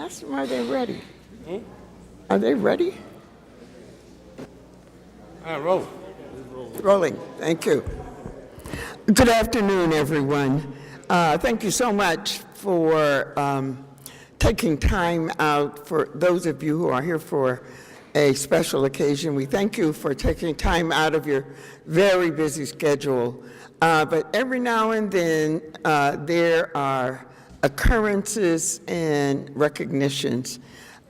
Ask them, are they ready? Are they ready? Roll. Rolling. Thank you. Good afternoon, everyone. Thank you so much for taking time out. For those of you who are here for a special occasion, we thank you for taking time out of your very busy schedule. But every now and then, there are occurrences and recognitions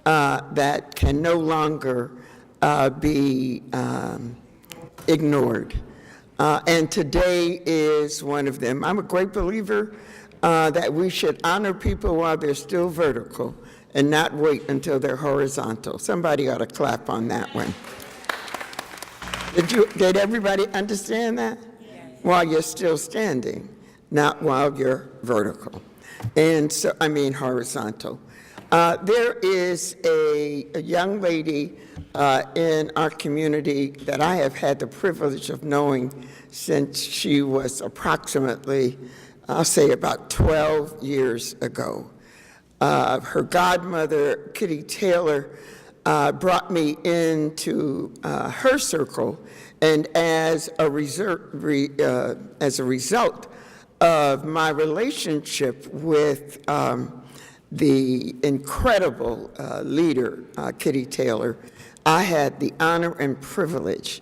that can no longer be ignored. And today is one of them. I'm a great believer that we should honor people while they're still vertical and not wait until they're horizontal. Somebody ought to clap on that one. Did everybody understand that? Yes. While you're still standing, not while you're vertical. And so, I mean horizontal. There is a young lady in our community that I have had the privilege of knowing since she was approximately, I'll say about 12 years ago. Her godmother, Kitty Taylor, brought me into her circle, and as a result of my relationship with the incredible leader, Kitty Taylor, I had the honor and privilege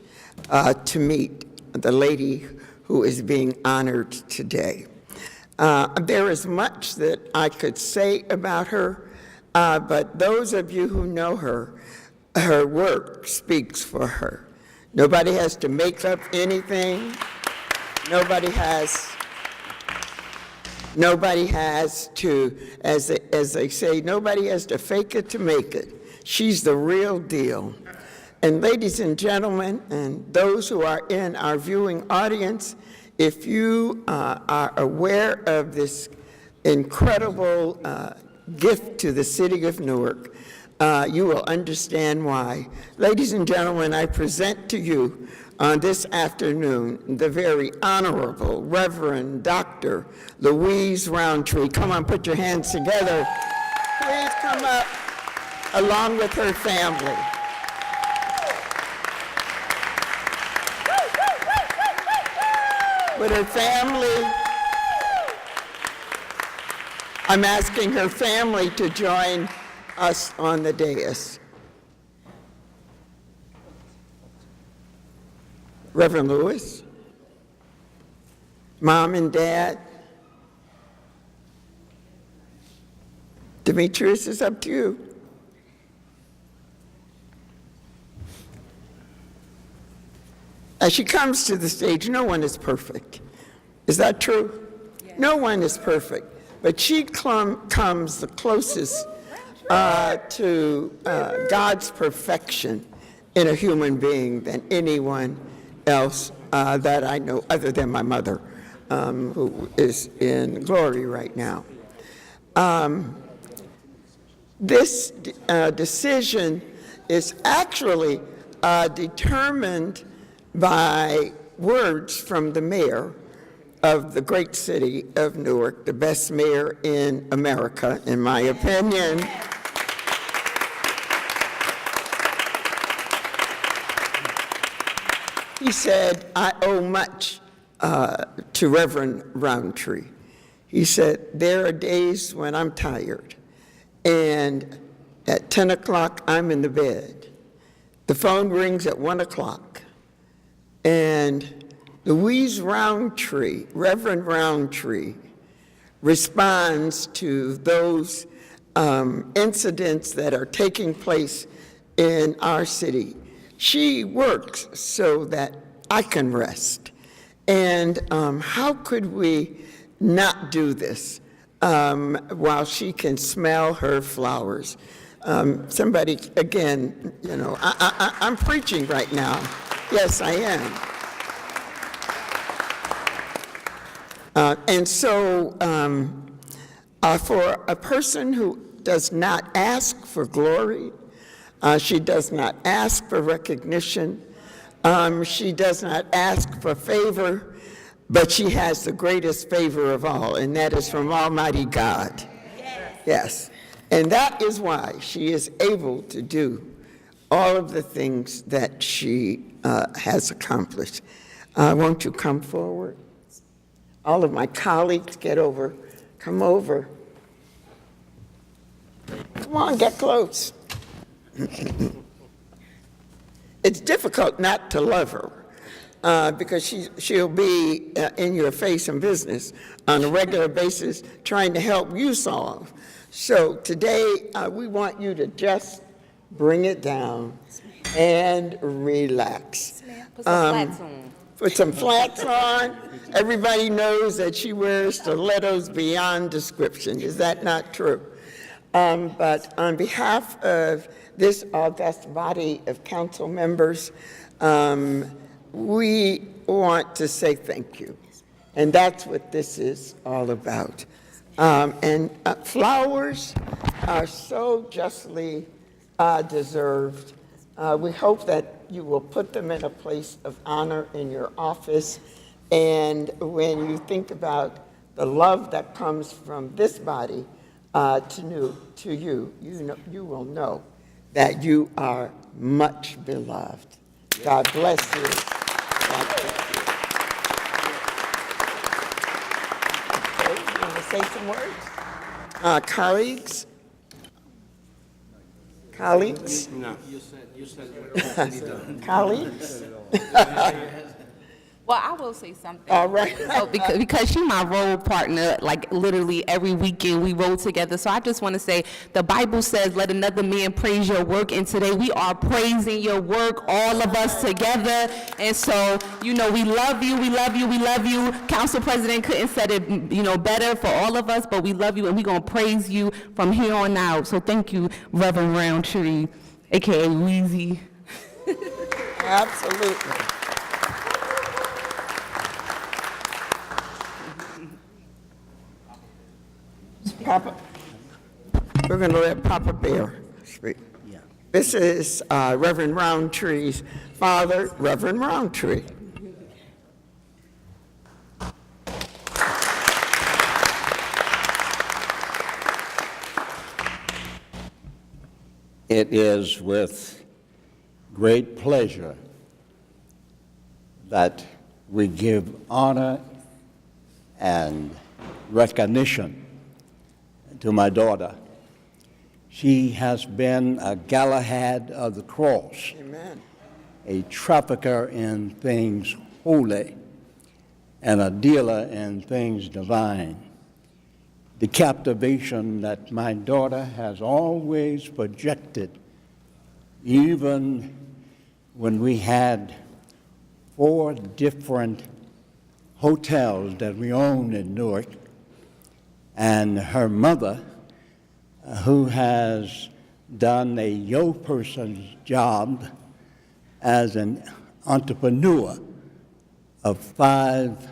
to meet the lady who is being honored today. There is much that I could say about her, but those of you who know her, her work speaks for her. Nobody has to make up anything. Nobody has to, as they say, nobody has to fake it to make it. She's the real deal. And ladies and gentlemen, and those who are in our viewing audience, if you are aware of this incredible gift to the city of Newark, you will understand why. Ladies and gentlemen, I present to you on this afternoon the very Honorable Reverend Dr. Louise Roundtree. Come on, put your hands together. Please come up along with her family. With her family, I'm asking her family to join us on the dais. Reverend Lewis, Mom and Dad, Demetrius, it's up to you. As she comes to the stage, no one is perfect. Is that true? Yes. No one is perfect, but she comes the closest to God's perfection in a human being than anyone else that I know, other than my mother, who is in glory right now. This decision is actually determined by words from the mayor of the great city of Newark, the best mayor in America, in my opinion. He said, I owe much to Reverend Roundtree. He said, there are days when I'm tired, and at 10 o'clock, I'm in the bed. The phone rings at 1 o'clock, and Louise Roundtree, Reverend Roundtree, responds to those incidents that are taking place in our city. She works so that I can rest. And how could we not do this while she can smell her flowers? Somebody, again, you know, I'm preaching right now. Yes, I am. And so for a person who does not ask for glory, she does not ask for recognition, she does not ask for favor, but she has the greatest favor of all, and that is from Almighty God. Yes. And that is why she is able to do all of the things that she has accomplished. Won't you come forward? All of my colleagues, come over. Come on, get close. It's difficult not to love her because she'll be in your face in business on a regular basis trying to help you solve. So today, we want you to just bring it down and relax. Put some flats on. Put some flats on. Everybody knows that she wears stilettos beyond description. Is that not true? But on behalf of this august body of council members, we want to say thank you. And that's what this is all about. And flowers are so justly deserved. We hope that you will put them in a place of honor in your office. And when you think about the love that comes from this body to you, you will know that you are much beloved. God bless you. God bless you. Okay, you want to say some words? Colleagues? Colleagues? No. You said Colleagues? Well, I will say something. All right. So because she's my role partner, like literally every weekend we roll together. So I just want to say, the Bible says, let another man praise your work. And today we are praising your work, all of us together. And so, we love you, we love you, we love you. Council President couldn't said it, better for all of us, but we love you and we're going to praise you from here on out. So thank you, Reverend Roundtree, AKA Weezy. Absolutely. Papa, we're going to let Papa Bear speak. Yeah. This is Reverend Roundtree's father, Reverend Roundtree. It is with great pleasure that we give honor and recognition to my daughter. She has been a Galahad of the cross, Amen. a trafficker in things holy, and a dealer in things divine. The captivation that my daughter has always projected, even when we had 4 different hotels that we owned in Newark, and her mother, who has done a young person's job as an entrepreneur of 5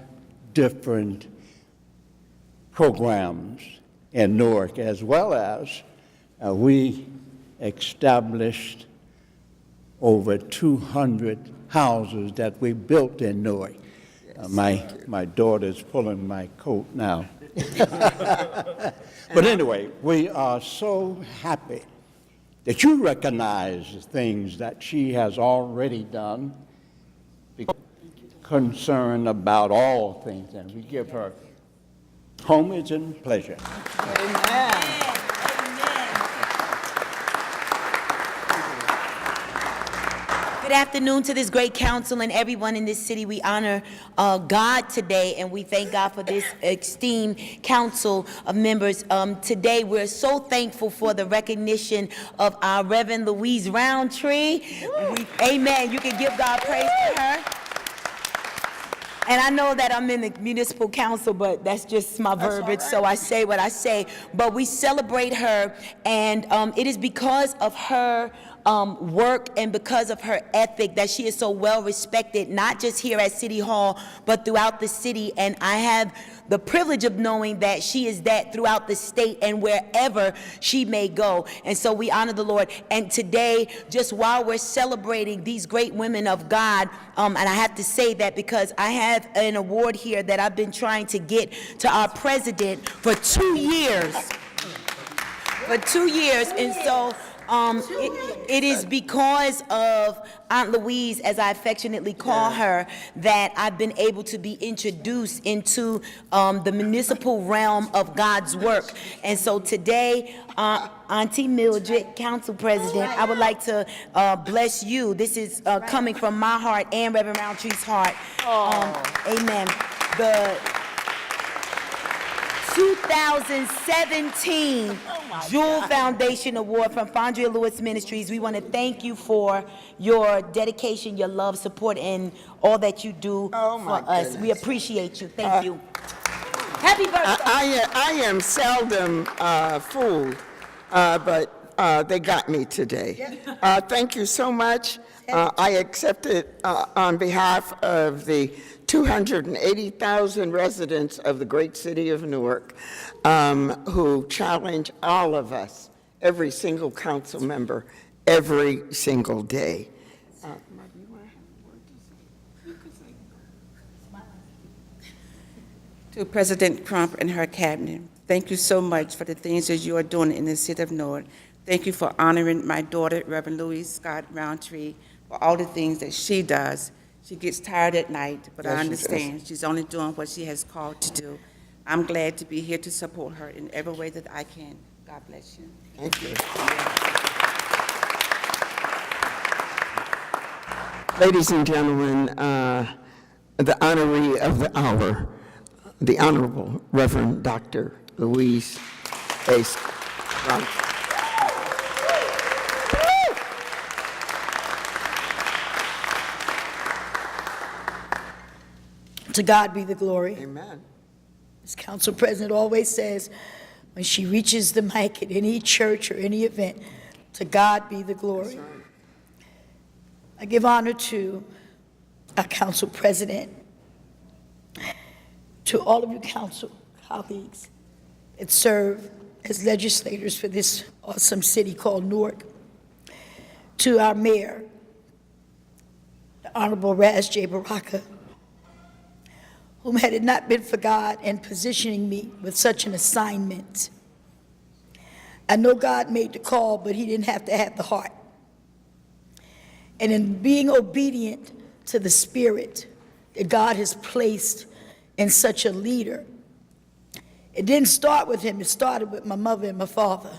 different programs in Newark, as well as we established over 200 houses that we built in Newark. My daughter's pulling my coat now. But anyway, we are so happy that you recognize the things that she has already done, concerned about all things, and we give her homage and pleasure. Amen. Good afternoon to this great council and everyone in this city. We honor God today, and we thank God for this esteemed council of members. Today, we're so thankful for the recognition of our Reverend Louise Roundtree. Amen. You can give God praise for her. And I know that I'm in the municipal council, but that's just my verbiage, so I say what I say. But we celebrate her, and it is because of her work and because of her ethic that she is so well respected, not just here at City Hall, but throughout the city. And I have the privilege of knowing that she is that throughout the state and wherever she may go. And so we honor the Lord. And today, just while we're celebrating these great women of God, and I have to say that because I have an award here that I've been trying to get to our president for 2 years. for 2 years, and so it is because of Aunt Louise, as I affectionately call her, that I've been able to be introduced into the municipal realm of God's work. And so today, Auntie Mildred, Council President, I would like to bless you. This is coming from my heart and Reverend Roundtree's heart. Amen. The 2017 Jewel Foundation Award from Fondria Lewis Ministries. We want to thank you for your dedication, your love, support, and all that you do for us. We appreciate you. Thank you. Happy birthday. I am seldom fooled, but they got me today. Thank you so much. I accept it on behalf of the 280,000 residents of the great city of Newark who challenge all of us, every single council member, every single day. To President Crump and her cabinet, thank you so much for the things that you are doing in the city of Newark. Thank you for honoring my daughter, Reverend Louise Scott Roundtree, for all the things that she does. She gets tired at night, but I understand she's only doing what she has called to do. I'm glad to be here to support her in every way that I can. God bless you. Thank you. Ladies and gentlemen, the honoree of the hour, the Honorable Reverend Dr. Louise A. Roundtree. To God be the glory. Amen. As Council President always says, when she reaches the mic at any church or any event, to God be the glory. That's right. I give honor to our Council President, to all of you Council colleagues that serve as legislators for this awesome city called Newark, to our Mayor, the Honorable Raz J. Baraka, whom had it not been for God and positioning me with such an assignment. I know God made the call, but he didn't have to have the heart. And in being obedient to the spirit that God has placed in such a leader, it didn't start with him, it started with my mother and my father.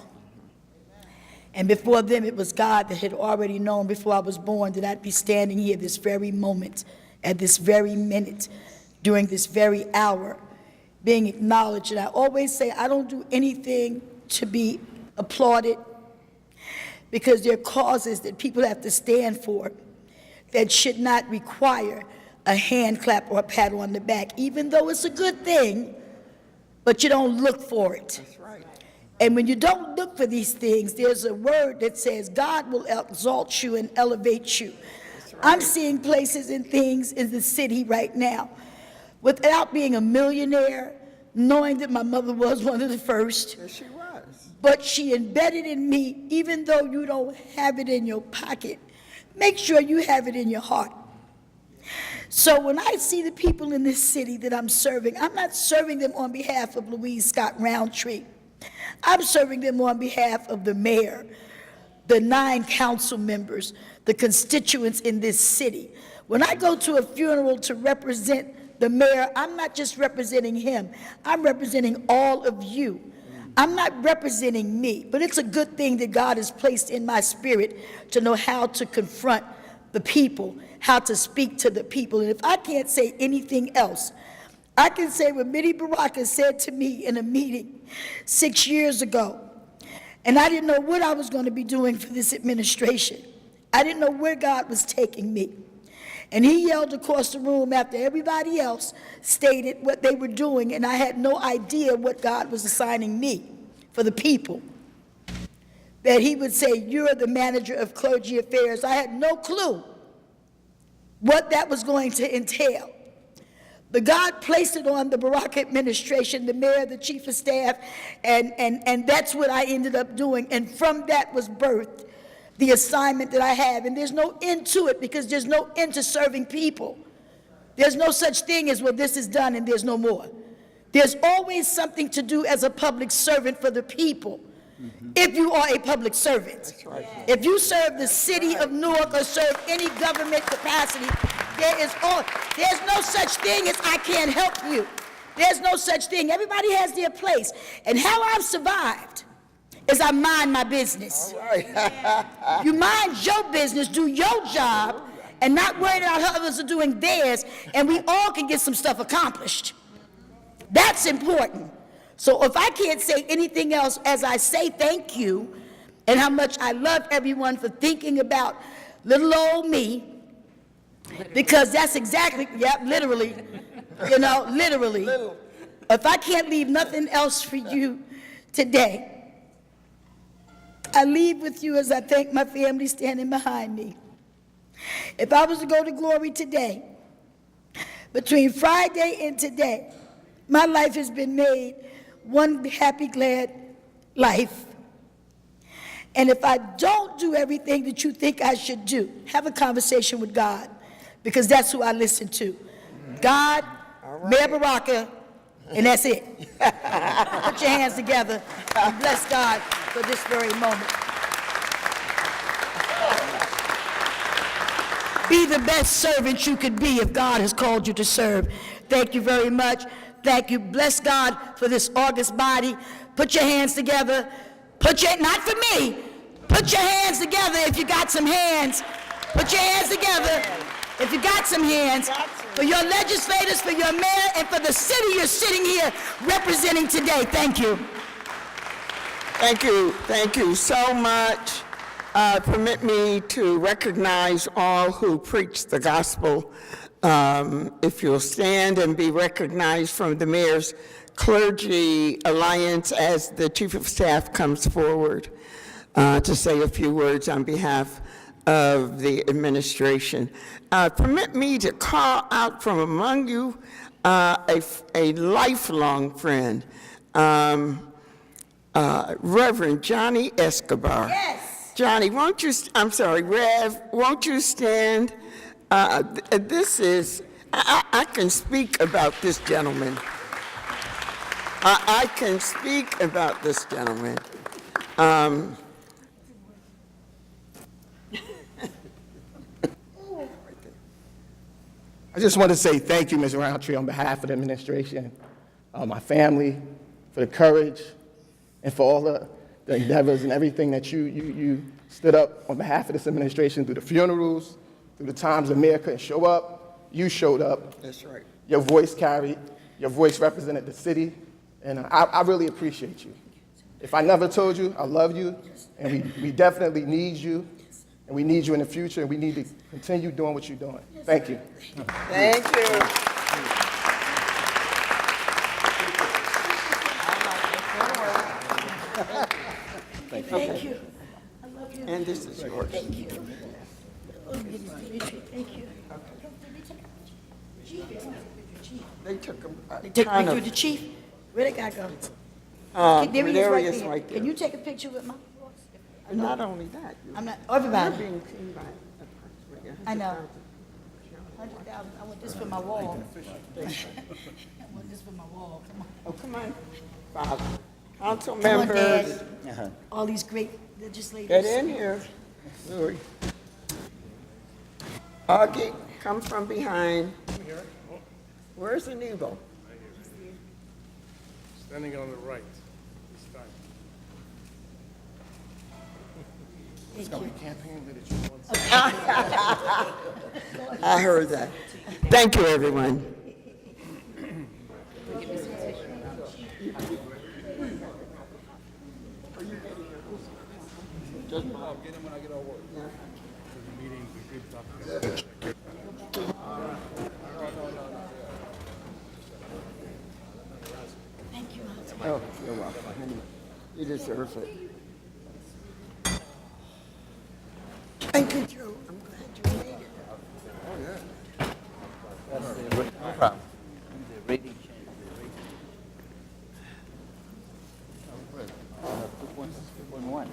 And before them, it was God that had already known before I was born that I'd be standing here this very moment, at this very minute, during this very hour, being acknowledged. And I always say I don't do anything to be applauded, because there are causes that people have to stand for that should not require a hand clap or a pat on the back, even though it's a good thing, but you don't look for it. That's right. And when you don't look for these things, there's a word that says God will exalt you and elevate you. That's right. I'm seeing places and things in the city right now without being a millionaire, knowing that my mother was one of the first. Yes, she was. But she embedded in me, even though you don't have it in your pocket, make sure you have it in your heart. So when I see the people in this city that I'm serving, I'm not serving them on behalf of Louise Scott Roundtree. I'm serving them on behalf of the mayor, the 9 council members, the constituents in this city. When I go to a funeral to represent the mayor, I'm not just representing him, I'm representing all of you. I'm not representing me, but it's a good thing that God has placed in my spirit to know how to confront the people, how to speak to the people. And if I can't say anything else, I can say what Minnie Baraka said to me in a meeting 6 years ago, and I didn't know what I was going to be doing for this administration. I didn't know where God was taking me. And he yelled across the room after everybody else stated what they were doing, and I had no idea what God was assigning me for the people. That he would say, you're the manager of clergy affairs. I had no clue what that was going to entail. But God placed it on the Baraka administration, the mayor, the chief of staff, and that's what I ended up doing. And from that was birthed the assignment that I have. And there's no end to it, because there's no end to serving people. There's no such thing as, well, this is done and there's no more. There's always something to do as a public servant for the people. if you are a public servant. If you serve the city of Newark or serve any government capacity, there's no such thing as I can't help you. There's no such thing. Everybody has their place. And how I've survived is I mind my business. You mind your business, do your job, and not worry about how others are doing theirs, and we all can get some stuff accomplished. That's important. So if I can't say anything else as I say thank you, and how much I love everyone for thinking about little old me, because that's exactly, literally, literally. If I can't leave nothing else for you today, I leave with you as I thank my family standing behind me. If I was to go to glory today, between Friday and today, my life has been made one happy, glad life. And if I don't do everything that you think I should do, have a conversation with God, because that's who I listen to. God, Mayor Baraka, and that's it. Put your hands together and bless God for this very moment. Be the best servant you could be if God has called you to serve. Thank you very much. Thank you. Bless God for this august body. Put your hands together. Not for me. Put your hands together if you got some hands. Put your hands together if you got some hands. For your legislators, for your mayor, and for the city you're sitting here representing today. Thank you. Thank you. Thank you so much. Permit me to recognize all who preach the gospel. If you'll stand and be recognized from the Mayor's Clergy Alliance as the Chief of Staff comes forward to say a few words on behalf of the administration. Permit me to call out from among you a lifelong friend, Reverend Johnny Escobar. Yes. Johnny, Rev, won't you stand? I can speak about this gentleman. I can speak about this gentleman. I just want to say thank you, Ms. Roundtree, on behalf of the administration, my family, for the courage, and for all the endeavors and everything that you stood up on behalf of this administration through the funerals, through the times the mayor couldn't show up. You showed up. That's right. Your voice carried. Your voice represented the city, and I really appreciate you. If I never told you, I love you, and we definitely need you, and we need you in the future, and we need to continue doing what you're doing. Thank you. Thank you. Thank you. I love you. And this is yours. Thank you. Thank you. They took him. Take a picture with the chief? Where'd that guy go? There he is there right he is there. right there. Can you take a picture with my boss? Not only that, I'm not, you're everybody. being seen by approximately I know. 100,000. 100,000. I want this for my wall. I want this for my wall. Come on. Oh, come on, Father. Council Come on, members, Dad. All these great legislators. get in here. Louis. Augie, come from behind. Where's the needle? Standing on the right this time. It's going to be campaign literature. I heard that. Thank you, everyone. I'll get him when I get off work. The meeting, we could talk about it. Thank you. Oh, you're welcome. You deserve it. Thank you, Joe. I'm glad you made it. No problem. The rating change. 2.1.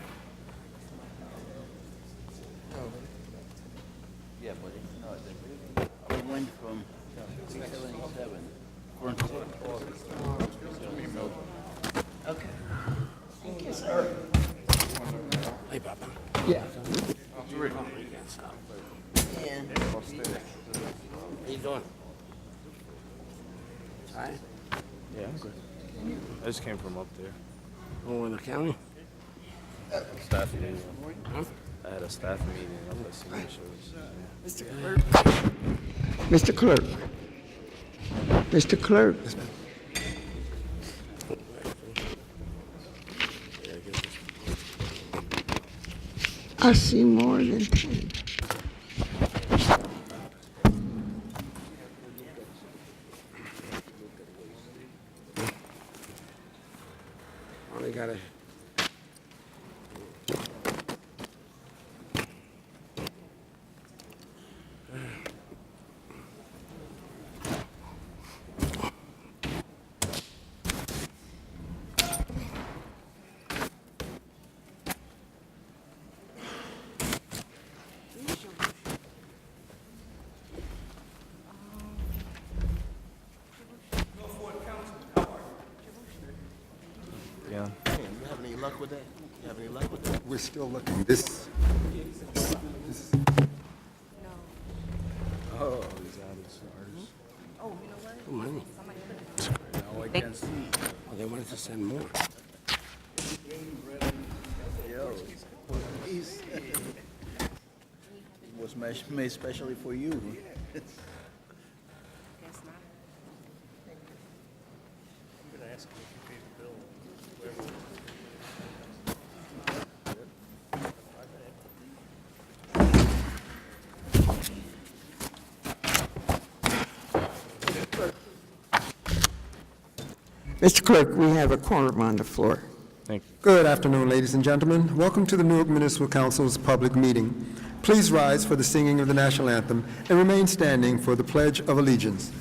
Yeah, but it's not. The rating went from 377. Okay. Thank you, sir. Yeah. How you doing? Hi. Yeah, I'm good. I just came from up there. Oh, in the county? Staff meeting. Huh? I had a staff meeting up at Senior Shows. Mr. Clerk. Mr. Clerk. I see more than 10. Only got a... Yeah. You have any luck with that? You have any luck with that? We're still looking. This, Oh, these artists. Oh, money. Now I can see. Well, they wanted to send more. It was made especially for you. Mr. Clerk, we have a quorum on the floor. Thank you. good afternoon, ladies and gentlemen. Welcome to the Newark Municipal Council's public meeting. Please rise for the singing of the national anthem and remain standing for the Pledge of Allegiance.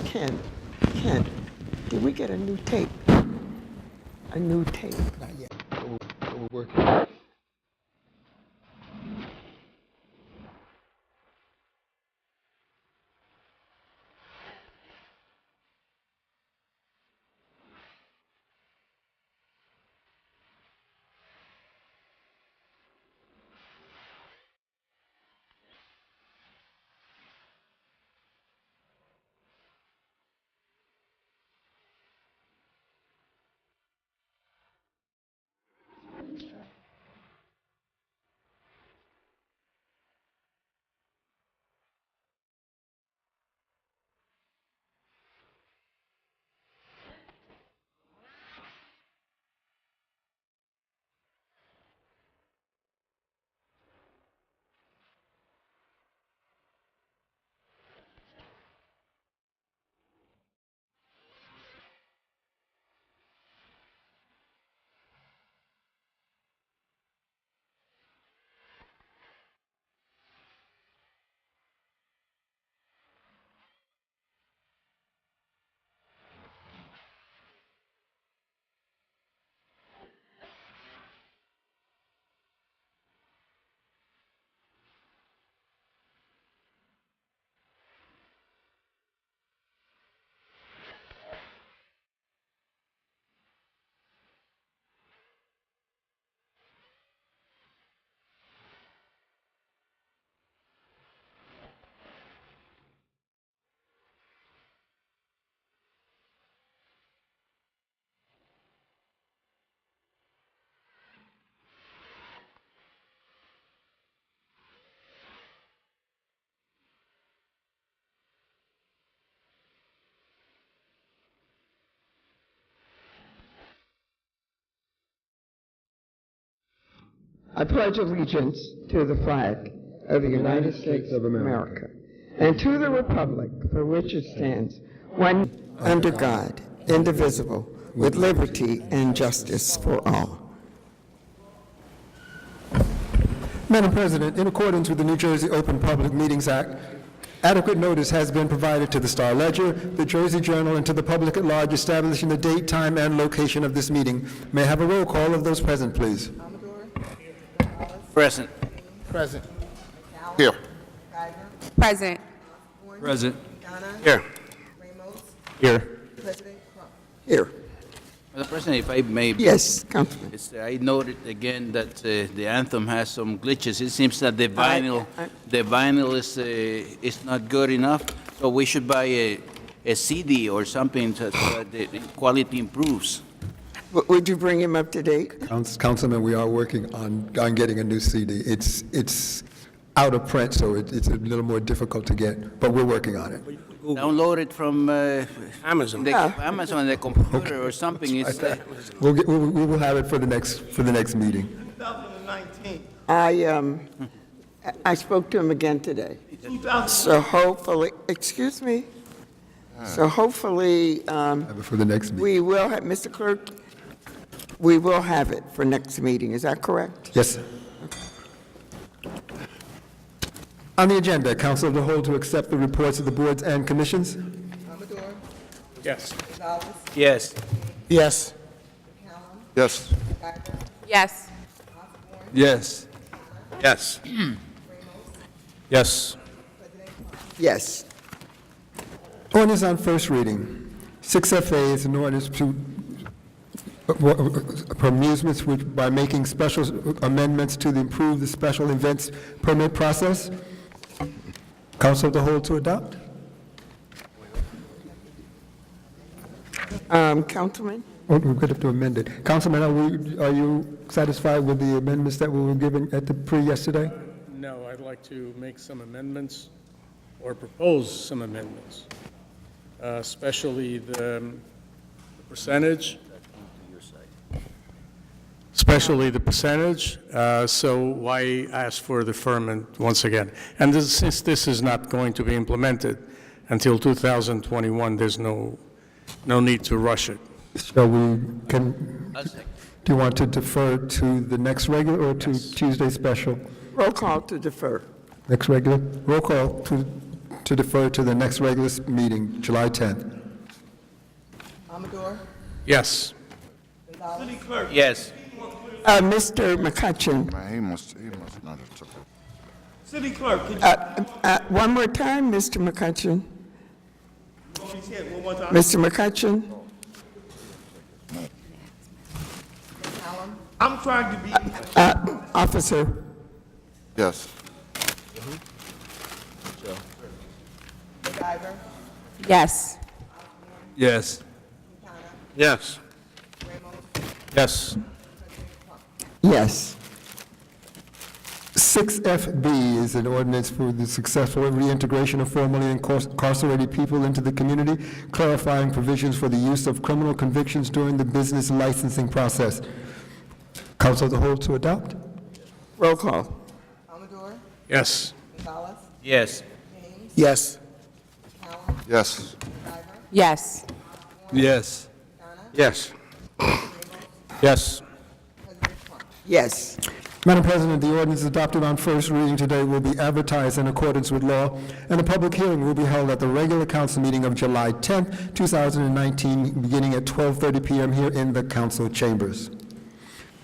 Ken, did we get a new tape? A new tape? Not yet. We're working. I pledge allegiance to the flag of the United States of America and to the republic for which it stands, one under God, indivisible, with liberty and justice for all. Madam President, in accordance with the New Jersey Open Public Meetings Act, adequate notice has been provided to the Star Ledger, the Jersey Journal, and to the public at large establishing the date, time, and location of this meeting. May I have a roll call of those present, please? Present. Present. Here. Present. Present. Here. Here. Here. Mr. President, if I may. Yes, Councilman. I noted again that the anthem has some glitches. It seems that the vinyl is not good enough, so we should buy a CD or something so that the quality improves. Would you bring him up to date? Councilman, we are working on getting a new CD. It's out of print, so it's a little more difficult to get, but we're working on it. Download it from Amazon. Amazon, the computer or something. It's, We will have it for the next meeting. 2019. I spoke to him again today. So hopefully, excuse me. So hopefully, Have it for the next meeting. we will have, Mr. Clerk, we will have it for next meeting. Is that correct? Yes, sir. On the agenda, Council of the Whole to accept the reports of the boards and commissions. Yes. yes. Yes. Yes. Yes. Yes. Yes. Yes. Yes. Ordinance on first reading. 6FA is an ordinance to for amusements which by making special amendments to improve the special events permit process. Council of the Whole to adopt. Councilman? Oh, we're going to have to amend it. Councilman, are you satisfied with the amendments that we were given at the yesterday? No, I'd like to make some amendments or propose some amendments, especially the percentage. Especially the percentage, so why ask for deferment once again? And since this is not going to be implemented until 2021, there's no need to rush it. So do you want to defer to the next regular or to Tuesday special? Roll call to defer. Next regular? Roll call to defer to the next regular meeting, July 10th. Yes. Yes. Mr. McCutcheon, He must not have took it. City Clerk, could you one more time, Mr. McCutcheon. say it one more time? Mr. McCutcheon? I'm trying to be. Officer? Yes. Yes. Yes. Yes. Yes. Yes. 6FB is an ordinance for the successful reintegration of formerly incarcerated people into the community, clarifying provisions for the use of criminal convictions during the business licensing process. Council of the Whole to adopt? Roll call. Yes. Yes. Yes. Yes. Yes. Yes. Yes. Yes. Yes. Madam President, the ordinance adopted on first reading today will be advertised in accordance with law, and a public hearing will be held at the regular council meeting of July 10th, 2019, beginning at 12:30 p.m. here in the council chambers.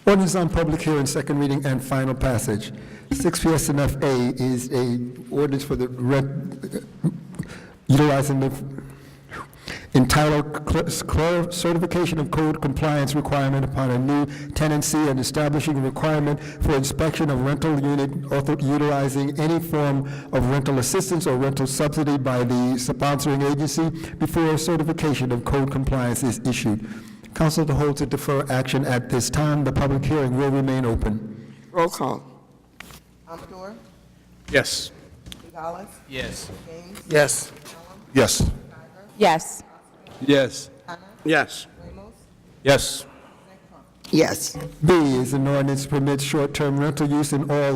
Ordinance on public hearing, second reading, and final passage. 6PSNF-A is a ordinance for the utilizing the entitled certification of code compliance requirement upon a new tenancy and establishing a requirement for inspection of rental unit utilizing any form of rental assistance or rental subsidy by the sponsoring agency before certification of code compliance is issued. Council of the Whole to defer action at this time. The public hearing will remain open. Roll call. Yes. Yes. Yes. Yes. Yes. Yes. Yes. Yes. Yes. B is an ordinance permits short-term rental use in all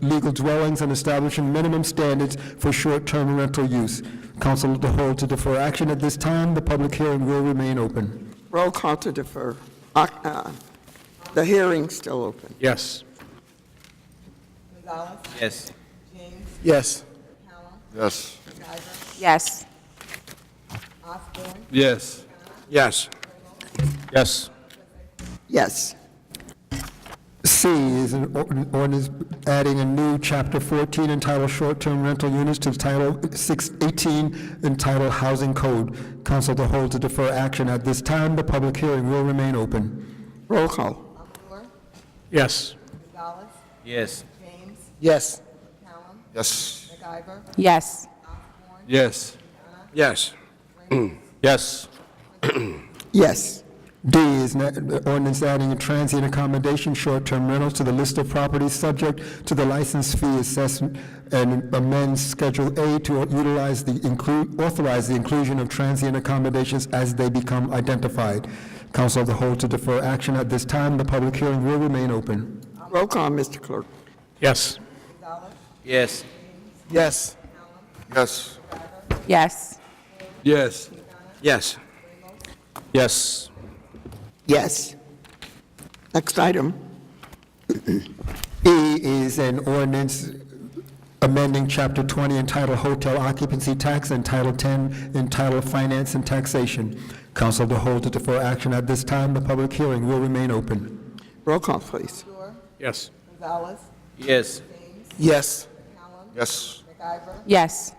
legal dwellings and establishing minimum standards for short-term rental use. Council of the Whole to defer action at this time. The public hearing will remain open. Roll call to defer. The hearing's still open. Yes. Yes. Yes. Yes. Yes. Yes. Yes. Yes. Yes. C is an ordinance adding a new Chapter 14 entitled Short-Term Rental Units to Title 618 entitled Housing Code. Council of the Whole to defer action at this time. The public hearing will remain open. Roll call. Yes. Yes. Yes. Yes. Yes. Yes. Yes. Yes. Yes. D is an ordinance adding a transient accommodation short-term rentals to the list of properties subject to the license fee assessment and amend Schedule A to authorize the inclusion of transient accommodations as they become identified. Council of the Whole to defer action at this time. The public hearing will remain open. Roll call, Mr. Clerk. Yes. Yes. Yes. Yes. Yes. Yes. Yes. Yes. Yes. Next item. E is an ordinance amending Chapter 20 entitled Hotel Occupancy Tax and Title 10 entitled Finance and Taxation. Council of the Whole to defer action at this time. The public hearing will remain open. Roll call, please. Yes. Yes. Yes. Yes. Yes.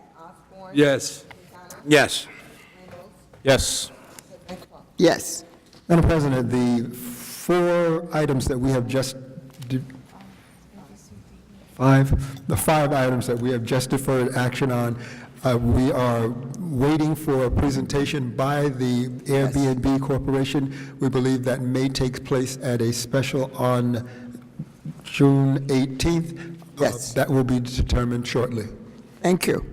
Yes. Yes. Yes. Yes. Madam President, the five items that we have just deferred action on, we are waiting for a presentation by the Airbnb Corporation. We believe that may take place at a special on June 18th. Yes. That will be determined shortly. Thank you.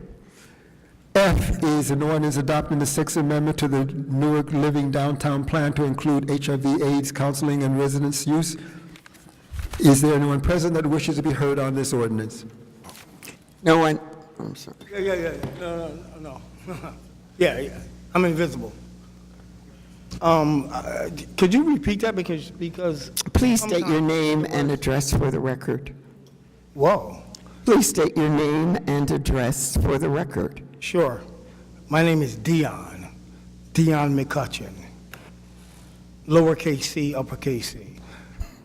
F is an ordinance adopting the Sixth Amendment to the Newark Living Downtown Plan to include HIV/AIDS counseling and residence use. Is there anyone present that wishes to be heard on this ordinance? No one, I'm sorry. Yeah. No. Yeah. I'm invisible. Could you repeat that because? Please state your name and address for the record. Whoa. Please state your name and address for the record. Sure. My name is Dion McCutcheon. Lowercase c, uppercase c.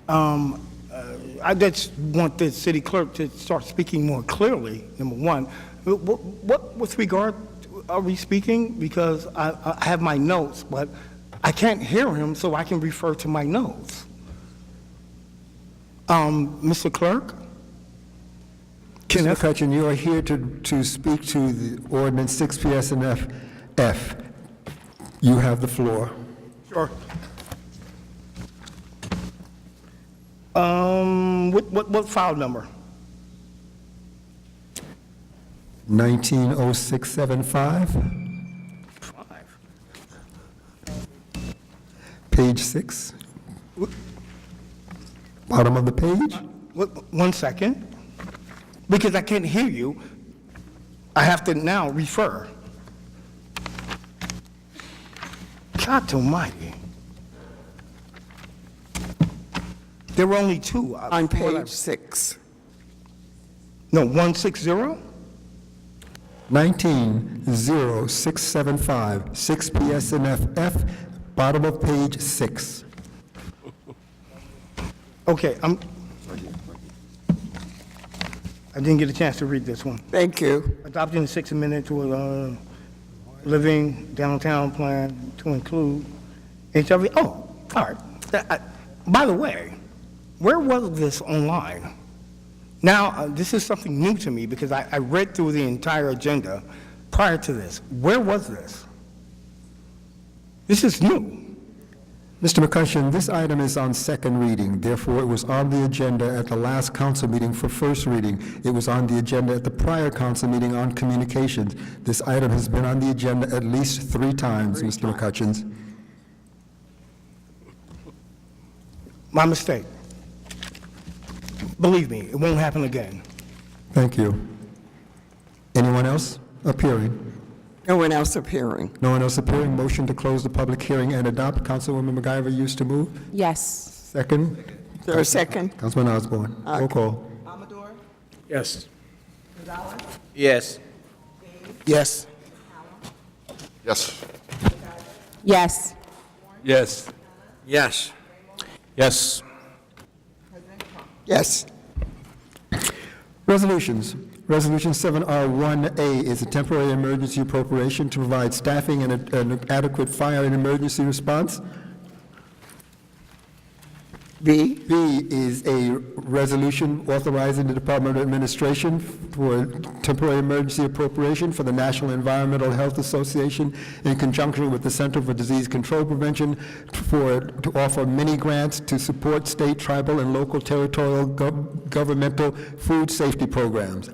I just want the city clerk to start speaking more clearly, number one. What with regard are we speaking? Because I have my notes, but I can't hear him, so I can refer to my notes. Mr. Clerk? Mr. McCutcheon, you are here to speak to the ordinance 6 PS and F. You have the floor. Sure. What file number? 190675. 5. Page 6. Bottom of the page. 1 second. Because I can't hear you, I have to now refer. God almighty. There were only two. On page 6. No, 160? 190675, 6 PS and F, bottom of page 6. Okay, I didn't get a chance to read this one. Thank you. Adopting the Sixth Amendment to a living downtown plan to include HIV. Oh, all right. By the way, where was this online? Now, this is something new to me because I read through the entire agenda prior to this. Where was this? This is new. Mr. McCutcheon, this item is on second reading. Therefore, it was on the agenda at the last council meeting for first reading. It was on the agenda at the prior council meeting on communications. This item has been on the agenda at least 3 times, Mr. McCutcheon. My mistake. Believe me, it won't happen again. Thank you. Anyone else appearing? No one else appearing. No one else appearing. Motion to close the public hearing and adopt. Councilwoman MacGyver used to move. Yes. Second. Is there a second? Councilman Osborne. Roll call. Yes. Yes. Yes. Yes. Yes. Yes. Yes. Yes. Yes. Resolutions. Resolution 7R1A is a temporary emergency appropriation to provide staffing and an adequate fire and emergency response. B. B is a resolution authorizing the Department of Administration for temporary emergency appropriation for the National Environmental Health Association in conjunction with the Center for Disease Control Prevention to offer mini grants to support state, tribal, and local territorial governmental food safety programs.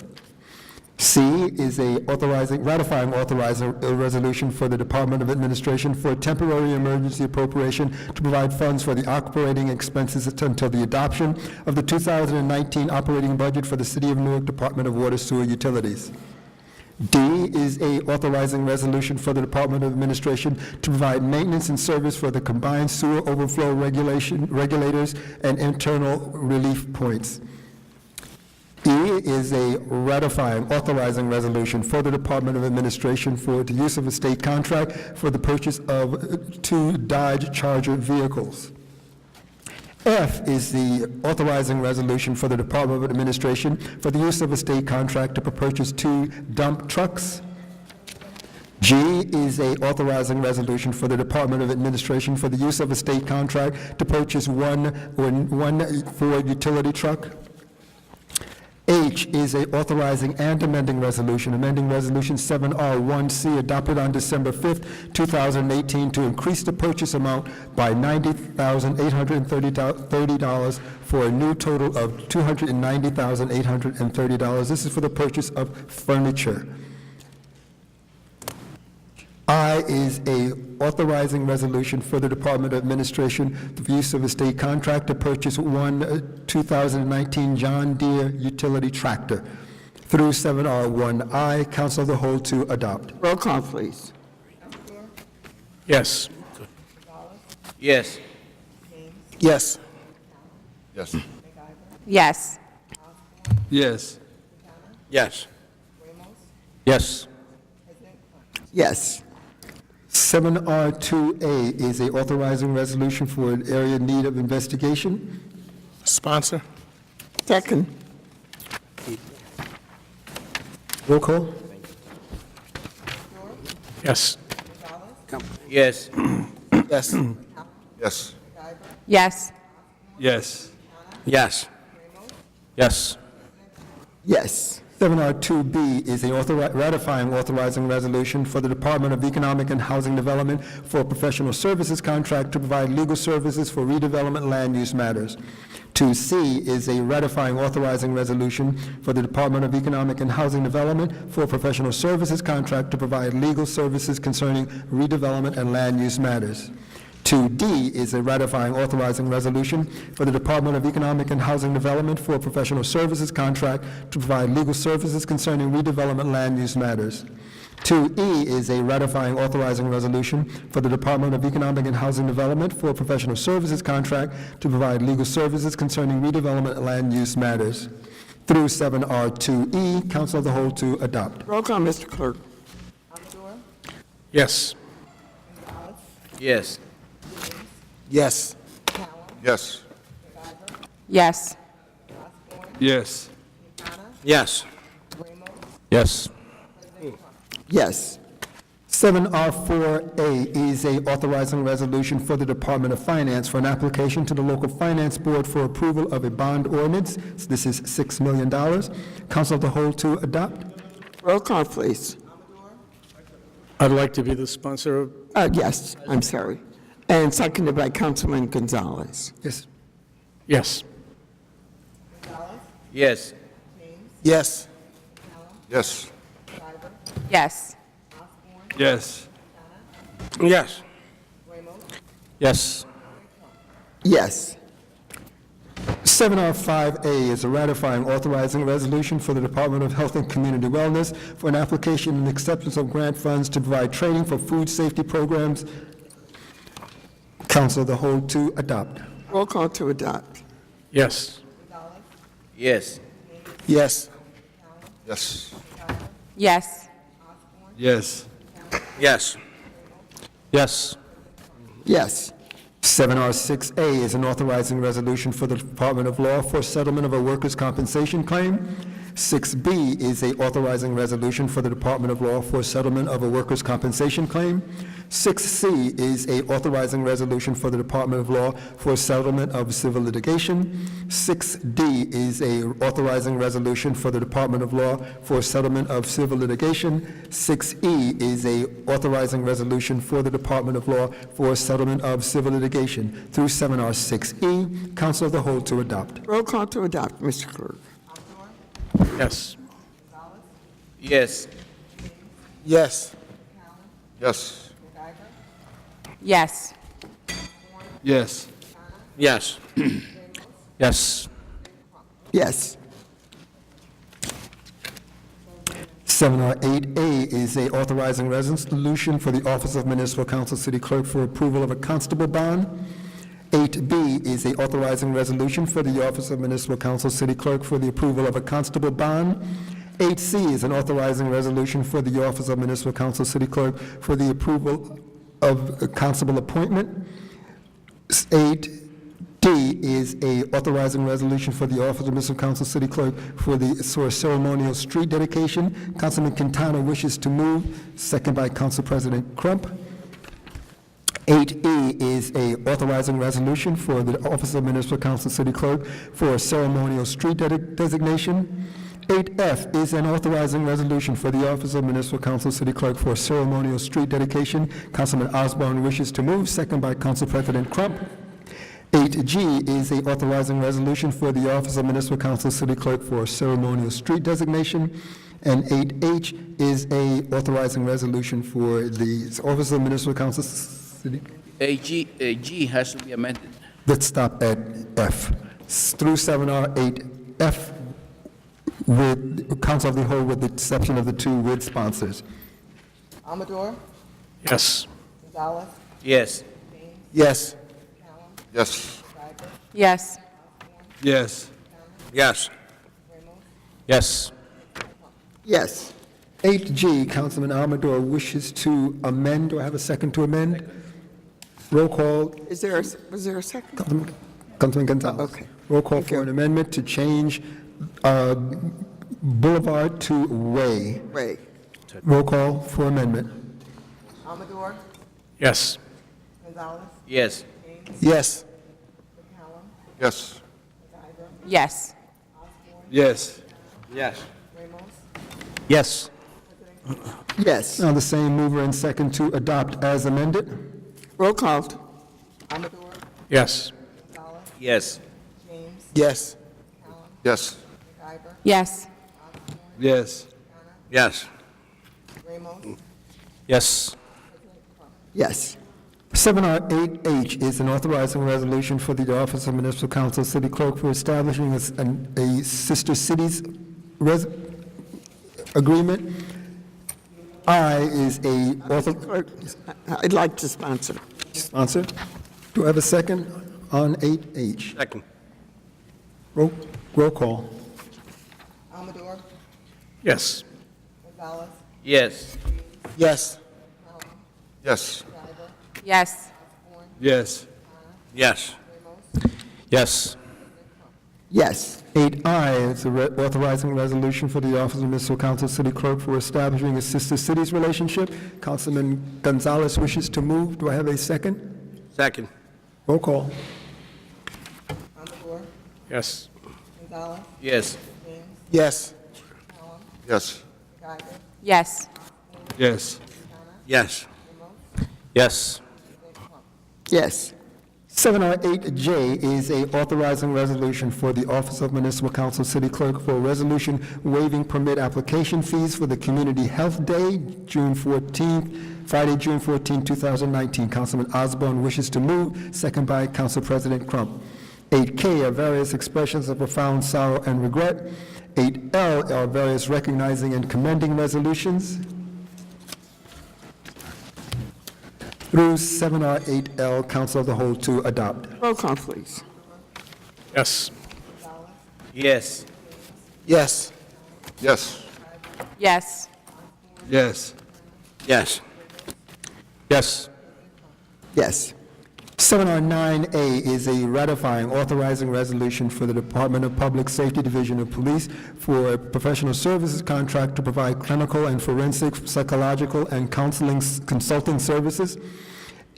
C is a ratifying authorizing a resolution for the Department of Administration for a temporary emergency appropriation to provide funds for the operating expenses until the adoption of the 2019 operating budget for the City of Newark Department of Water Sewer Utilities. D is a authorizing resolution for the Department of Administration to provide maintenance and service for the combined sewer overflow regulators and internal relief points. E is a ratifying, authorizing resolution for the Department of Administration for the use of a state contract for the purchase of 2 Dodge Charger vehicles. F is the authorizing resolution for the Department of Administration for the use of a state contract to purchase 2 dump trucks. G is a authorizing resolution for the Department of Administration for the use of a state contract to purchase one Ford utility truck. H is a authorizing and amending resolution 7R1C adopted on December 5th, 2018 to increase the purchase amount by $90,830 for a new total of $290,830. This is for the purchase of furniture. I is a authorizing resolution for the Department of Administration for the use of a state contract to purchase one 2019 John Deere utility tractor. Through 7R1I, Council of the Whole to adopt. Roll call, please. Yes. Yes. Yes. Yes. Yes. Yes. Yes. Yes. Yes. 7R2A is a authorizing resolution for an area in need of investigation. Sponsor. Second. Roll call. Yes. Yes. Yes. Yes. Yes. Yes. Yes. Yes. Yes. 7R2B is a ratifying authorizing resolution for the Department of Economic and Housing Development for a professional services contract to provide legal services for redevelopment land use matters. 2C is a ratifying authorizing resolution for the Department of Economic and Housing Development for a professional services contract to provide legal services concerning redevelopment and land use matters. 2D is a ratifying authorizing resolution for the Department of Economic and Housing Development for a professional services contract to provide legal services concerning redevelopment land use matters. 2E is a ratifying authorizing resolution for the Department of Economic and Housing Development for a professional services contract to provide legal services concerning redevelopment and land use matters. Through 7R2E, Council of the Whole to adopt. Roll call, Mr. Clerk. Yes. Yes. Yes. Yes. Yes. Yes. Yes. Yes. Yes. 7R4A is a authorizing resolution for the Department of Finance for an application to the local finance board for approval of a bond ordinance. This is $6 million. Council of the Whole to adopt. Roll call, please. I'd like to be the sponsor of, Yes, I'm sorry. And seconded by Councilman Gonzalez. Yes. yes. Yes. Yes. Yes. Yes. Yes. Yes. Yes. Yes. 7R5A is a ratifying authorizing resolution for the Department of Health and Community Wellness for an application and acceptance of grant funds to provide training for food safety programs. Council of the Whole to adopt. Roll call to adopt. Yes. Yes. Yes. Yes. Yes. Yes. Yes. Yes. Yes. 7R6A is an authorizing resolution for the Department of Law for settlement of a workers' compensation claim. 6B is a authorizing resolution for the Department of Law for settlement of a workers' compensation claim. 6C is a authorizing resolution for the Department of Law for settlement of civil litigation. 6D is a authorizing resolution for the Department of Law for settlement of civil litigation. 6E is a authorizing resolution for the Department of Law for settlement of civil litigation through 7R6E. Council of the whole to adopt. Roll call to adopt, Mr. Clerk. Yes. Yes. Yes. Yes. Yes. Yes. Yes. Yes. Yes. 7R8A is a authorizing resolution for the Office of Municipal Council City Clerk for approval of a constable bond. 8B is a authorizing resolution for the Office of Municipal Council City Clerk for the approval of a constable bond. 8C is an authorizing resolution for the Office of Municipal Council City Clerk for the approval of a constable appointment. 8D is a authorizing resolution for the Office of Municipal Council City Clerk for a ceremonial street dedication. Councilman Quintana wishes to move, second by Council President Crump. 8E is a authorizing resolution for the Office of Municipal Council City Clerk for a ceremonial street designation. 8F is an authorizing resolution for the Office of Municipal Council City Clerk for a ceremonial street dedication. Councilman Osborne wishes to move, second by Council President Crump. 8G is a authorizing resolution for the Office of Municipal Council City Clerk for a ceremonial street designation. And 8H is a authorizing resolution for the Office of Municipal Council City. G has to be amended. Let's stop at F. Through 7R, 8F, with Council of the Whole with the exception of the two with sponsors. Amador, Yes. Gonzalez, Yes. Yes. Yes. Yes. Yes. Yes. Yes. Yes. 8G, Councilman Amador wishes to amend. Do I have a second to amend? Roll call. Was there a second? Councilman Gonzalez. Okay. Roll call Thank you. for an amendment to change Boulevard to Way. Ray. Roll call for amendment. Amador, Yes. Gonzalez, Yes. Yes. Yes. Yes. Yes. Yes. Yes. Yes. Now the same mover and second to adopt as amended. Roll call. Amador, Yes. Gonzalez, Yes. James, Yes. Yes. McIver, Yes. Yes. Yes. Ramos, Yes. Yes. 7R8H is an authorizing resolution for the Office of Municipal Council City Clerk for establishing a sister cities agreement. I is a Clerk, I'd like to sponsor. sponsor. Do I have a second on 8H? Second. Roll call. Amador, Yes. Gonzalez, Yes. Yes. Yes. Yes. Yes. Yes. Yes. Yes. 8I is authorizing resolution for the Office of Municipal Council City Clerk for establishing a sister cities relationship. Councilman Gonzalez wishes to move. Do I have a second? Second. Roll call. Amador, Yes. Gonzalez, Yes. James, Yes. Yes. McIver, Yes. Yes. Yes. Yes. Yes. 7R8J is a authorizing resolution for the Office of Municipal Council City Clerk for a resolution waiving permit application fees for the Community Health Day, Friday, June 14, 2019. Councilman Osborne wishes to move, second by Council President Crump. 8K are various expressions of profound sorrow and regret. 8L are various recognizing and commending resolutions. Through 7R8L, Council of the Whole to adopt. Roll call, please. Yes. Yes. Yes. Yes. Yes. Yes. Yes. Yes. Yes. 7R9A is a ratifying authorizing resolution for the Department of Public Safety Division of Police for a professional services contract to provide clinical and forensic, psychological, and consulting services.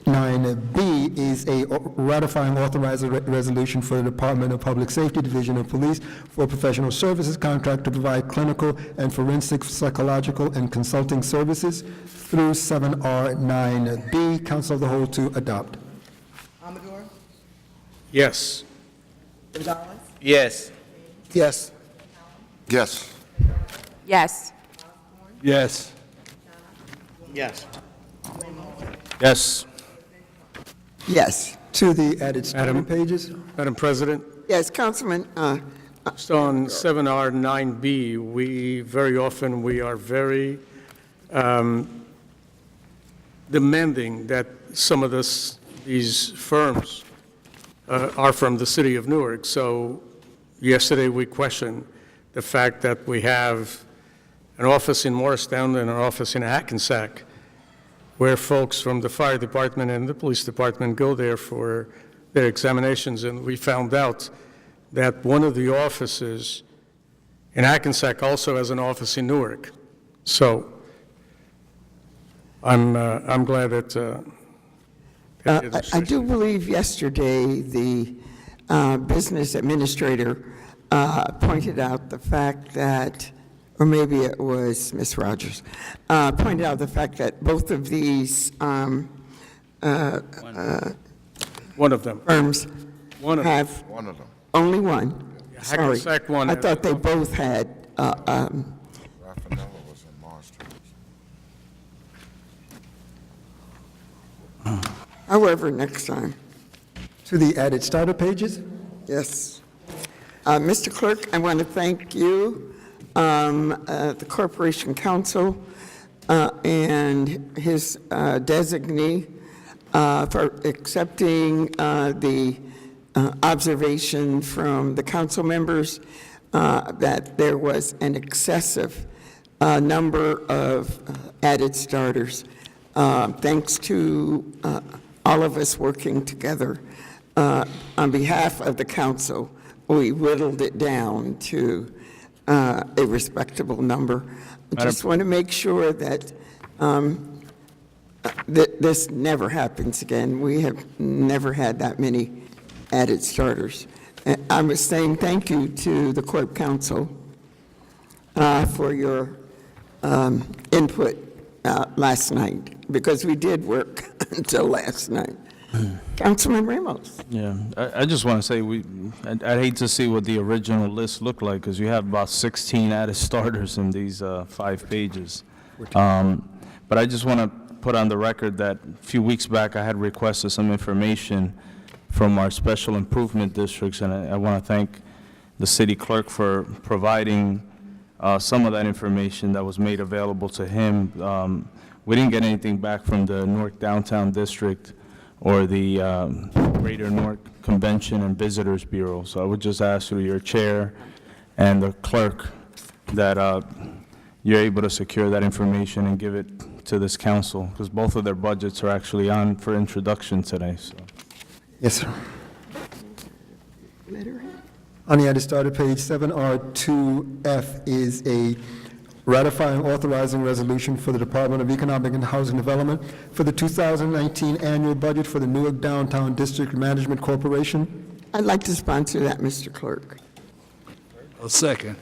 9B is a ratifying authorizing resolution for the Department of Public Safety Division of Police for a professional services contract to provide clinical and forensic, psychological, and consulting services through 7R9B. Council of the Whole to adopt. Amador, Yes. Gonzalez, Yes. Yes. Yes. Yes. Yes. Yes. Yes. Yes. To the added starter pages. Madam President, Yes, Councilman, just on 7R9B, we very often, we are very demanding that some of these firms are from the city of Newark. So yesterday, we questioned the fact that we have an office in Morristown and an office in Hackensack, where folks from the fire department and the police department go there for their examinations. And we found out that one of the offices in Hackensack also has an office in Newark. So I'm glad that I do believe yesterday the business administrator pointed out the fact that, or maybe it was Ms. Rogers, pointed out the fact that both of these one of them. firms One of have One of them. only one. Sorry. Hackensack one. I thought they both had, Raffanello was in Marshall. however, next time. To the added starter pages. Yes. Mr. Clerk, I want to thank you, the Corporation Counsel, and his designee for accepting the observation from the council members that there was an excessive number of added starters. Thanks to all of us working together on behalf of the council, we whittled it down to a respectable number. I just want to make sure that this never happens again. We have never had that many added starters. I was saying thank you to the Corp Council for your input last night, because we did work until last night. Councilman Ramos. Yeah, I just want to say, I'd hate to see what the original list looked like, because you have about 16 added starters in these 5 pages. But I just want to put on the record that a few weeks back, I had requested some information from our special improvement districts, and I want to thank the city clerk for providing some of that information that was made available to him. We didn't get anything back from the Newark Downtown District or the Greater Newark Convention and Visitors Bureau. So I would just ask through your chair and the clerk that you're able to secure that information and give it to this council, because both of their budgets are actually on for introduction today. So. Yes, sir. On the added starter page, 7R2F is a ratifying authorizing resolution for the Department of Economic and Housing Development for the 2019 annual budget for the Newark Downtown District Management Corporation. I'd like to sponsor that, Mr. Clerk. A second.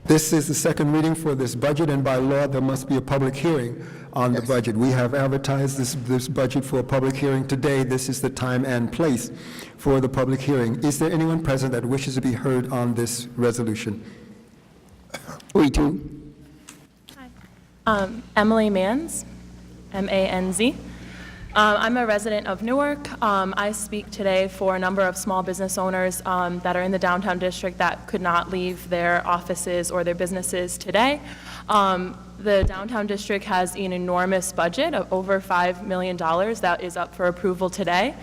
This is the second reading for this budget, and by law, there must be a public hearing on the budget. We have advertised this budget for a public hearing today. This is the time and place for the public hearing. Is there anyone present that wishes to be heard on this resolution? We do. Emily Manz, M-A-N-Z. I'm a resident of Newark. I speak today for a number of small business owners that are in the downtown district that could not leave their offices or their businesses today. The downtown district has an enormous budget of over $5 million that is up for approval today.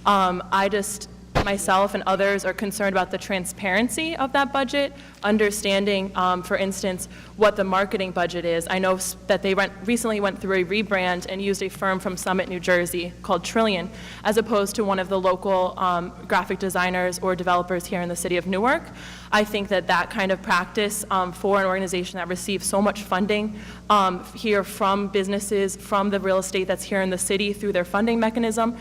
I just myself and others are concerned about the transparency of that budget, understanding, for instance, what the marketing budget is. I know that they recently went through a rebrand and used a firm from Summit, New Jersey called Trillion, as opposed to one of the local graphic designers or developers here in the city of Newark. I think that that kind of practice for an organization that receives so much funding here from businesses, from the real estate that's here in the city through their funding mechanism,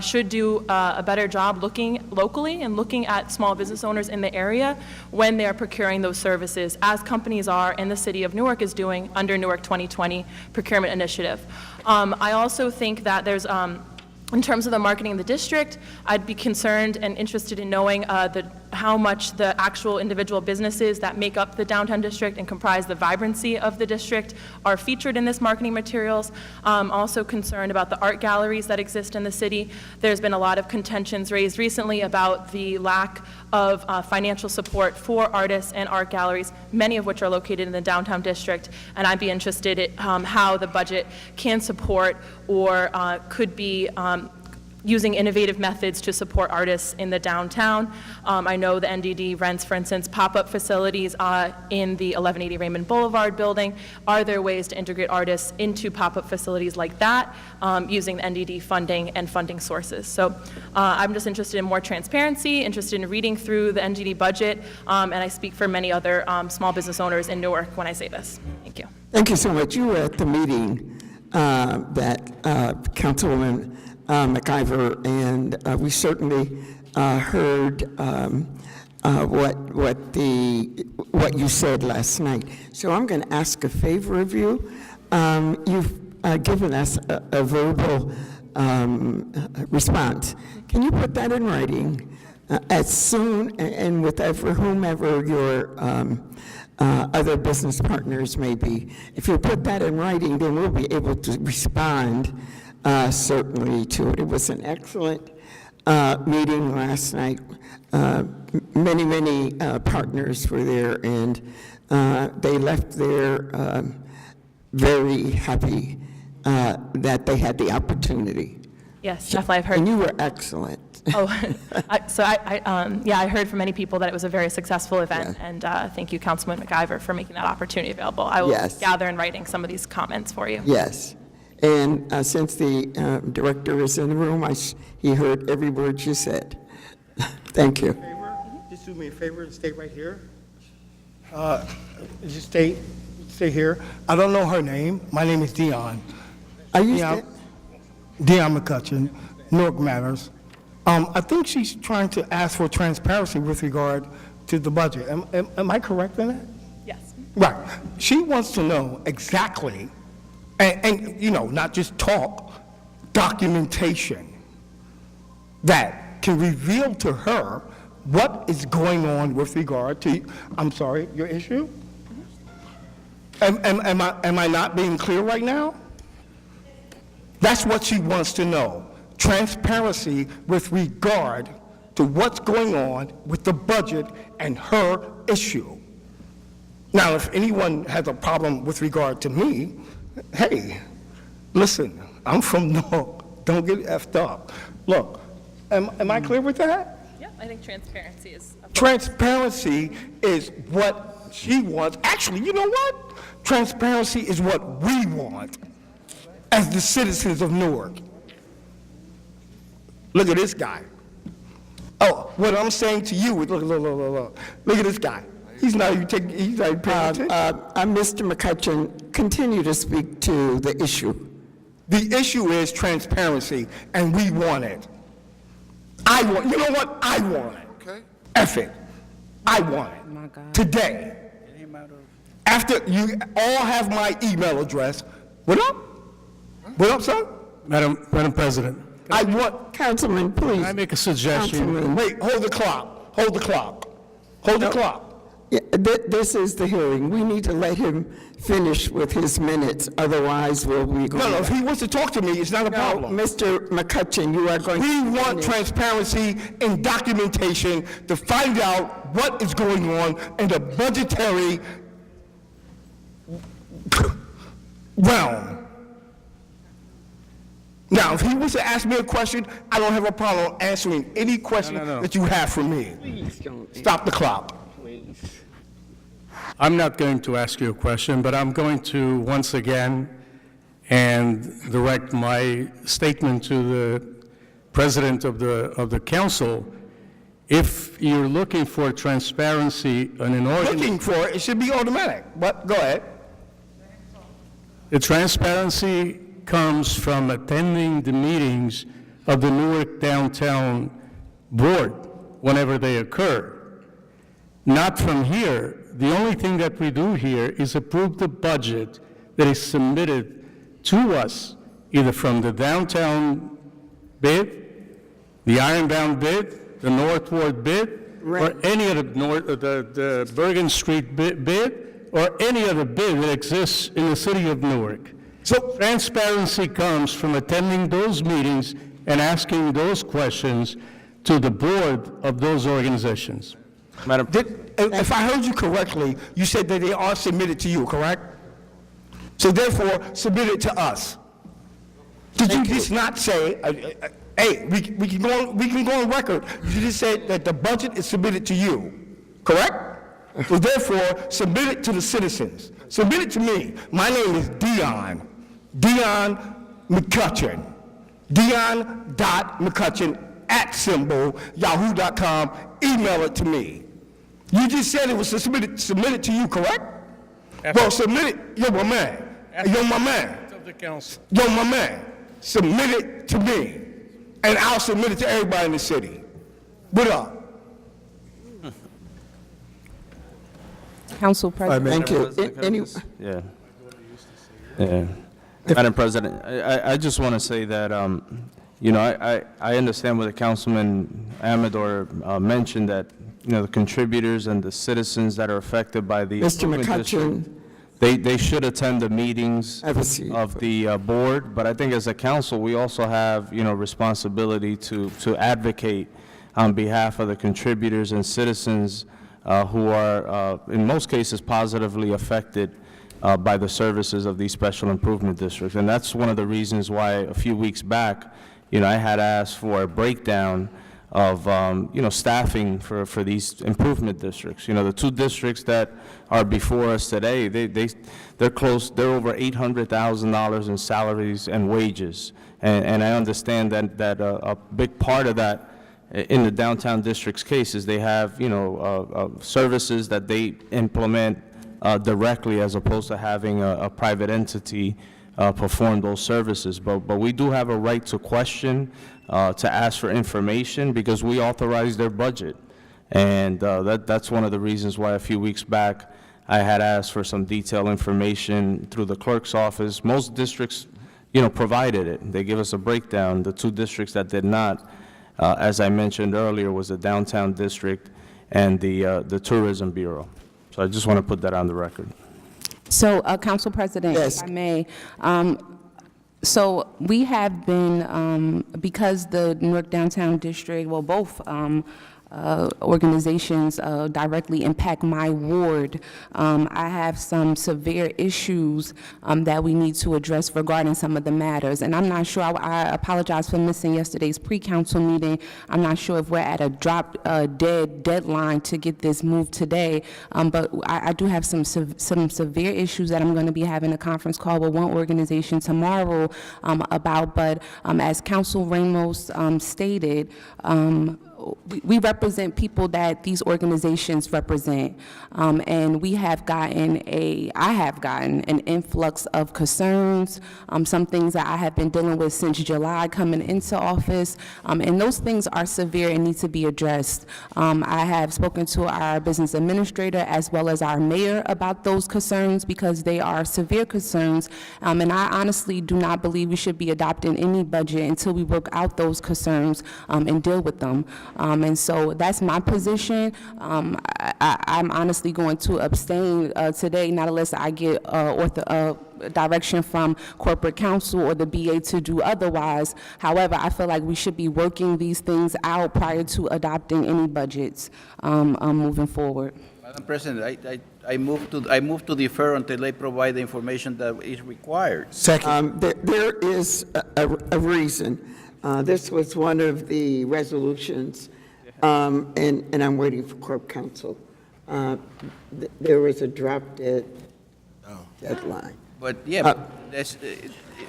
should do a better job looking locally and looking at small business owners in the area when they're procuring those services, as companies are and the city of Newark is doing under Newark 2020 procurement initiative. I also think that there's in terms of the marketing in the district, I'd be concerned and interested in knowing how much the actual individual businesses that make up the downtown district and comprise the vibrancy of the district are featured in this marketing materials. Also concerned about the art galleries that exist in the city. There's been a lot of contentions raised recently about the lack of financial support for artists and art galleries, many of which are located in the downtown district, and I'd be interested in how the budget can support or could be using innovative methods to support artists in the downtown. I know the NDD rents, for instance, pop-up facilities in the 1180 Raymond Boulevard building. Are there ways to integrate artists into pop-up facilities like that using the NDD funding and funding sources? So I'm just interested in more transparency, interested in reading through the NDD budget, and I speak for many other small business owners in Newark when I say this. Thank you. Thank you so much. You were at the meeting that Councilwoman McIver, and we certainly heard what you said last night. So I'm going to ask a favor of you. You've given us a verbal response. Can you put that in writing as soon and with whomever your other business partners may be? If you put that in writing, then we'll be able to respond certainly to it. It was an excellent meeting last night. Many partners were there, and they left there very happy that they had the opportunity. Yes, definitely, I've heard. And you were excellent. Oh, I heard from many people that it was a very successful event, and thank you, Councilman McIver, for making that opportunity available. I will gather in writing some of these comments for you. Yes. And since the director is in the room, he heard every word you said. Thank you. Just do me a favor and stay right here. Just stay here. I don't know her name. My name is Dion. Dion McCutcheon, Newark Matters. I think she's trying to ask for transparency with regard to the budget. Am I correct in that? Yes. Right. She wants to know exactly, and you know, not just talk, documentation that can reveal to her what is going on with regard to, I'm sorry, your issue? Am I not being clear right now? That's what she wants to know. Transparency with regard to what's going on with the budget and her issue. Now, if anyone has a problem with regard to me, hey, listen, I'm from Newark. Don't get effed up. Look, am I clear with that? Yeah, I think transparency is. Transparency is what she wants. Actually, you know what? Transparency is what we want as the citizens of Newark. Look at this guy. Oh, what I'm saying to you is, look at this guy. He's not even paying attention. Mr. McCutcheon, continue to speak to the issue. The issue is transparency, and we want it. You know what? I want it. Okay. F it. I want it. My God. Today. After you all have my email address. What up? What up, son? Madam President, I want. Councilman, please. can I make a suggestion? Councilman. Wait, hold the clock. Hold the clock. Hold the clock. Yeah, this is the hearing. We need to let him finish with his minutes, otherwise we'll be going. No, if he wants to talk to me, it's not a problem. Mr. McCutcheon, you are going to. We want transparency and documentation to find out what is going on in the budgetary realm. Now, if he was to ask me a question, I don't have a problem answering any question No. that you have for me. Please don't. Stop the clock. I'm not going to ask you a question, but I'm going to once again and direct my statement to the president of the council. If you're looking for transparency in an Looking organization, for it, it should be automatic, but go ahead. the transparency comes from attending the meetings of the Newark Downtown Board whenever they occur. Not from here. The only thing that we do here is approve the budget that is submitted to us, either from the downtown bid, the Ironbound bid, the North Ward bid, or any other the Bergen Street bid, or any other bid that exists in the city of Newark. So transparency comes from attending those meetings and asking those questions to the board of those organizations. Madam, If I heard you correctly, you said that they are submitted to you, correct? So therefore, submit it to us. Did you just not say, hey, we can go on record, you just said that the budget is submitted to you, correct? So therefore, submit it to the citizens. Submit it to me. My name is Dion McCutcheon. Dion.McCutcheon @yahoo.com. Email it to me. You just said it was submitted to you, correct? Well, submit it. You're my man. You're my man. Of the council. You're my man. Submit it to me, and I'll submit it to everybody in the city. What up? Council President. Thank you. Yeah. Madam President, I just want to say that, I understand what the Councilman Amador mentioned, that, the contributors and the citizens that are affected by the Mr. improvement district, they should attend the meetings Have a seat. of the board, but I think as a council, we also have, responsibility to advocate on behalf of the contributors and citizens who are, in most cases, positively affected by the services of these special improvement districts. And that's one of the reasons why a few weeks back, I had asked for a breakdown of, staffing for these improvement districts. The two districts that are before us today, they're over $800,000 in salaries and wages. And I understand that a big part of that in the downtown district's case is they have, services that they implement directly as opposed to having a private entity perform those services. But we do have a right to question, to ask for information, because we authorize their budget. And that's one of the reasons why a few weeks back I had asked for some detailed information through the clerk's office. Most districts, provided it. They give us a breakdown. The two districts that did not, as I mentioned earlier, was the downtown district and the Tourism Bureau. So I just want to put that on the record. So, Council President, Yes. if I may, so we have been, because the Newark Downtown District, well, both organizations directly impact my ward, I have some severe issues that we need to address regarding some of the matters. And I'm not sure, I apologize for missing yesterday's pre-council meeting. I'm not sure if we're at a dead deadline to get this moved today, but I do have some severe issues that I'm going to be having a conference call with one organization tomorrow about. But as Council Ramos stated, we represent people that these organizations represent, and I have gotten an influx of concerns, some things that I have been dealing with since July coming into office, and those things are severe and need to be addressed. I have spoken to our business administrator as well as our mayor about those concerns because they are severe concerns, and I honestly do not believe we should be adopting any budget until we work out those concerns and deal with them. And so that's my position. I'm honestly going to abstain today, not unless I get direction from corporate counsel or the BA to do otherwise. However, I feel like we should be working these things out prior to adopting any budgets moving forward. Madam President, I move to defer until they provide the information that is required. Second. There is a reason. This was one of the resolutions, and I'm waiting for Corp Counsel. There was a drop dead deadline. But yeah,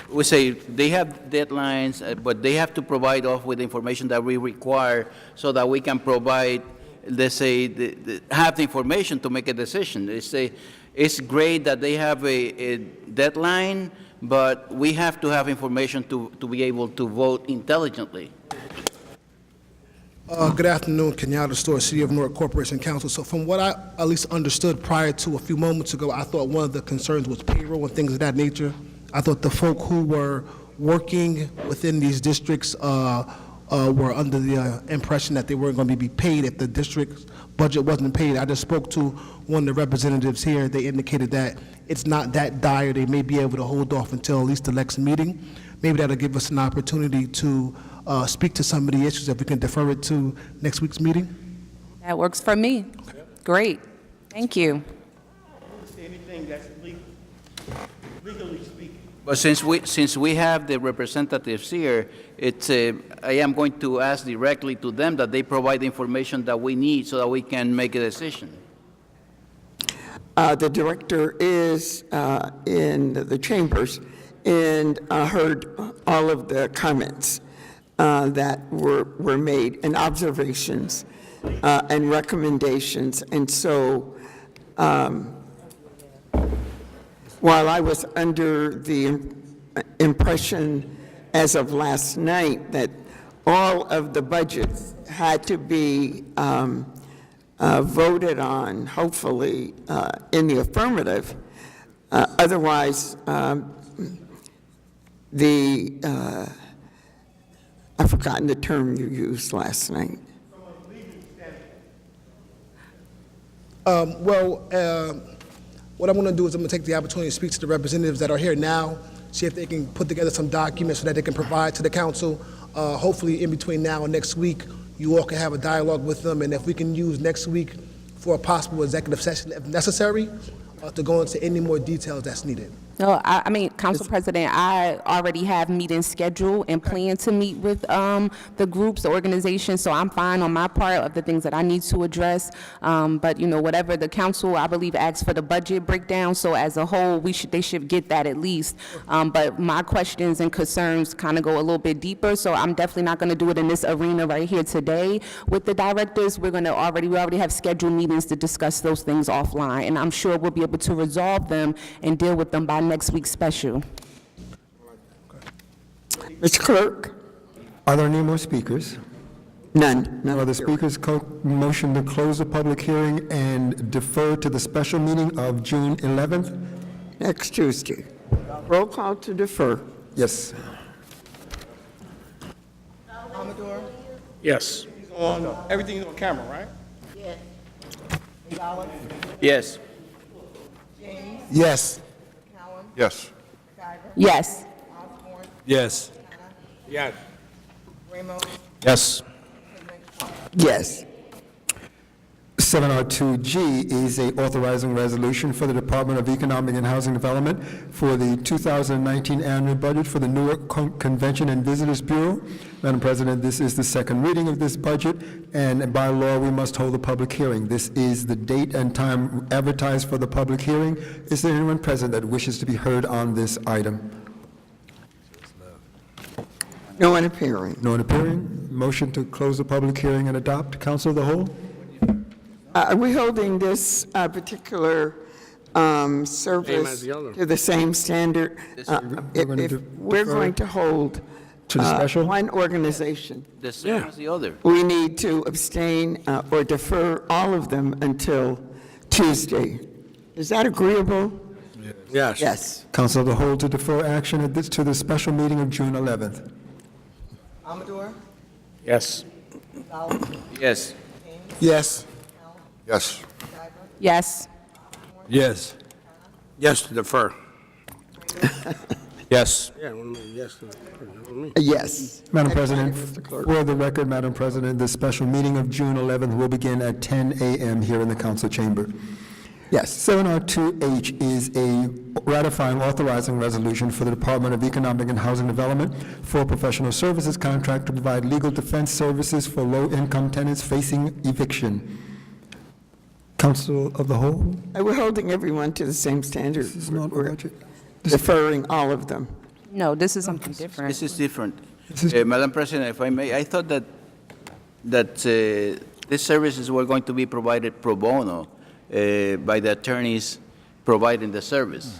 we say they have deadlines, but they have to provide us with the information that we require so that we can provide, let's say, have the information to make a decision. It's great that they have a deadline, but we have to have information to be able to vote intelligently. Good afternoon, Kenyatta Store, City of Newark Corporation Council. So from what I at least understood prior to a few moments ago, I thought one of the concerns was payroll and things of that nature. I thought the folk who were working within these districts were under the impression that they weren't going to be paid if the district's budget wasn't paid. I just spoke to one of the representatives here. They indicated that it's not that dire. They may be able to hold off until at least the next meeting. Maybe that'll give us an opportunity to speak to some of the issues if we can defer it to next week's meeting. That works for me. Great. Thank you. Anything that's legally speaking. But since we have the representatives here, I am going to ask directly to them that they provide the information that we need so that we can make a decision. The director is in the chambers and heard all of the comments that were made and observations and recommendations. And so while I was under the impression as of last night that all of the budgets had to be voted on, hopefully, in the affirmative, otherwise, I've forgotten the term you used last night. What I'm going to do is I'm going to take the opportunity to speak to the representatives that are here now, see if they can put together some documents so that they can provide to the council. Hopefully, in between now and next week, you all can have a dialogue with them, and if we can use next week for a possible executive session, if necessary, to go into any more details that's needed. No, I mean, Council President, I already have meetings scheduled and plan to meet with the groups, the organizations, so I'm fine on my part of the things that I need to address. But, you know, whatever the council, I believe, asks for the budget breakdown, so as a whole, they should get that at least. But my questions and concerns kind of go a little bit deeper, so I'm definitely not going to do it in this arena right here today with the directors. We already have scheduled meetings to discuss those things offline, and I'm sure we'll be able to resolve them and deal with them by next week's special. Mr. Clerk? Are there any more speakers? None. No other speakers. Motion to close the public hearing and defer to the special meeting of June 11th? Next Tuesday. Roll call to defer. Yes. Amador? Yes. Everything's on camera, right? Yes. Gonzalez? Yes. James? Yes. Cowan? Yes. Guyver? Yes. Osborne? Yes. Yes. Ramos? Yes. Yes. 7R2G is a authorizing resolution for the Department of Economic and Housing Development for the 2019 annual budget for the Newark Convention and Visitors Bureau. Madam President, this is the second reading of this budget, and by law, we must hold a public hearing. This is the date and time advertised for the public hearing. Is there anyone present that wishes to be heard on this item? No one appearing. No one appearing. Motion to close the public hearing and adopt. Council of the whole? Are we holding this particular service to the same standard? If we're going to hold To the special? one organization, The same as the other. we need to abstain or defer all of them until Tuesday. Is that agreeable? Yes. Yes. Council of the whole to defer action at this to the special meeting of June 11th. Amador? Yes. Gonzalez? Yes. Yes. Yes. Yes. Yes. Yes to defer. Yes. Yeah, yes to defer. Yes. Madam President, Mr. Clerk. for the record, Madam President, the special meeting of June 11th will begin at 10 a.m. here in the council chamber. Yes. 7R2H is a ratifying authorizing resolution for the Department of Economic and Housing Development for professional services contract to provide legal defense services for low-income tenants facing eviction. Council of the whole? We're holding everyone to the same standard. This is not a We're budget. deferring all of them. No, this is something different. This is different. This is- Madam President, if I may, I thought that these services were going to be provided pro bono by the attorneys providing the service.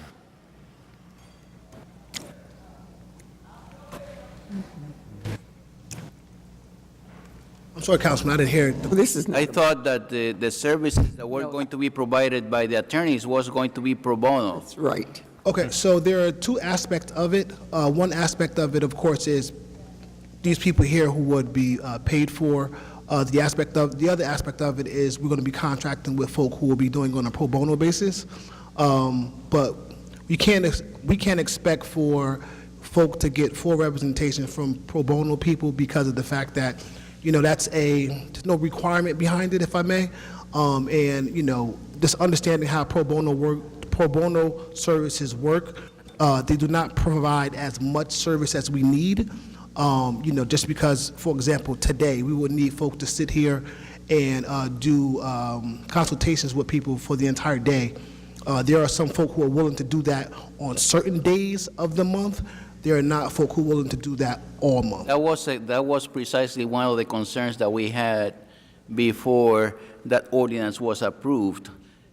I'm sorry, Councilman, I didn't hear it. This is not. I thought that the services that were going to be provided by the attorneys was going to be pro bono. That's right. Okay, so there are two aspects of it. One aspect of it, of course, is these people here who would be paid for. The other aspect of it is we're going to be contracting with folk who will be doing on a pro bono basis. But we can't expect for folk to get full representation from pro bono people because of the fact that, there's no requirement behind it, if I may. And, just understanding how pro bono services work, they do not provide as much service as we need. Just because, for example, today, we would need folks to sit here and do consultations with people for the entire day. There are some folk who are willing to do that on certain days of the month. There are not folk who are willing to do that all month. That was precisely one of the concerns that we had before that ordinance was approved,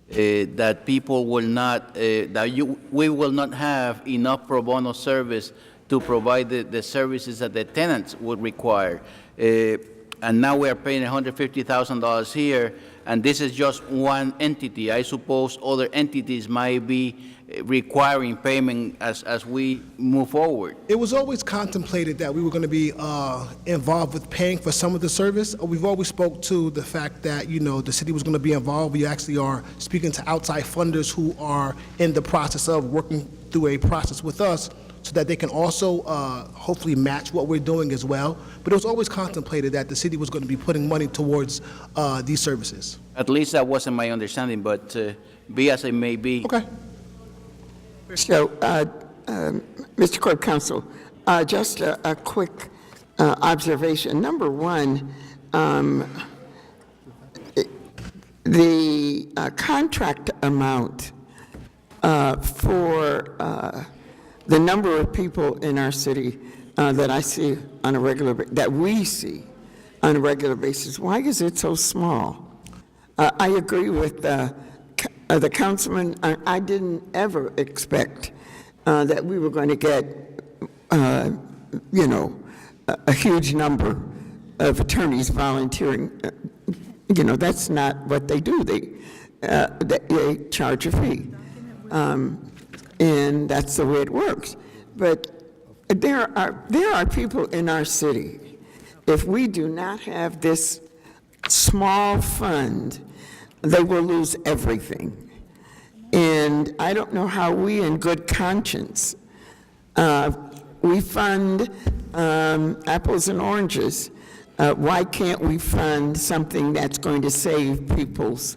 that people will not, we will not have enough pro bono service to provide the services that the tenants would require. And now we are paying $150,000 here, and this is just one entity. I suppose other entities might be requiring payment as we move forward. It was always contemplated that we were going to be involved with paying for some of the service. We've always spoke to the fact that, the city was going to be involved. We actually are speaking to outside funders who are in the process of working through a process with us so that they can also hopefully match what we're doing as well. But it was always contemplated that the city was going to be putting money towards these services. At least that wasn't my understanding, but be as it may be. Okay. So, Mr. Corp Counsel, just a quick observation. Number one, the contract amount for the number of people in our city that I see on a regular, that we see on a regular basis, why is it so small? I agree with the councilman. I didn't ever expect that we were going to get, a huge number of attorneys volunteering. That's not what they do. They charge a fee, and that's the way it works. But there are people in our city. If we do not have this small fund, they will lose everything. And I don't know how we, in good conscience, we fund apples and oranges. Why can't we fund something that's going to save people's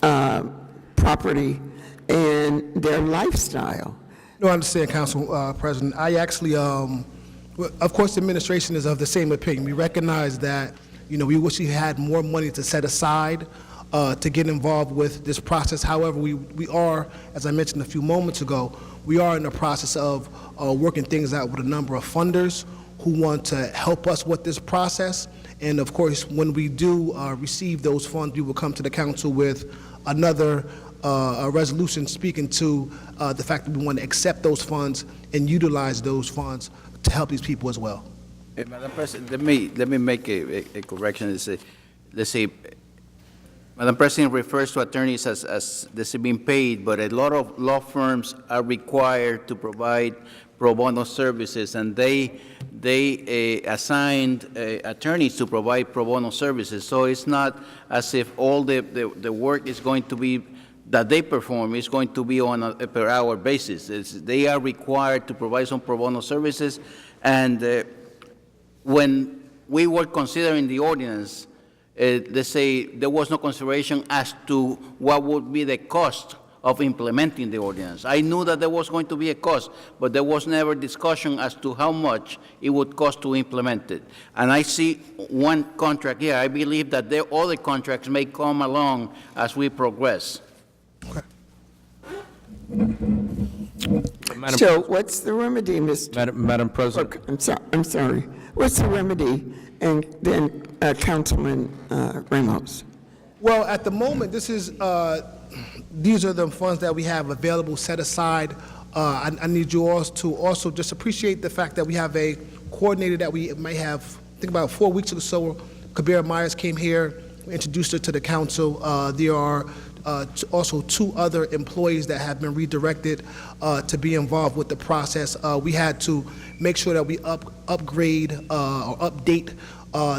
property and their lifestyle? No, I understand, Council President. I actually, of course, the administration is of the same opinion. We recognize that, we wish we had more money to set aside to get involved with this process. However, we are, as I mentioned a few moments ago, we are in the process of working things out with a number of funders who want to help us with this process. And of course, when we do receive those funds, we will come to the council with another resolution speaking to the fact that we want to accept those funds and utilize those funds to help these people as well. Madam President, let me make a correction. Let's say, Madam President refers to attorneys as this is being paid, but a lot of law firms are required to provide pro bono services, and they assigned attorneys to provide pro bono services. So it's not as if all the work is going to be that they perform is going to be on a per hour basis. They are required to provide some pro bono services, and when we were considering the ordinance, let's say, there was no consideration as to what would be the cost of implementing the ordinance. I knew that there was going to be a cost, but there was never discussion as to how much it would cost to implement it. And I see one contract here. I believe that there other contracts may come along as we progress. So what's the remedy, Mr.? Madam President. I'm sorry. What's the remedy? And then Councilman Ramos. Well, at the moment, these are the funds that we have available, set aside. I need you all to also just appreciate the fact that we have a coordinator that we may have, I think about 4 weeks or so, Kabir Myers came here, we introduced her to the council. There are also 2 other employees that have been redirected to be involved with the process. We had to make sure that we upgrade or update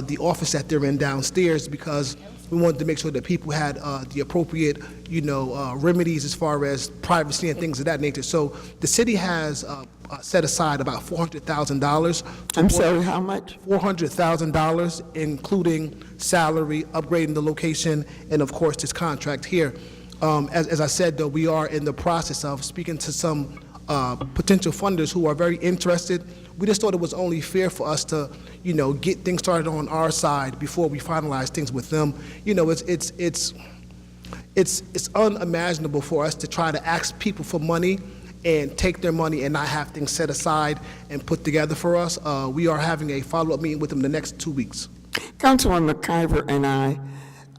the office that they're in downstairs, because we wanted to make sure that people had the appropriate, remedies as far as privacy and things of that nature. So the city has set aside about $400,000. I'm sorry, how much? $400,000, including salary, upgrading the location, and of course this contract here. As I said, though, we are in the process of speaking to some potential funders who are very interested. We just thought it was only fair for us to, get things started on our side before we finalize things with them. It's unimaginable for us to try to ask people for money and take their money and not have things set aside and put together for us. We are having a follow-up meeting with them the next 2 weeks. Councilman McIver and I,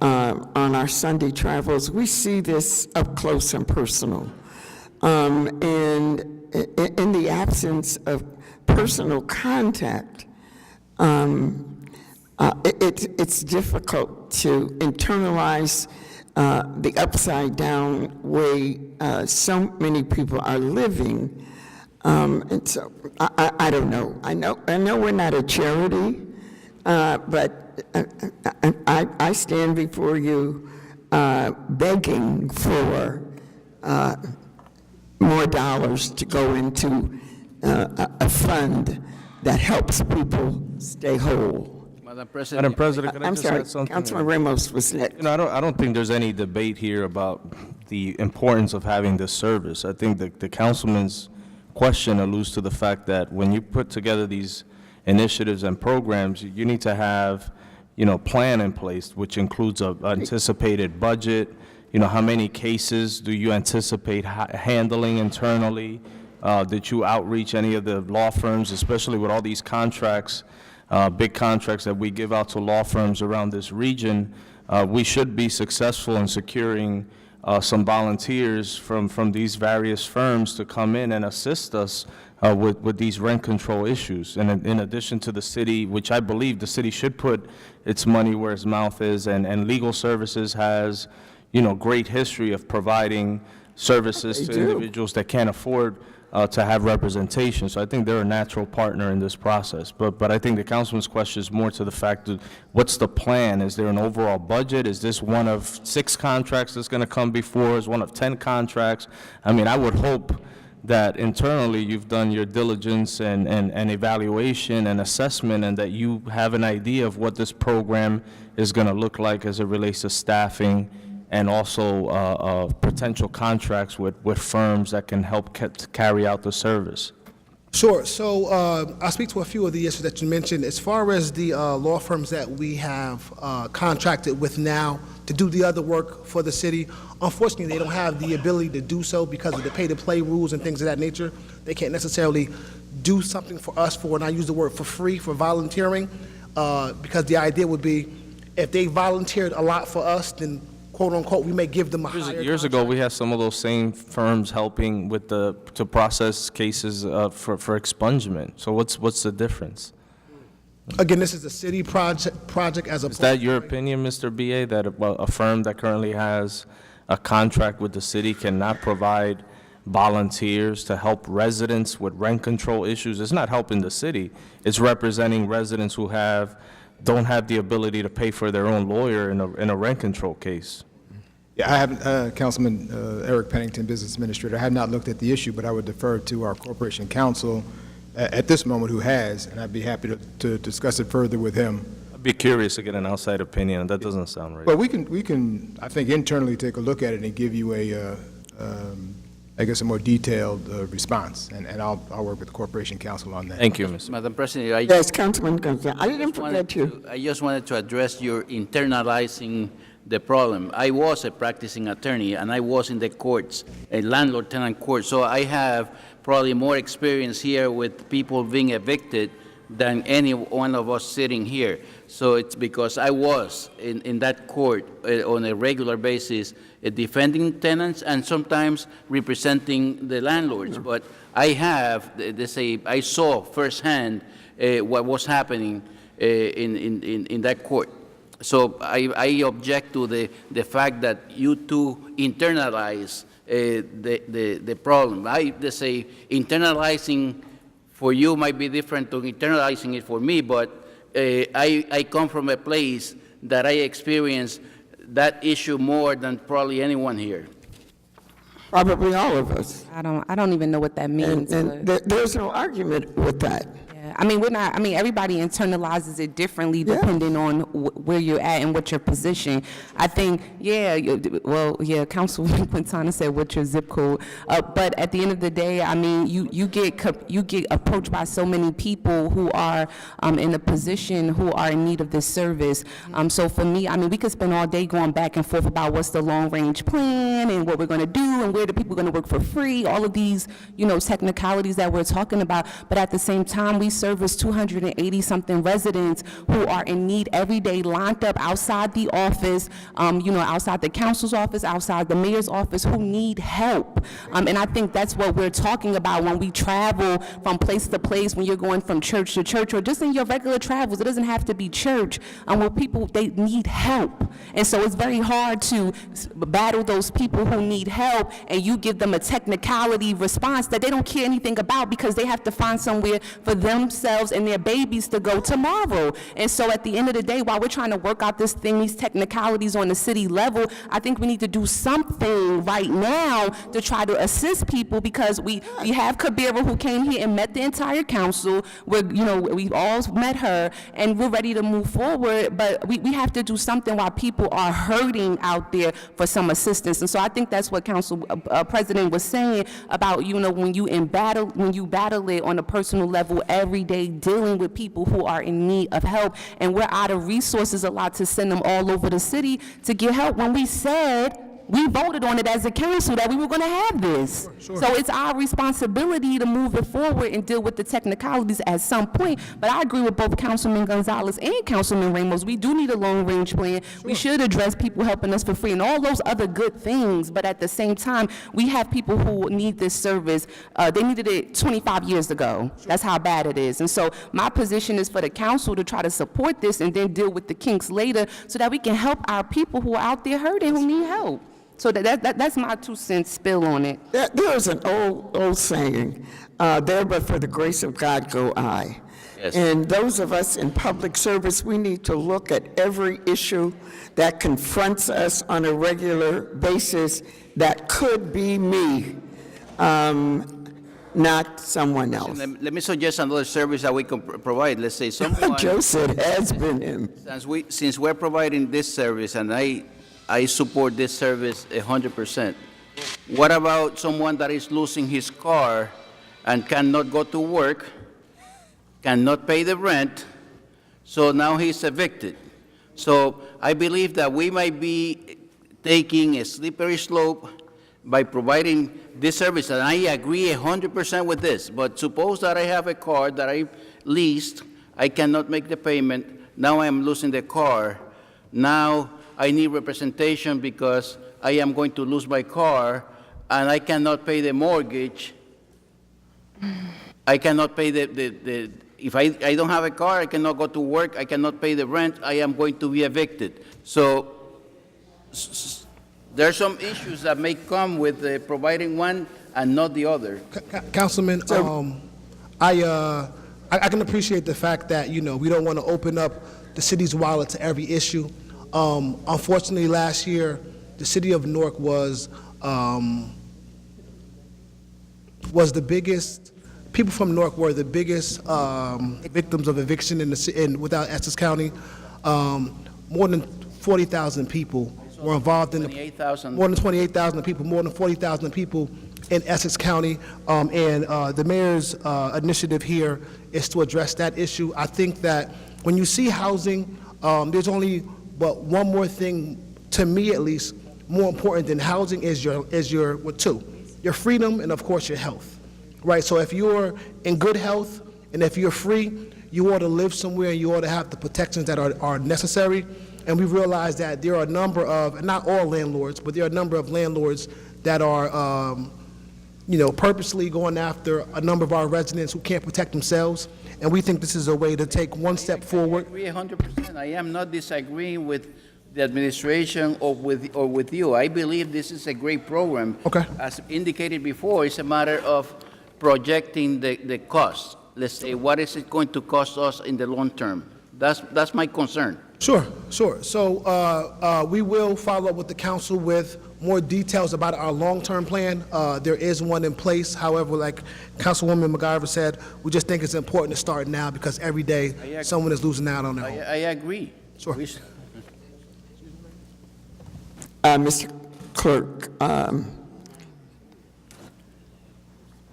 on our Sunday travels, we see this up close and personal. And in the absence of personal contact, it's difficult to internalize the upside-down way so many people are living. And so, I don't know. I know we're not a charity, but I stand before you begging for more dollars to go into a fund that helps people stay whole. Madam President, can I I'm just sorry, add something? Councilman Ramos was next. I don't think there's any debate here about the importance of having this service. I think the councilman's question alludes to the fact that when you put together these initiatives and programs, you need to have, plan in place, which includes a anticipated budget. How many cases do you anticipate handling internally? Did you outreach any of the law firms, especially with all these contracts, big contracts that we give out to law firms around this region? We should be successful in securing some volunteers from these various firms to come in and assist us with these rent control issues. And in addition to the city, which I believe the city should put its money where its mouth is, and legal services has, great history of providing services to individuals that can't afford to have representation. So I think they're a natural partner in this process. But I think the councilman's question is more to the fact that what's the plan? Is there an overall budget? Is this one of 6 contracts that's going to come before? Is one of 10 contracts? I mean, I would hope that internally you've done your diligence and evaluation and assessment, and that you have an idea of what this program is going to look like as it relates to staffing and also potential contracts with firms that can help carry out the service. Sure. So I'll speak to a few of the issues that you mentioned. As far as the law firms that we have contracted with now to do the other work for the city, unfortunately, they don't have the ability to do so because of the pay-to-play rules and things of that nature. They can't necessarily do something for us and I use the word for free, for volunteering, because the idea would be if they volunteered a lot for us, then quote-unquote, we may give them a higher Years ago, we had some of those same firms helping with to process cases for expungement. So what's the difference? Again, this is a city project as a... Is that your opinion, Mr. B.A., that a firm that currently has a contract with the city cannot provide volunteers to help residents with rent control issues? It's not helping the city. It's representing residents who don't have the ability to pay for their own lawyer in a rent control case. Yeah, I have Councilman Eric Pennington, Business Administrator. I had not looked at the issue, but I would defer to our Corporation Counsel at this moment who has, and I'd be happy to discuss it further with him. I'd be curious to get an outside opinion. That doesn't sound right. Well, we can, I think, internally take a look at it and give you I guess, a more detailed response, and I'll work with the Corporation Counsel on that. Thank you, Mr. Madam President, Yes, Councilman Gonzalez. I didn't forget you. I just wanted to address your internalizing the problem. I was a practicing attorney, and I was in the courts, a landlord-tenant court, so I have probably more experience here with people being evicted than any one of us sitting here. So it's because I was in that court on a regular basis, defending tenants and sometimes representing the landlords. But I have, I saw firsthand what was happening in that court. So I object to the fact that you two internalize the problem. I say internalizing for you might be different to internalizing it for me, but I come from a place that I experience that issue more than probably anyone here. Probably all of us. I don't even know what that means. And there's no argument with that. I mean, everybody internalizes it differently depending on where you're at and what your position. I think, Councilwoman Quintana said what's your zip code. But at the end of the day, I mean, you get approached by so many people who are in a position who are in need of this service. So for me, I mean, we could spend all day going back and forth about what's the long-range plan and what we're going to do and where the people are going to work for free, all of these, technicalities that we're talking about. But at the same time, we service 280-something residents who are in need every day, lined up outside the office, outside the council's office, outside the mayor's office, who need help. And I think that's what we're talking about when we travel from place to place, when you're going from church to church, or just in your regular travels. It doesn't have to be church. Where people, they need help. And so it's very hard to battle those people who need help, and you give them a technicality response that they don't care anything about because they have to find somewhere for themselves and their babies to go tomorrow. And so at the end of the day, while we're trying to work out this thing, these technicalities on the city level, I think we need to do something right now to try to assist people, because we have Kabira, who came here and met the entire council. We've all met her, and we're ready to move forward, but we have to do something while people are hurting out there for some assistance. And so I think that's what Council President was saying about, when you battle it on a personal level every day, dealing with people who are in need of help, and we're out of resources a lot to send them all over the city to get help, when we voted on it as a council that we were going to have this. Sure. So it's our responsibility to move it forward and deal with the technicalities at some point. But I agree with both Councilman Gonzalez and Councilman Ramos. We do need a long-range plan. Sure. We should address people helping us for free and all those other good things. But at the same time, we have people who need this service. They needed it 25 years ago. Sure. That's how bad it is. And so my position is for the council to try to support this and then deal with the kinks later, so that we can help our people who are out there hurting, who need help. So that's my 2 cents spill on it. There's an old saying, there but for the grace of God go I. Yes. And those of us in public service, we need to look at every issue that confronts us on a regular basis that could be me, not someone else. Let me suggest another service that we can provide. Let's say someone... Joe said has been him. Since we're providing this service, and I support this service 100%. What about someone that is losing his car and cannot go to work, cannot pay the rent, so now he's evicted? So I believe that we might be taking a slippery slope by providing this service, and I agree 100% with this. But suppose that I have a car that I leased, I cannot make the payment, now I am losing the car. Now I need representation because I am going to lose my car, and I cannot pay the mortgage. I cannot pay if I don't have a car, I cannot go to work, I cannot pay the rent, I am going to be evicted. So there are some issues that may come with providing one and not the other. Councilman, I can appreciate the fact that, we don't want to open up the city's wallet to every issue. Unfortunately, last year, the city of Newark was the biggest. People from Newark were the biggest victims of eviction without Essex County. more than 40,000 people were involved in the 28,000. more than 28,000 people, more than 40,000 people in Essex County. And the mayor's initiative here is to address that issue. I think that when you see housing, there's only but one more thing, to me at least, more important than housing is your freedom and of course your health, right? So if you're in good health and if you're free, you ought to live somewhere and you ought to have the protections that are necessary. And we realize that there are a number of, not all landlords, but there are a number of landlords that are, purposely going after a number of our residents who can't protect themselves. And we think this is a way to take one step forward. I agree 100%. I am not disagreeing with the administration or with you. I believe this is a great program. Okay. As indicated before, it's a matter of projecting the cost. Let's say, what is it going to cost us in the long term? That's my concern. Sure. So we will follow up with the council with more details about our long-term plan. There is one in place. However, like Councilwoman McIver said, we just think it's important to start now because every day someone is losing out on their home. I agree. Sure. Mr. Clerk,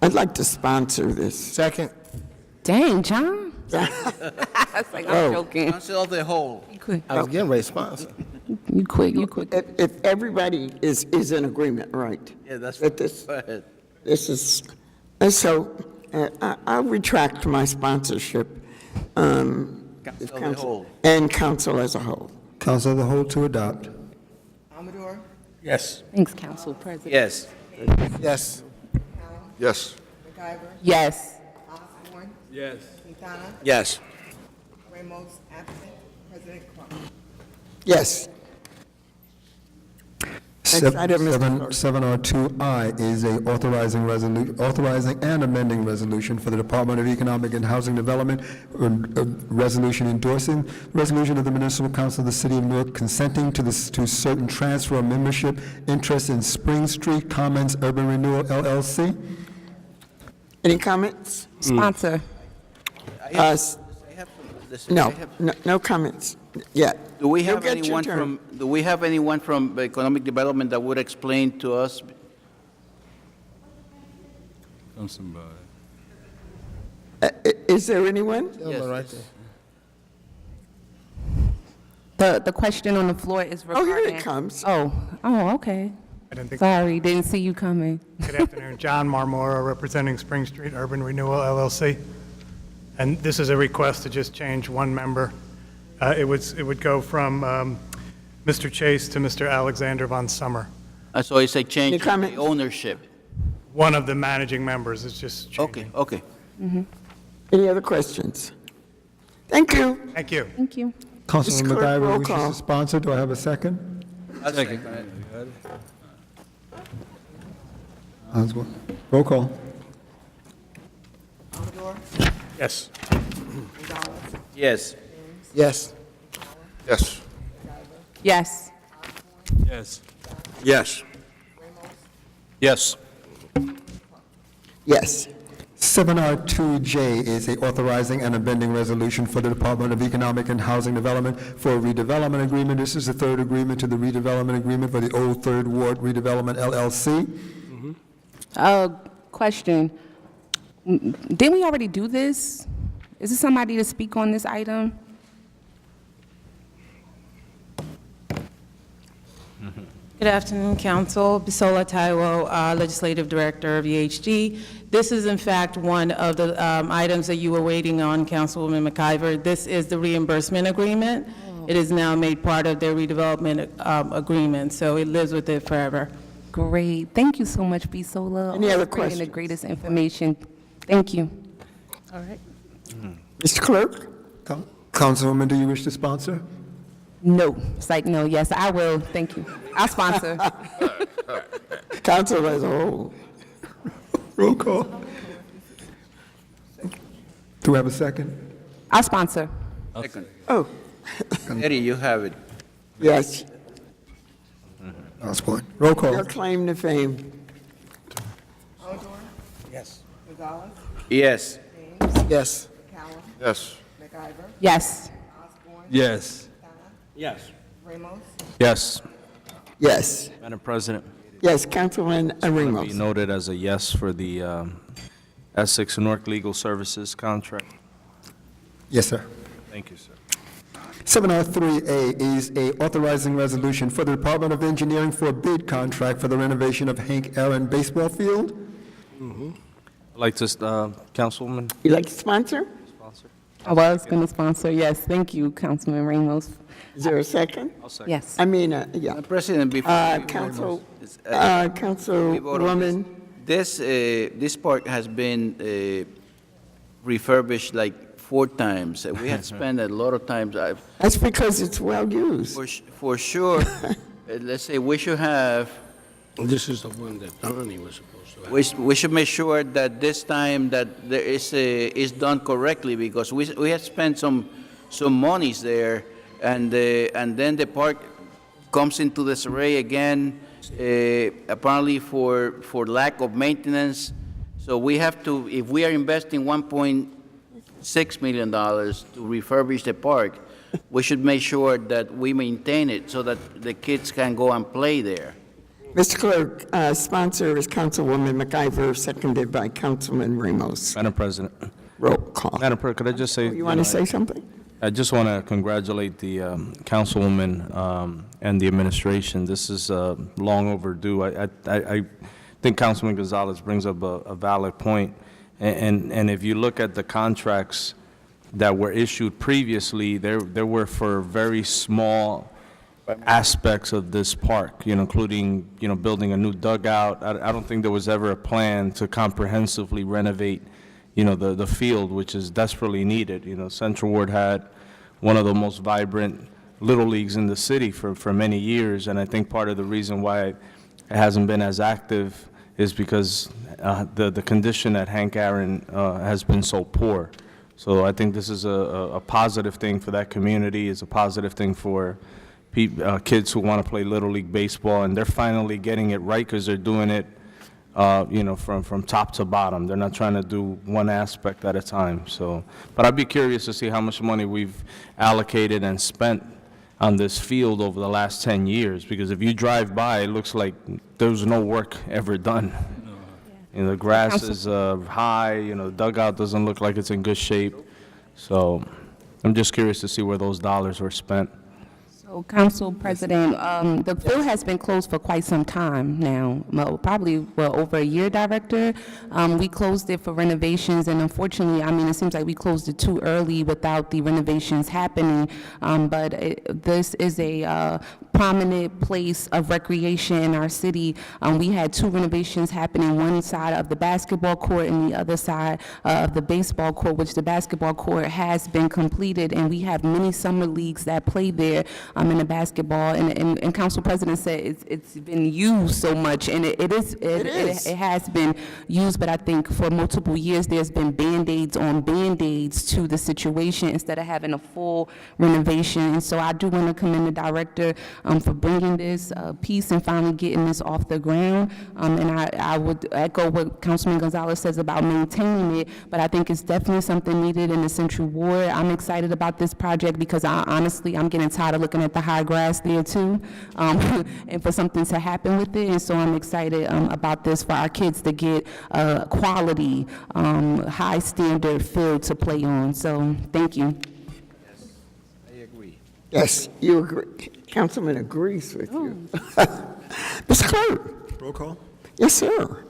I'd like to sponsor this. Second. Dang, John. That's like, I'm joking. Council of the whole. You quick. I was getting ready to sponsor. You quick. If everybody is in agreement, right? Yeah, that's That this, Go ahead. this is, and so I'll retract my sponsorship. Council of the whole. And council as a whole. Council of the whole to adopt. Amador? Yes. Thanks, Council President. Yes. Yes. Yes. McIver? Yes. Osborne? Yes. Quintana? Yes. Ramos, absent. President Clark? Yes. Next item, Mr. Clerk. 7R2I is a authorizing and amending resolution for the Department of Economic and Housing Development, resolution endorsing resolution of the Municipal Council of the City of Newark consenting to certain transfer of membership interest in Spring Street Commons Urban Renewal LLC. Any comments? Sponsor. No comments yet. Do we You'll have get your anyone turn. from Economic Development that would explain to us? Somebody. Is there anyone? Yes. The question on the floor is regarding... Oh, here it comes. Oh, okay. I didn't think. Sorry, didn't see you coming. Good afternoon, John Marmora, representing Spring Street Urban Renewal LLC. And this is a request to just change one member. It would go from Mr. Chase to Mr. Alexander Von Summer. So it's a change Any in the comments? ownership. One of the managing members is just changing. Okay. Any other questions? Thank you. Thank you. Thank you. Councilman Mr. Clerk, roll McIver wishes call. to sponsor. Do I have a second? Second. Osborne. Roll call. Amador? Yes. Gonzalez? Yes. Yes. Yes. Yes. Yes. Yes. Yes. Yes. 7R2J is a authorizing and amending resolution for the Department of Economic and Housing Development for a redevelopment agreement. This is the third agreement to the redevelopment agreement for the Old Third Ward Redevelopment LLC. Question. Didn't we already do this? Is there somebody to speak on this item? Good afternoon, Council. Bisola Taiwo, Legislative Director of EHG. This is in fact one of the items that you were waiting on, Councilwoman McIver. This is the reimbursement agreement. It is now made part of their redevelopment agreement, so it lives with it forever. Great. Thank you so much, Bisola. Any other Bringing the questions? greatest information. Thank you. All right. Mr. Clerk? Councilwoman, do you wish to sponsor? No. It's like, no, yes, I will. Thank you. I'll sponsor. Council as a whole. Roll call. Do we have a second? I'll sponsor. Second. Oh, Eddie, you have it. yes. Osborne. Roll call. Your claim to fame. Amador? Yes. Gonzalez? Yes. James? Yes. Callum? Yes. McIver? Yes. Osborne? Yes. Yes. Ramos? Yes. Yes. Madam President. Yes, Councilman Be Ramos. noted as a yes for the Essex Newark Legal Services contract. Yes, sir. Thank you, sir. 7R3A is a authorizing resolution for the Department of Engineering for a bid contract for the renovation of Hank Aaron Baseball Field. I'd like to, Councilwoman, You like to sponsor? sponsor? I was going to sponsor, yes. Thank you, Councilman Ramos. Is there a second? I'll second. Yes. I mean, yeah. Madam President, before Councilwoman, this park has been refurbished like 4 times. We had spent a lot of times. that's because it's well used. For sure, let's say we should have. This is the one that Donnie was supposed to have. We should make sure that this time that there is done correctly, because we had spent some monies there, and then the park comes into disarray again, apparently for lack of maintenance. So we have to, if we are investing $1.6 million to refurbish the park, we should make sure that we maintain it so that the kids can go and play there. Mr. Clerk, sponsor is Councilwoman McIver, seconded by Councilman Ramos. Madam President. Roll call. Madam President, could I just say? You want to say something? I just want to congratulate the councilwoman and the administration. This is long overdue. I think Councilman Gonzalez brings up a valid point. And if you look at the contracts that were issued previously, there were for very small aspects of this park, including, building a new dugout. I don't think there was ever a plan to comprehensively renovate, the field, which is desperately needed. Central Ward had one of the most vibrant Little Leagues in the city for many years, and I think part of the reason why it hasn't been as active is because the condition at Hank Aaron has been so poor. So I think this is a positive thing for that community. It's a positive thing for kids who want to play Little League baseball, and they're finally getting it right because they're doing it, from top to bottom. They're not trying to do one aspect at a time. So, but I'd be curious to see how much money we've allocated and spent on this field over the last 10 years, because if you drive by, it looks like there was no work ever done. The grass is high, the dugout doesn't look like it's in good shape. So I'm just curious to see where those dollars were spent. So, Council President, the field has been closed for quite some time now, probably over a year, Director. We closed it for renovations, and unfortunately, it seems like we closed it too early without the renovations happening. But this is a prominent place of recreation in our city. We had 2 renovations happening, one side of the basketball court and the other side of the baseball court, which the basketball court has been completed, and we have many summer leagues that play there in the basketball. And Council President said it's been used so much, and it has been used, but I think for multiple years there's been Band-Aids on Band-Aids to the situation instead of having a full renovation. And so I do want to commend the Director for bringing this piece and finally getting this off the ground. And I would echo what Councilman Gonzalez says about maintaining it, but I think it's definitely something needed in the Central Ward. I'm excited about this project because honestly, I'm getting tired of looking at the high grass there too, and for something to happen with it. And so I'm excited about this for our kids to get quality, high standard field to play on. So thank you. I agree. Yes, you agree. Councilman agrees with you. Mr. Clerk? Roll call. Yes, sir.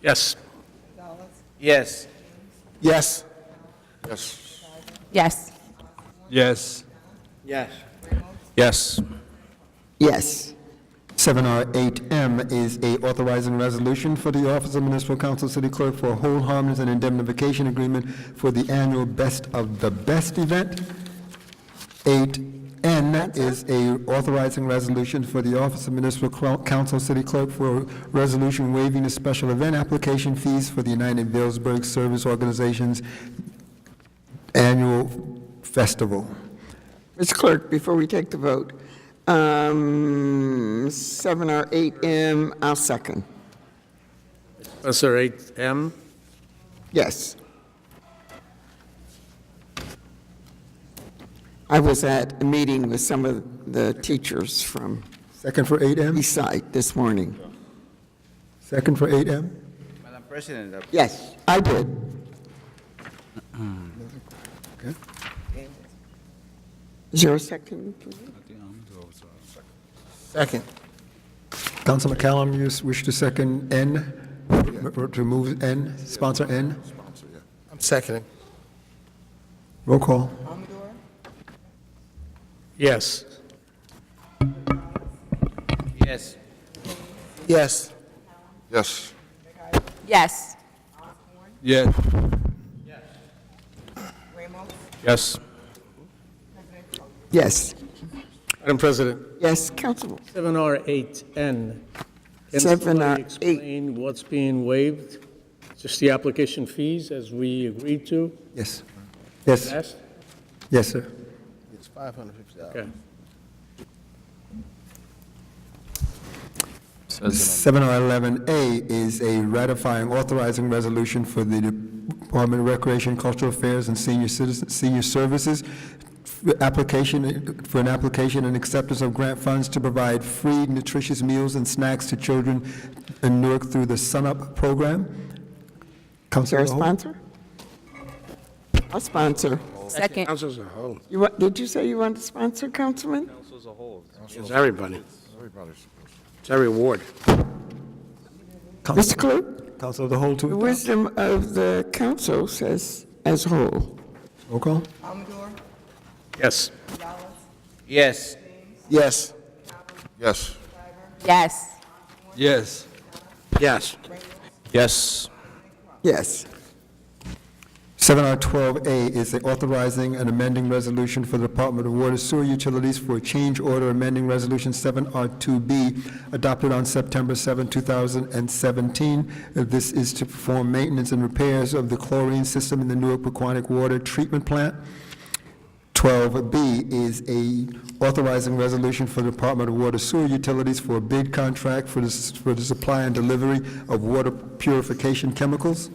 Yes. Yes. Yes. Yes. Yes. Yes. Yes. Yes. Yes. 7R8M is a authorizing resolution for the Office of Municipal Council City Clerk for a hold harmless and indemnification agreement for the annual Best of the Best event. 8N is a authorizing resolution for the Office of Municipal Council City Clerk for a resolution waiving the special event application fees for the United Vailsburg Service Organization's annual festival. Mr. Clerk, before we take the vote, 7 or 8M, I'll second. Sponsor 8M. Yes. I was at a meeting with some of the teachers from Second for 8M? East Side this morning. Second for 8M? Madam President, Yes, I did. Okay. Is there a second, please? Second. Councilman McCallum, you wish to second N, or to move N, sponsor N? I'm seconding. Roll call. Yes. yes. Yes. Yes. Yes. Yeah. Ramos, Yes. Yes. Madam President, Yes, Councilman. 7R8N. Can 7R8. somebody explain what's being waived? Just the application fees as we agreed to Yes. Yes. last? Yes, sir. It's $550. Okay. 7R11A is a ratifying, authorizing resolution for the Department of Recreation, Cultural Affairs, and Senior Services for an application and acceptance of grant funds to provide free nutritious meals and snacks to children in Newark through the SunUp program. Is there Councilor a Holt? sponsor? I'll sponsor. Second. council as a whole. Did you say you want to sponsor, Councilman? It's everybody. It's every ward. Mr. Clerk, Council of the whole to the adopt. wisdom of the council says as a whole. Roll call. Amador, Yes. Yes. Yes. Yes. Yes. Yes. Yes. Yes. Yes. 7R12A is the authorizing and amending resolution for the Department of Water Sewer Utilities for a change order amending Resolution 7R2B adopted on September 7, 2017. This is to perform maintenance and repairs of the chlorine system in the Newark Aquatic Water Treatment Plant. 12B is a authorizing resolution for the Department of Water Sewer Utilities for a bid contract for the supply and delivery of water purification chemicals.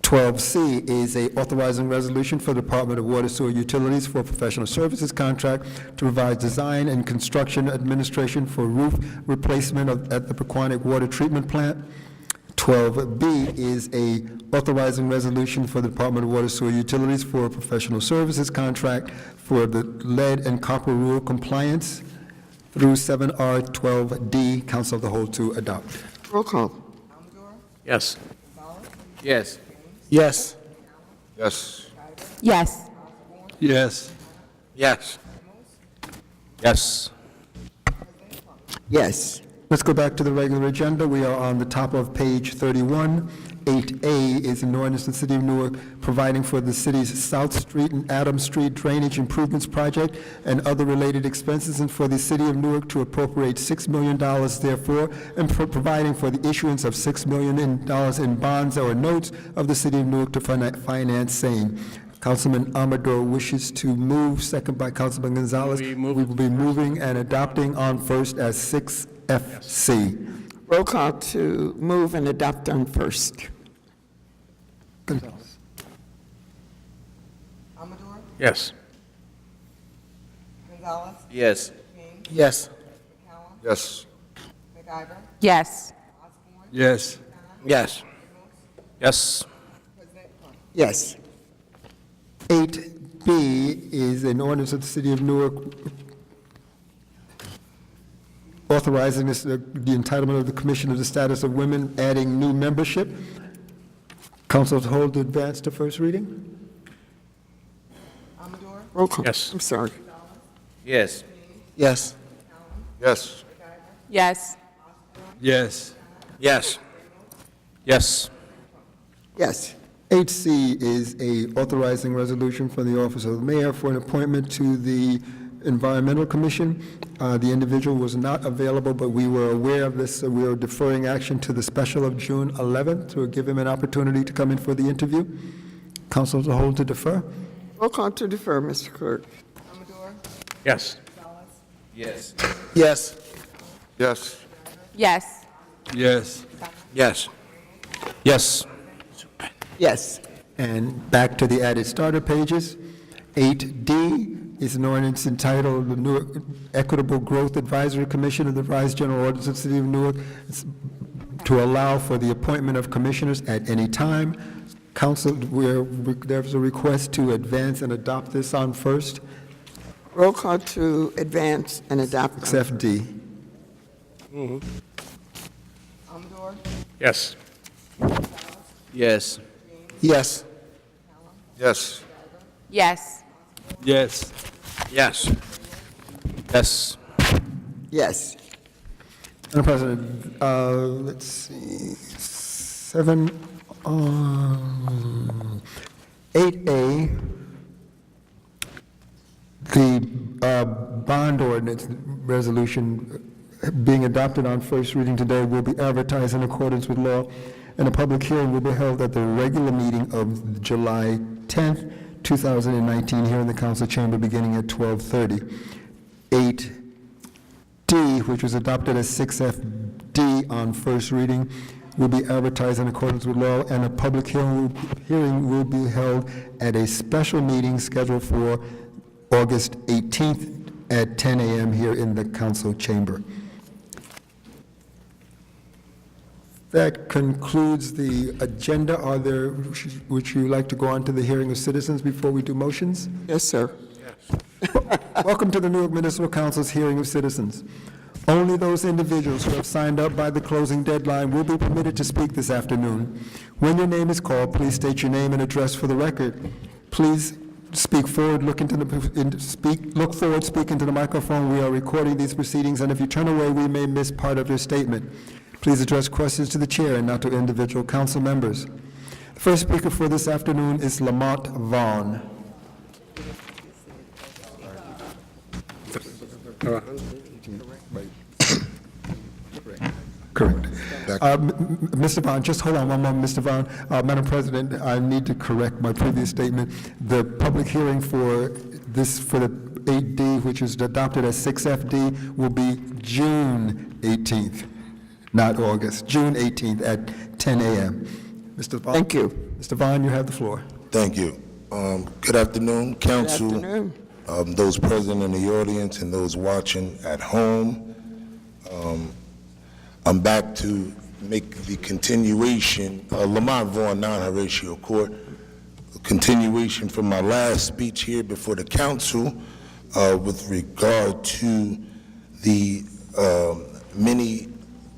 12C is a authorizing resolution for the Department of Water Sewer Utilities for a professional services contract to provide design and construction administration for roof replacement at the Pequannock Water Treatment Plant. 12B is a authorizing resolution for the Department of Water Sewer Utilities for a professional services contract for the lead and copper rule compliance through 7R12D. Council of the whole to adopt. Roll call. Yes. Yes. Yes. Yes. Yes. Yes. Yes. Yes. Yes. Let's go back to the regular agenda. We are on the top of page 31. 8A is an ordinance in the City of Newark providing for the city's South Street and Adams Street Drainage Improvements Project and other related expenses, and for the City of Newark to appropriate $6 million therefore, and for providing for the issuance of $6 million in bonds or notes of the City of Newark to finance same. Councilman Amador wishes to move, second by Councilman Gonzalez. We will be moving and adopting on first as 6FC. Roll call to move and adopt on first. Gonzalez. Amador, Yes. Gonzalez, Yes. King, Yes. McCallum, Yes. McIver, Yes. Yes. Yes. Yes. President Trump. Yes. 8B is an ordinance of the City of Newark authorizing the entitlement of the Commission of the Status of Women, adding new membership. Council to hold to advance to first reading. Amador, Roll call. Yes. I'm sorry. Yes. Yes. Yes. Yes. Yes. Yes. Yes. Yes. 8C is a authorizing resolution for the Office of the Mayor for an appointment to the Environmental Commission. The individual was not available, but we were aware of this, so we are deferring action to the special of June 11th to give him an opportunity to come in for the interview. Council as a whole to defer. Roll call to defer, Mr. Clerk. Amador, Yes. Gonzalez, Yes. Yes. Yes. Yes. Yes. Yes. Yes. Yes. And back to the added starter pages. 8D is an ordinance entitled the Newark Equitable Growth Advisory Commission of the Revised General Ordinance of the City of Newark. It's to allow for the appointment of commissioners at any time. Council, there's a request to advance and adopt this on first. Roll call to advance and adopt. Except D. Amador? Yes. Yes. Yes. Yes. Yes. Yes. Yes. Yes. Yes. Madam President, let's see, 8A, the bond ordinance resolution being adopted on first reading today will be advertised in accordance with law, and a public hearing will be held at the regular meeting of July 10th, 2019, here in the council chamber beginning at 12:30. 8D, which was adopted as 6FD on first reading, will be advertised in accordance with law, and a public hearing will be held at a special meeting scheduled for August 18th at 10 a.m. here in the council chamber. That concludes the agenda. Would you like to go on to the hearing of citizens before we do motions? Yes, sir. Welcome to the Newark Municipal Council's hearing of citizens. Only those individuals who have signed up by the closing deadline will be permitted to speak this afternoon. When your name is called, please state your name and address for the record. Please speak forward, look forward, speak into the microphone. We are recording these proceedings, and if you turn away, we may miss part of your statement. Please address questions to the chair and not to individual council members. The first speaker for this afternoon is Lamont Vaughn. Correct. Mr. Vaughn, just hold on one moment, Mr. Vaughn. Madam President, I need to correct my previous statement. The public hearing for the 8D, which is adopted as 6FD, will be June 18th, not August. June 18th at 10 a.m. Mr. Vaughn. Thank you. Mr. Vaughn, you have the floor. Thank you. Good afternoon, council. Good afternoon. Those present in the audience and those watching at home. I'm back to make the continuation, Lamont Vaughn, non-Horatio Court, continuation from my last speech here before the council with regard to the many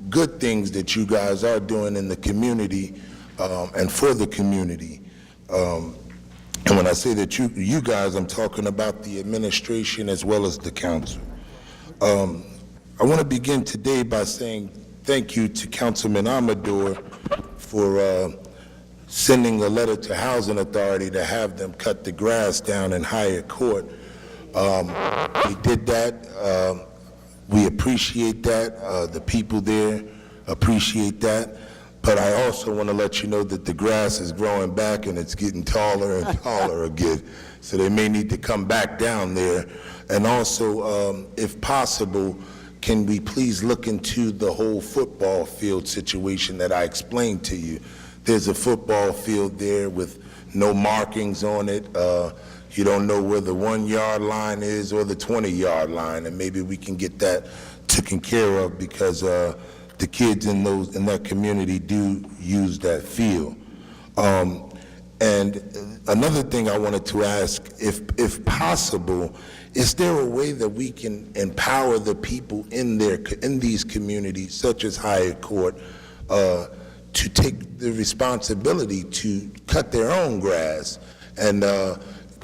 good things that you guys are doing in the community and for the community. And when I say that you guys, I'm talking about the administration as well as the council. I want to begin today by saying thank you to Councilman Amador for sending a letter to Housing Authority to have them cut the grass down in Hyatt Court. We did that. We appreciate that. The people there appreciate that. But I also want to let you know that the grass is growing back and it's getting taller and taller again. So they may need to come back down there. And also, if possible, can we please look into the whole football field situation that I explained to you? There's a football field there with no markings on it. You don't know where the 1-yard line is or the 20-yard line, and maybe we can get that taken care of because the kids in that community do use that field. And another thing I wanted to ask, if possible, is there a way that we can empower the people in these communities, such as Hyatt Court, to take the responsibility to cut their own grass and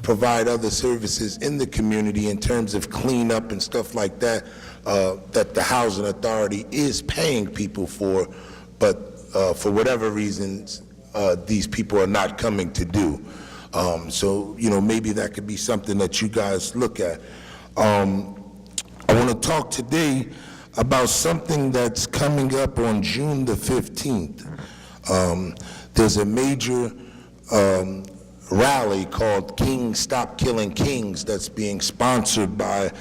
provide other services in the community in terms of cleanup and stuff like that, that the Housing Authority is paying people for, but for whatever reasons, these people are not coming to do. So, maybe that could be something that you guys look at. I want to talk today about something that's coming up on June the 15th. There's a major rally called Kings Stop Killing Kings that's being sponsored by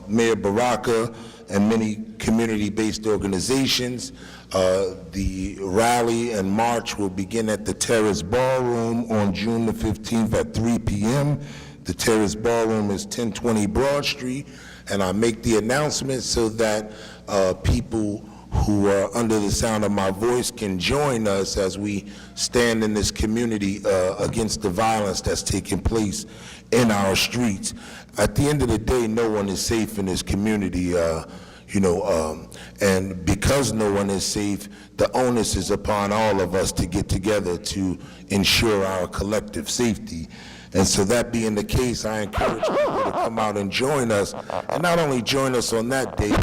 Mayor Baraka and many community-based organizations. The rally and march will begin at the Terrace Ballroom on June the 15th at 3 p.m. The Terrace Ballroom is 1020 Broad Street, and I make the announcement so that people who are under the sound of my voice can join us as we stand in this community against the violence that's taking place in our streets. At the end of the day, no one is safe in this community, and because no one is safe, the onus is upon all of us to get together to ensure our collective safety. And so that being the case, I encourage people to come out and join us, and not only join us on that day,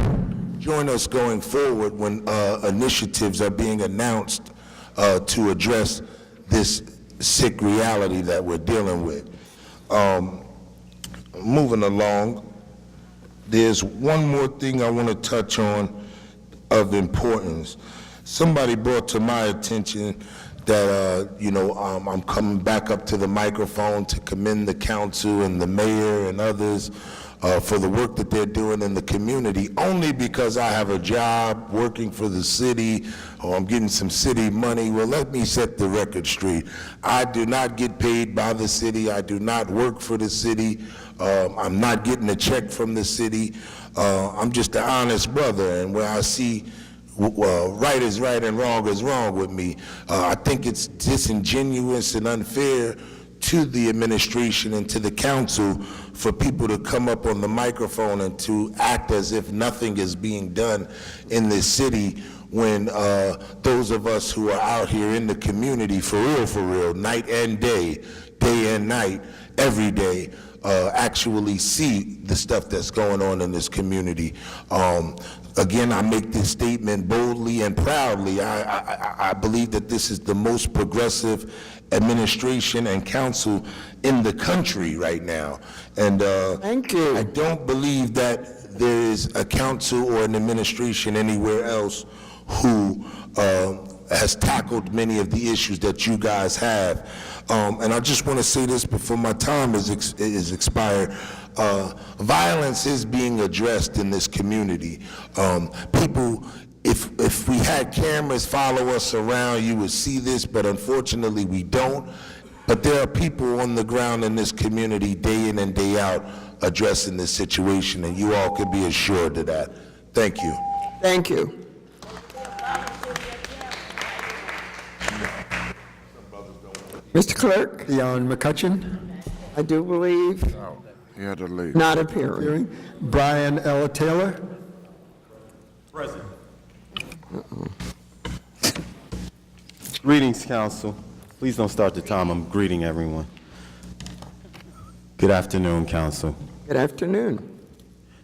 join us going forward when initiatives are being announced to address this sick reality that we're dealing with. Moving along, there's one more thing I want to touch on of importance. Somebody brought to my attention that, I'm coming back up to the microphone to commend the council and the mayor and others for the work that they're doing in the community, only because I have a job working for the city or I'm getting some city money. Well, let me set the record straight. I do not get paid by the city. I do not work for the city. I'm not getting a check from the city. I'm just an honest brother, and where I see right is right and wrong is wrong with me, I think it's disingenuous and unfair to the administration and to the council for people to come up on the microphone and to act as if nothing is being done in this city when those of us who are out here in the community for real, night and day and night, every day, actually see the stuff that's going on in this community. Again, I make this statement boldly and proudly. I believe that this is the most progressive administration and council in the country right now. And thank you. I don't believe that there is a council or an administration anywhere else who has tackled many of the issues that you guys have. And I just want to say this before my time is expired. Violence is being addressed in this community. People, if we had cameras follow us around, you would see this, but unfortunately we don't. But there are people on the ground in this community day in and day out addressing this situation, and you all can be assured of that. Thank you. Thank you. Mr. Clerk? Leon McCutcheon. I do believe He had to leave. not appearing. Brian L. Taylor. Present. Greetings, council. Please don't start the time. I'm greeting everyone. Good afternoon, council. Good afternoon.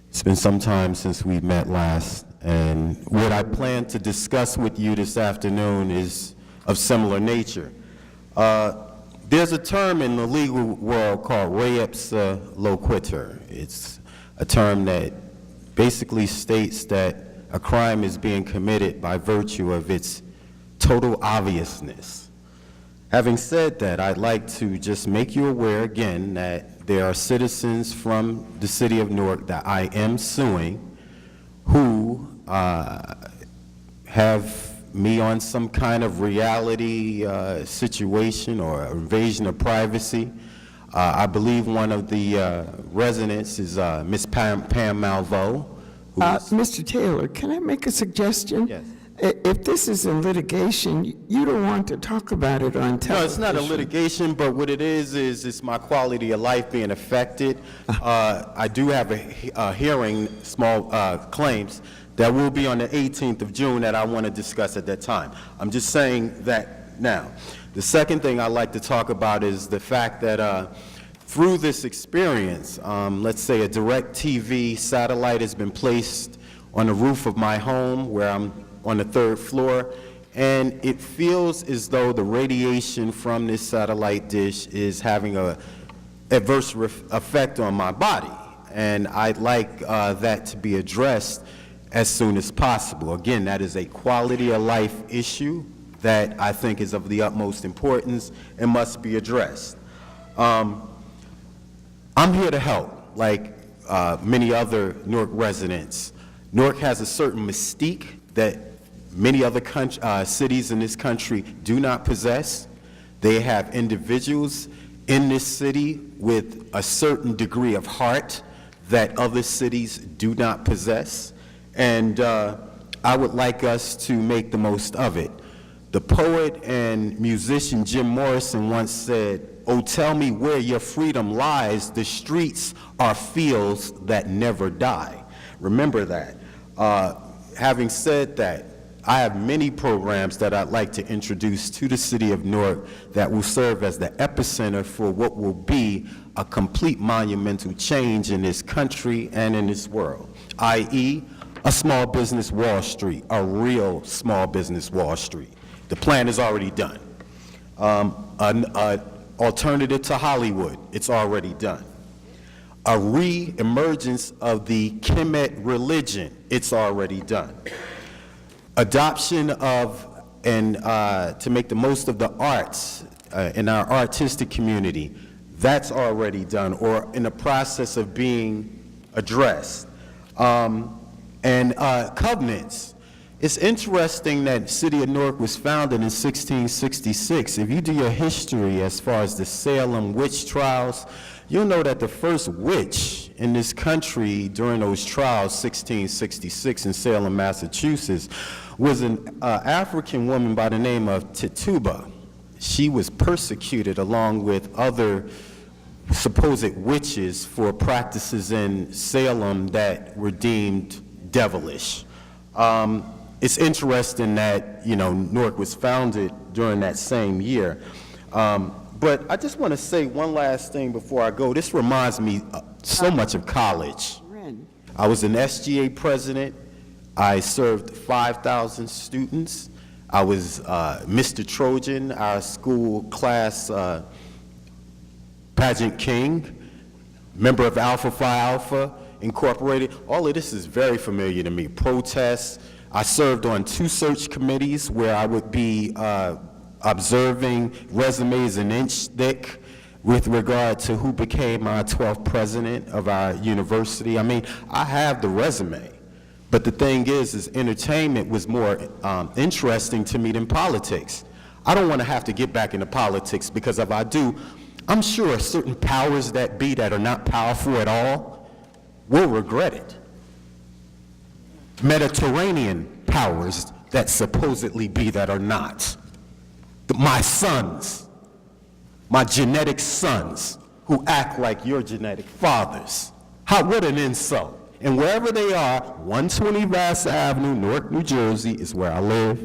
It's been some time since we met last, and what I plan to discuss with you this afternoon is of similar nature. There's a term in the legal world called re ipsa loquitur. It's a term that basically states that a crime is being committed by virtue of its total obviousness. Having said that, I'd like to just make you aware again that there are citizens from the city of Newark that I am suing who have me on some kind of reality situation or invasion of privacy. I believe one of the residents is Miss Pam Malvo. Mr. Taylor, can I make a suggestion? Yes. If this is in litigation, you don't want to talk about it on television. No, it's not a litigation, but what it is it's my quality of life being affected. I do have a hearing, small claims, that will be on the 18th of June that I want to discuss at that time. I'm just saying that now. The second thing I'd like to talk about is the fact that through this experience, let's say a DirecTV satellite has been placed on the roof of my home where I'm on the 3rd floor, and it feels as though the radiation from this satellite dish is having a adverse effect on my body, and I'd like that to be addressed as soon as possible. Again, that is a quality of life issue that I think is of the utmost importance and must be addressed. I'm here to help, like many other Newark residents. Newark has a certain mystique that many other cities in this country do not possess. They have individuals in this city with a certain degree of heart that other cities do not possess, and I would like us to make the most of it. The poet and musician Jim Morrison once said, "Oh, tell me where your freedom lies. The streets are fields that never die." Remember that. Having said that, I have many programs that I'd like to introduce to the city of Newark that will serve as the epicenter for what will be a complete monumental change in this country and in this world, i.e., a small business Wall Street, a real small business Wall Street. The plan is already done. An alternative to Hollywood, it's already done. A re-emergence of the Kemet religion, it's already done. Adoption of and to make the most of the arts in our artistic community, that's already done or in the process of being addressed. And covenants. It's interesting that the city of Newark was founded in 1666. If you do your history as far as the Salem witch trials, you'll know that the first witch in this country during those trials, 1666 in Salem, Massachusetts, was an African woman by the name of Tituba. She was persecuted along with other supposed witches for practices in Salem that were deemed devilish. It's interesting that, Newark was founded during that same year. But I just want to say one last thing before I go. This reminds me so much of college. I was an SGA president. I served 5,000 students. I was Mr. Trojan, our school class pageant king, member of Alpha Phi Alpha Incorporated. All of this is very familiar to me. Protests. I served on 2 search committees where I would be observing resumes an inch thick with regard to who became our 12th president of our university. I mean, I have the resume, but the thing is entertainment was more interesting to me than politics. I don't want to have to get back into politics because if I do, I'm sure certain powers that be that are not powerful at all will regret it. Mediterranean powers that supposedly be that are not. My sons, my genetic sons, who act like your genetic fathers. What an insult. And wherever they are, 120 Vassar Avenue, Newark, New Jersey is where I live.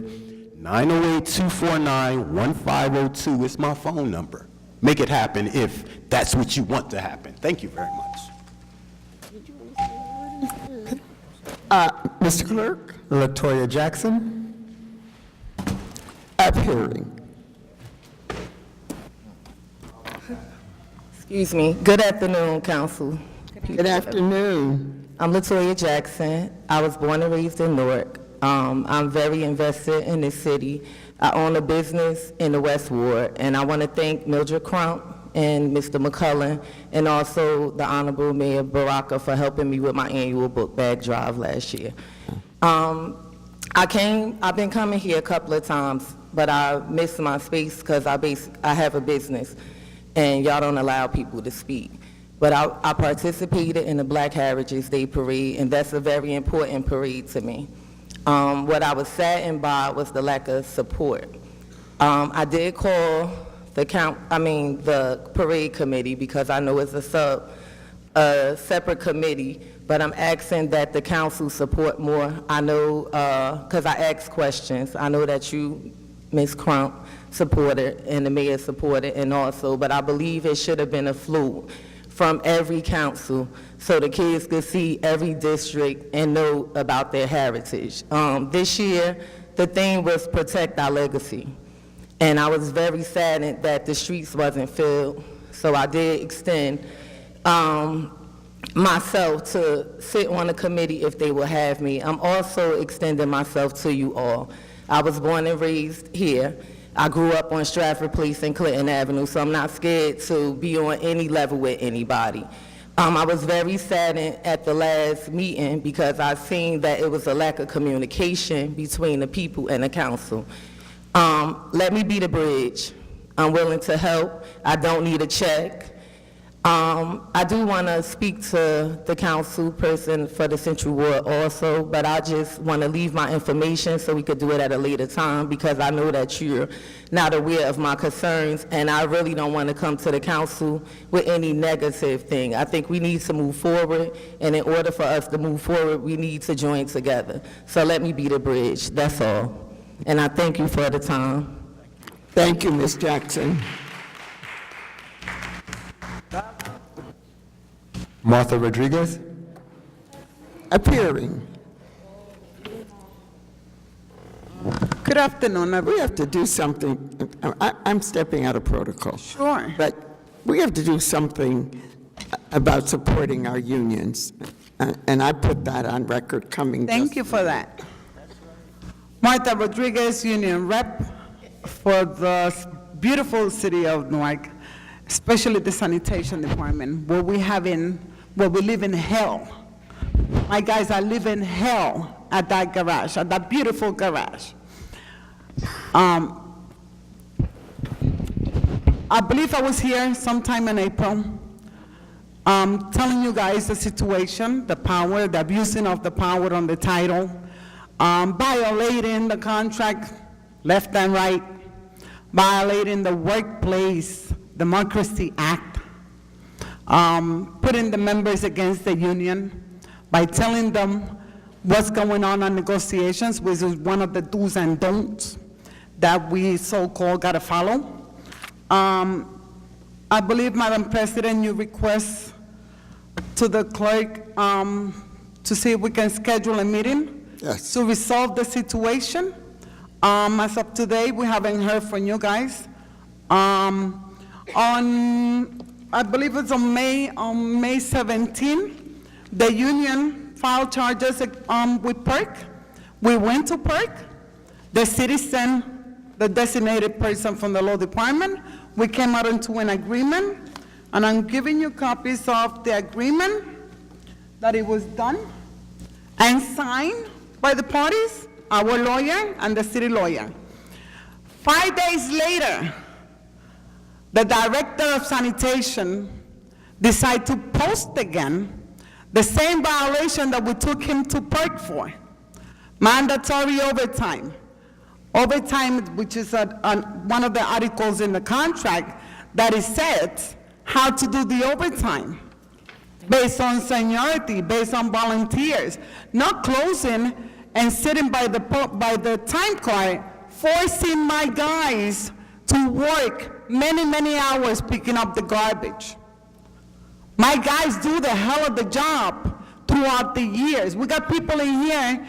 908-249-1502 is my phone number. Make it happen if that's what you want to happen. Thank you very much. Mr. Clerk, Latoya Jackson. up hearing. Excuse me. Good afternoon, Council. Good afternoon. I'm Latoya Jackson. I was born and raised in Newark. I'm very invested in this city. I own a business in the West Ward, and I want to thank Mildred Crump and Mr. McCullen, and also the Honorable Mayor Baraka for helping me with my annual book bag drive last year. I've been coming here a couple of times, but I missed my space because I have a business, and y'all don't allow people to speak. But I participated in the Black Heritage Day Parade, and that's a very important parade to me. What I was saddened by was the lack of support. I did call the parade committee because I know it's a separate committee, but I'm asking that the council support more. I know, because I asked questions. I know that you, Ms. Crump, supported and the mayor supported, and also, but I believe it should have been a float from every council so the kids could see every district and know about their heritage. This year, the theme was protect our legacy. And I was very saddened that the streets wasn't filled. So I did extend myself to sit on a committee if they will have me. I'm also extending myself to you all. I was born and raised here. I grew up on Stratford Place and Clinton Avenue, so I'm not scared to be on any level with anybody. I was very saddened at the last meeting because I seen that it was a lack of communication between the people and the council. Let me be the bridge. I'm willing to help. I don't need a check. I do want to speak to the council person for the Central Ward also, but I just want to leave my information so we could do it at a later time, because I know that you're not aware of my concerns, and I really don't want to come to the council with any negative thing. I think we need to move forward, and in order for us to move forward, we need to join together. So let me be the bridge, that's all. And I thank you for the time. Thank you, Ms. Jackson. Martha Rodriguez? Appearing. Good afternoon, We have to do something. I'm stepping out of protocol. Sure. But we have to do something about supporting our unions. And I put that on record coming. Thank you for that. Martha Rodriguez, union rep for the beautiful city of Newark, especially the sanitation department, where we live in hell. My guys are living hell at that garage, at that beautiful garage. I believe I was here sometime in April, telling you guys the situation, the power, the abusing of the power on the title, violating the contract left and right, violating the Workplace Democracy Act, putting the members against the union by telling them what's going on negotiations, which is one of the do's and don'ts that we so-called gotta follow. I believe, Madam President, you request to the clerk to see if we can schedule a meeting to resolve the situation. As of today, we haven't heard from you guys. I believe it's on May 17, the union filed charges with PERC. We went to PERC. The city sent the designated person from the law department. We came out into an agreement, and I'm giving you copies of the agreement that it was done and signed by the parties, our lawyer and the city lawyer. 5 days later, the director of sanitation decided to post again the same violation that we took him to PERC for, mandatory overtime. Overtime, which is one of the articles in the contract that it says how to do the overtime based on seniority, based on volunteers, not closing and sitting by the time card, forcing my guys to work many, many hours picking up the garbage. My guys do the hell of the job throughout the years. We got people in here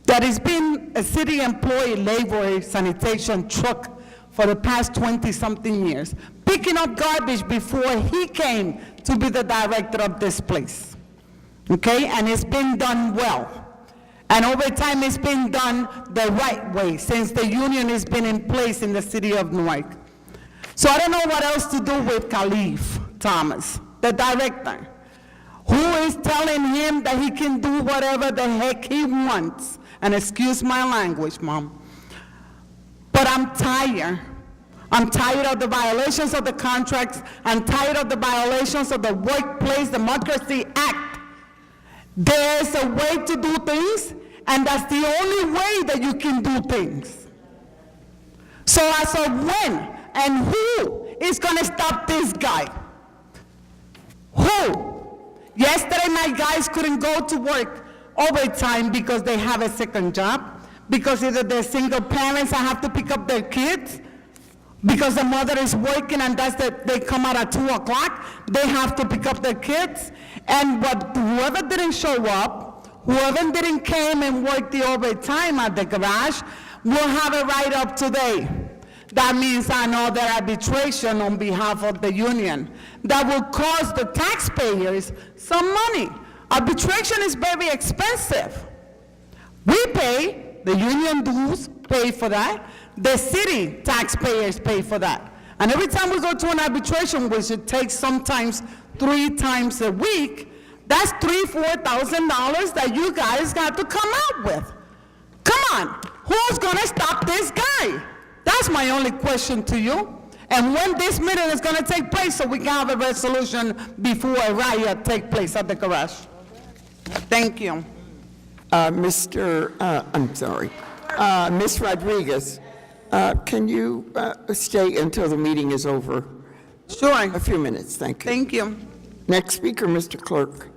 that has been a city employee, labor, sanitation truck for the past 20-something years, picking up garbage before he came to be the director of this place, okay? And it's been done well. And over time, it's been done the right way since the union has been in place in the city of Newark. So I don't know what else to do with Khalif Thomas, the director, who is telling him that he can do whatever the heck he wants. And excuse my language, Mom. But I'm tired. I'm tired of the violations of the contracts. I'm tired of the violations of the Workplace Democracy Act. There's a way to do things, and that's the only way that you can do things. So as of when and who is going to stop this guy? Who? Yesterday, my guys couldn't go to work overtime because they have a second job, because either they're single parents and have to pick up their kids, because the mother is working and they come out at 2 o'clock, they have to pick up their kids. And whoever didn't show up, whoever didn't came and work the overtime at the garage will have a write-up today. That means another arbitration on behalf of the union that will cost the taxpayers some money. Arbitration is very expensive. We pay, the union dues pay for that, the city taxpayers pay for that. And every time we go to an arbitration, which it takes sometimes 3 times a week, that's $3,000-$4,000 that you guys got to come up with. Come on, who's gonna stop this guy? That's my only question to you. And when this meeting is going to take place, so we can have a resolution before a riot take place at the garage. Thank you. Ms. Rodriguez, can you stay until the meeting is over? Sure. A few minutes, thank you. Thank you. Next speaker, Mr. Clerk.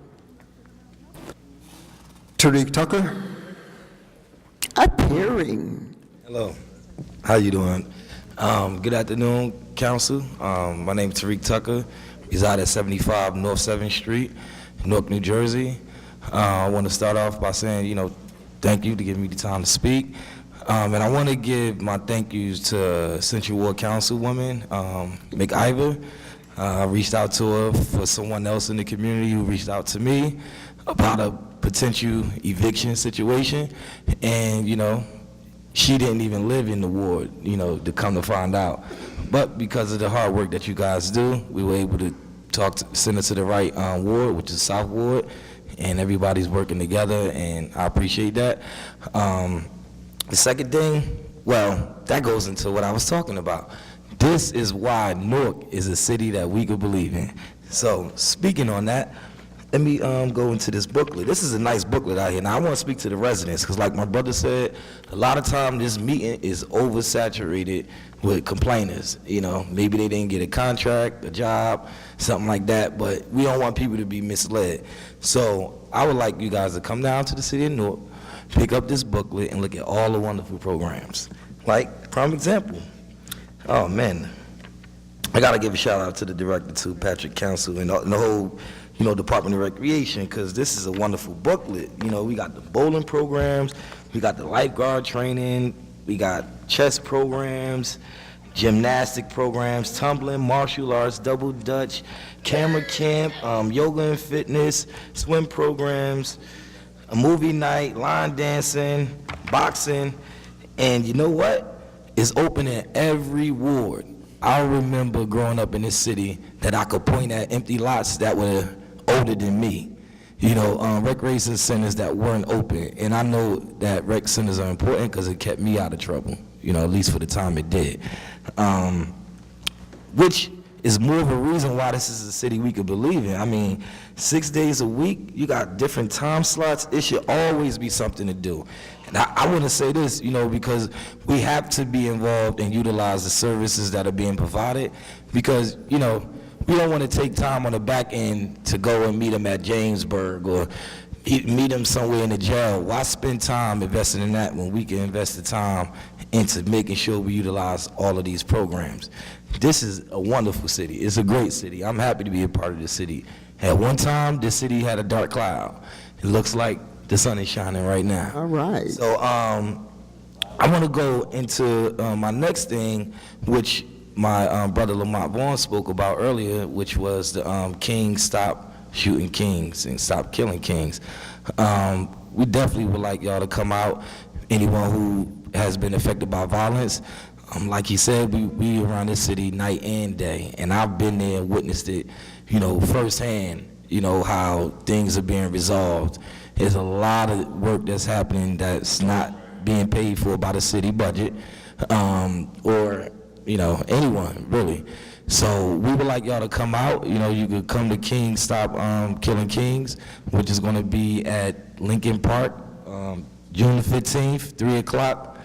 Tariq Tucker. Appearing. Hello, how you doing? Good afternoon, Council. My name is Tariq Tucker, reside at 75 North 7th Street, Newark, New Jersey. I want to start off by saying, thank you to give me the time to speak. And I want to give my thank yous to Central Ward Councilwoman, McIver. I reached out to her for someone else in the community who reached out to me about a potential eviction situation. And, she didn't even live in the ward, to come to find out. But because of the hard work that you guys do, we were able to send her to the right ward, which is South Ward, and everybody's working together, and I appreciate that. The second thing, well, that goes into what I was talking about. This is why Newark is a city that we could believe in. So speaking on that, let me go into this booklet. This is a nice booklet out here. Now I want to speak to the residents because like my brother said, a lot of time this meeting is oversaturated with complainers. Maybe they didn't get a contract, a job, something like that, but we don't want people to be misled. So I would like you guys to come down to the city of Newark, pick up this booklet and look at all the wonderful programs. Like, prime example, oh man, I gotta give a shout out to the director too, Patrick Council, and the whole Department of Recreation, because this is a wonderful booklet. We got the bowling programs, we got the lifeguard training, we got chess programs, gymnastic programs, tumbling, martial arts, double dutch, camera camp, yoga and fitness, swim programs, a movie night, line dancing, boxing, and you know what? It's open in every ward. I remember growing up in this city that I could point at empty lots that were older than me. Recreation centers that weren't open. And I know that rec centers are important because it kept me out of trouble, at least for the time it did. Which is more of a reason why this is a city we could believe in. I mean, 6 days a week, you got different time slots. It should always be something to do. And I want to say this, because we have to be involved and utilize the services that are being provided because, we don't want to take time on the back end to go and meet them at Jamesburg or meet them somewhere in the jail. Why spend time investing in that when we can invest the time into making sure we utilize all of these programs? This is a wonderful city. It's a great city. I'm happy to be a part of the city. At one time, this city had a dark cloud. It looks like the sun is shining right now. All right. So I want to go into my next thing, which my brother Lamont Vaughn spoke about earlier, which was the Kings Stop Shooting Kings and Stop Killing Kings. We definitely would like y'all to come out, anyone who has been affected by violence. Like he said, we around this city night and day, and I've been there and witnessed it, firsthand, how things are being resolved. There's a lot of work that's happening that's not being paid for by the city budget, or anyone, really. So we would like y'all to come out. You could come to Kings Stop Killing Kings, which is going to be at Lincoln Park, June 15th, 3 o'clock,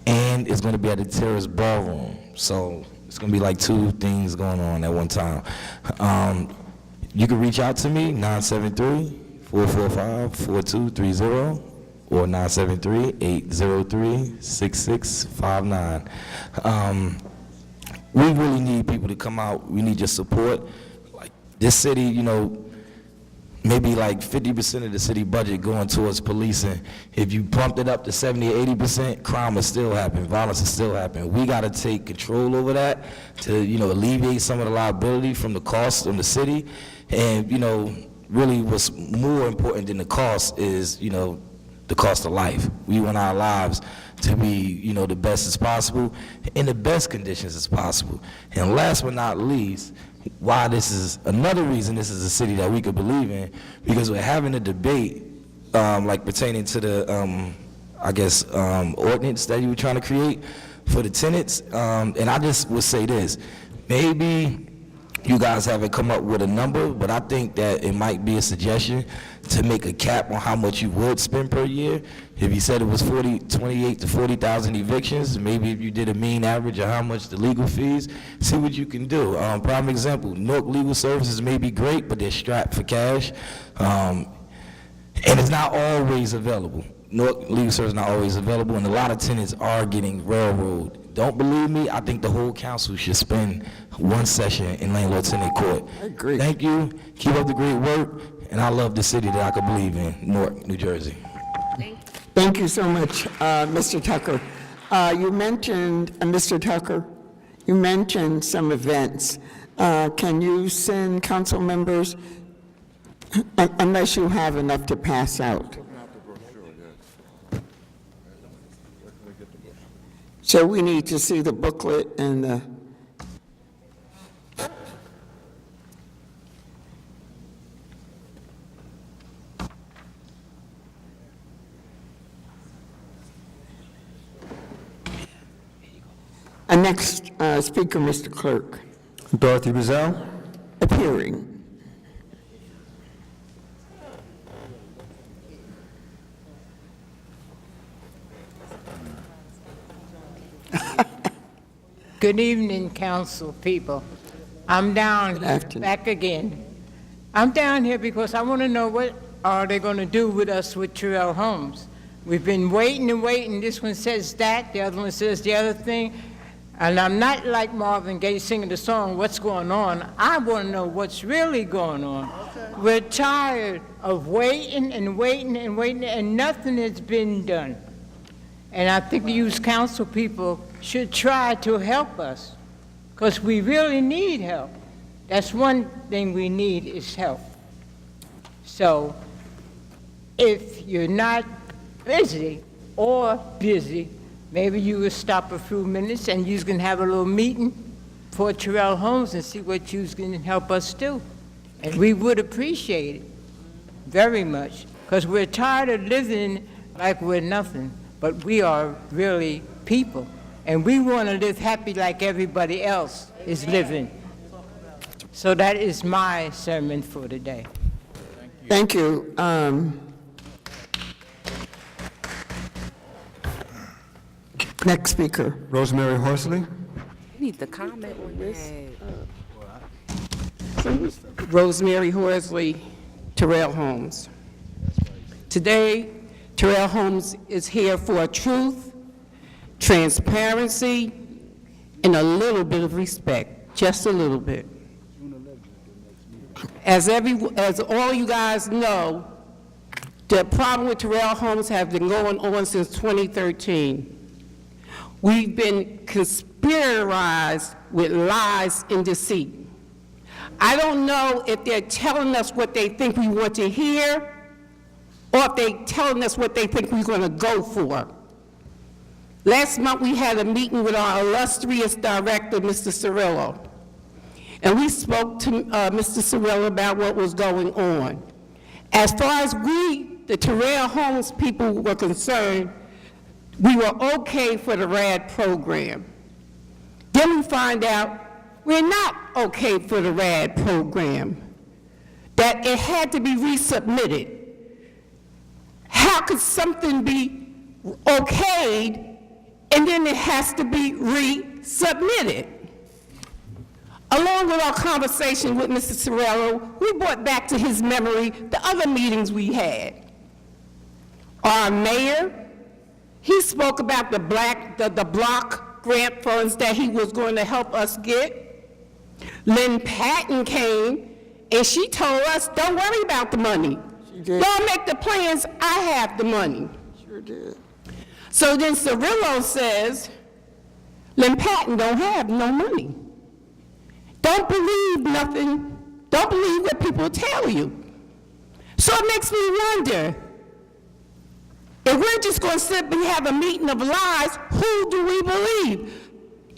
and it's going to be at the Terrace Ballroom. So it's going to be like two things going on at one time. You can reach out to me, 973-445-4230. or 973-803-6659. We really need people to come out. We need your support. Like this city, maybe like 50% of the city budget going towards policing. If you pumped it up to 70 or 80%, crime will still happen, violence will still happen. We got to take control over that to, alleviate some of the liability from the cost of the city. And, really what's more important than the cost is, the cost of life. We want our lives to be, the best as possible, in the best conditions as possible. And last but not least, why this is another reason this is a city that we could believe in, because we're having a debate, like pertaining to the, ordinance that you were trying to create for the tenants. And I just would say this, maybe you guys haven't come up with a number, but I think that it might be a suggestion to make a cap on how much you would spend per year. If you said it was 28 to 40,000 evictions, maybe if you did a mean average of how much the legal fees, see what you can do. Prime example, Newark Legal Services may be great, but they're strapped for cash, and it's not always available. Newark Legal Services is not always available, and a lot of tenants are getting railroaded. Don't believe me? I think the whole council should spend one session in landlord-tenant court. I agree. Thank you. Keep up the great work, and I love the city that I could believe in, Newark, New Jersey. Thank you so much, Mr. Tucker. You mentioned, Mr. Tucker, you mentioned some events. Can you send council members, unless you have enough to pass out? So we need to see the booklet and the... Next speaker, Mr. Clerk. Dorothy Bazell. Appearing. Good evening, council people. I'm down back again. I'm down here because I want to know what are they going to do with us with Terrell Homes. We've been waiting and waiting. This one says that, the other one says the other thing. And I'm not like Marvin Gaye singing the song, What's Going On? I want to know what's really going on. Okay. We're tired of waiting and waiting and waiting, and nothing has been done. And I think you council people should try to help us, because we really need help. That's one thing we need is help. So if you're not busy or busy, maybe you will stop a few minutes and you can have a little meeting for Terrell Homes and see what you can help us do. And we would appreciate it very much, because we're tired of living like we're nothing, but we are really people. And we want to live happy like everybody else is living. So that is my sermon for today. Thank you. Next speaker. Rosemary Horsley. You need to comment on this. Rosemary Horsley, Terrell Homes. Today, Terrell Homes is here for truth, transparency, and a little bit of respect, just a little bit. As all you guys know, the problem with Terrell Homes has been going on since 2013. We've been conspiratized with lies and deceit. I don't know if they're telling us what they think we want to hear, or if they're telling us what they think we're going to go for. Last month, we had a meeting with our illustrious director, Mr. Cirillo, and we spoke to Mr. Cirillo about what was going on. As far as we, the Terrell Homes people, were concerned, we were okay for the RAD program. Then we find out we're not okay for the RAD program, that it had to be resubmitted. How could something be okayed and then it has to be resubmitted? Along with our conversation with Mr. Cirillo, we brought back to his memory the other meetings we had. Our mayor, he spoke about the block grant funds that he was going to help us get. Lynn Patton came and she told us, don't worry about the money. Y'all make the plans, I have the money. Sure did. So then Cirillo says, Lynn Patton don't have no money. Don't believe nothing, don't believe what people tell you. So it makes me wonder, if we're just going to simply have a meeting of lies, who do we believe?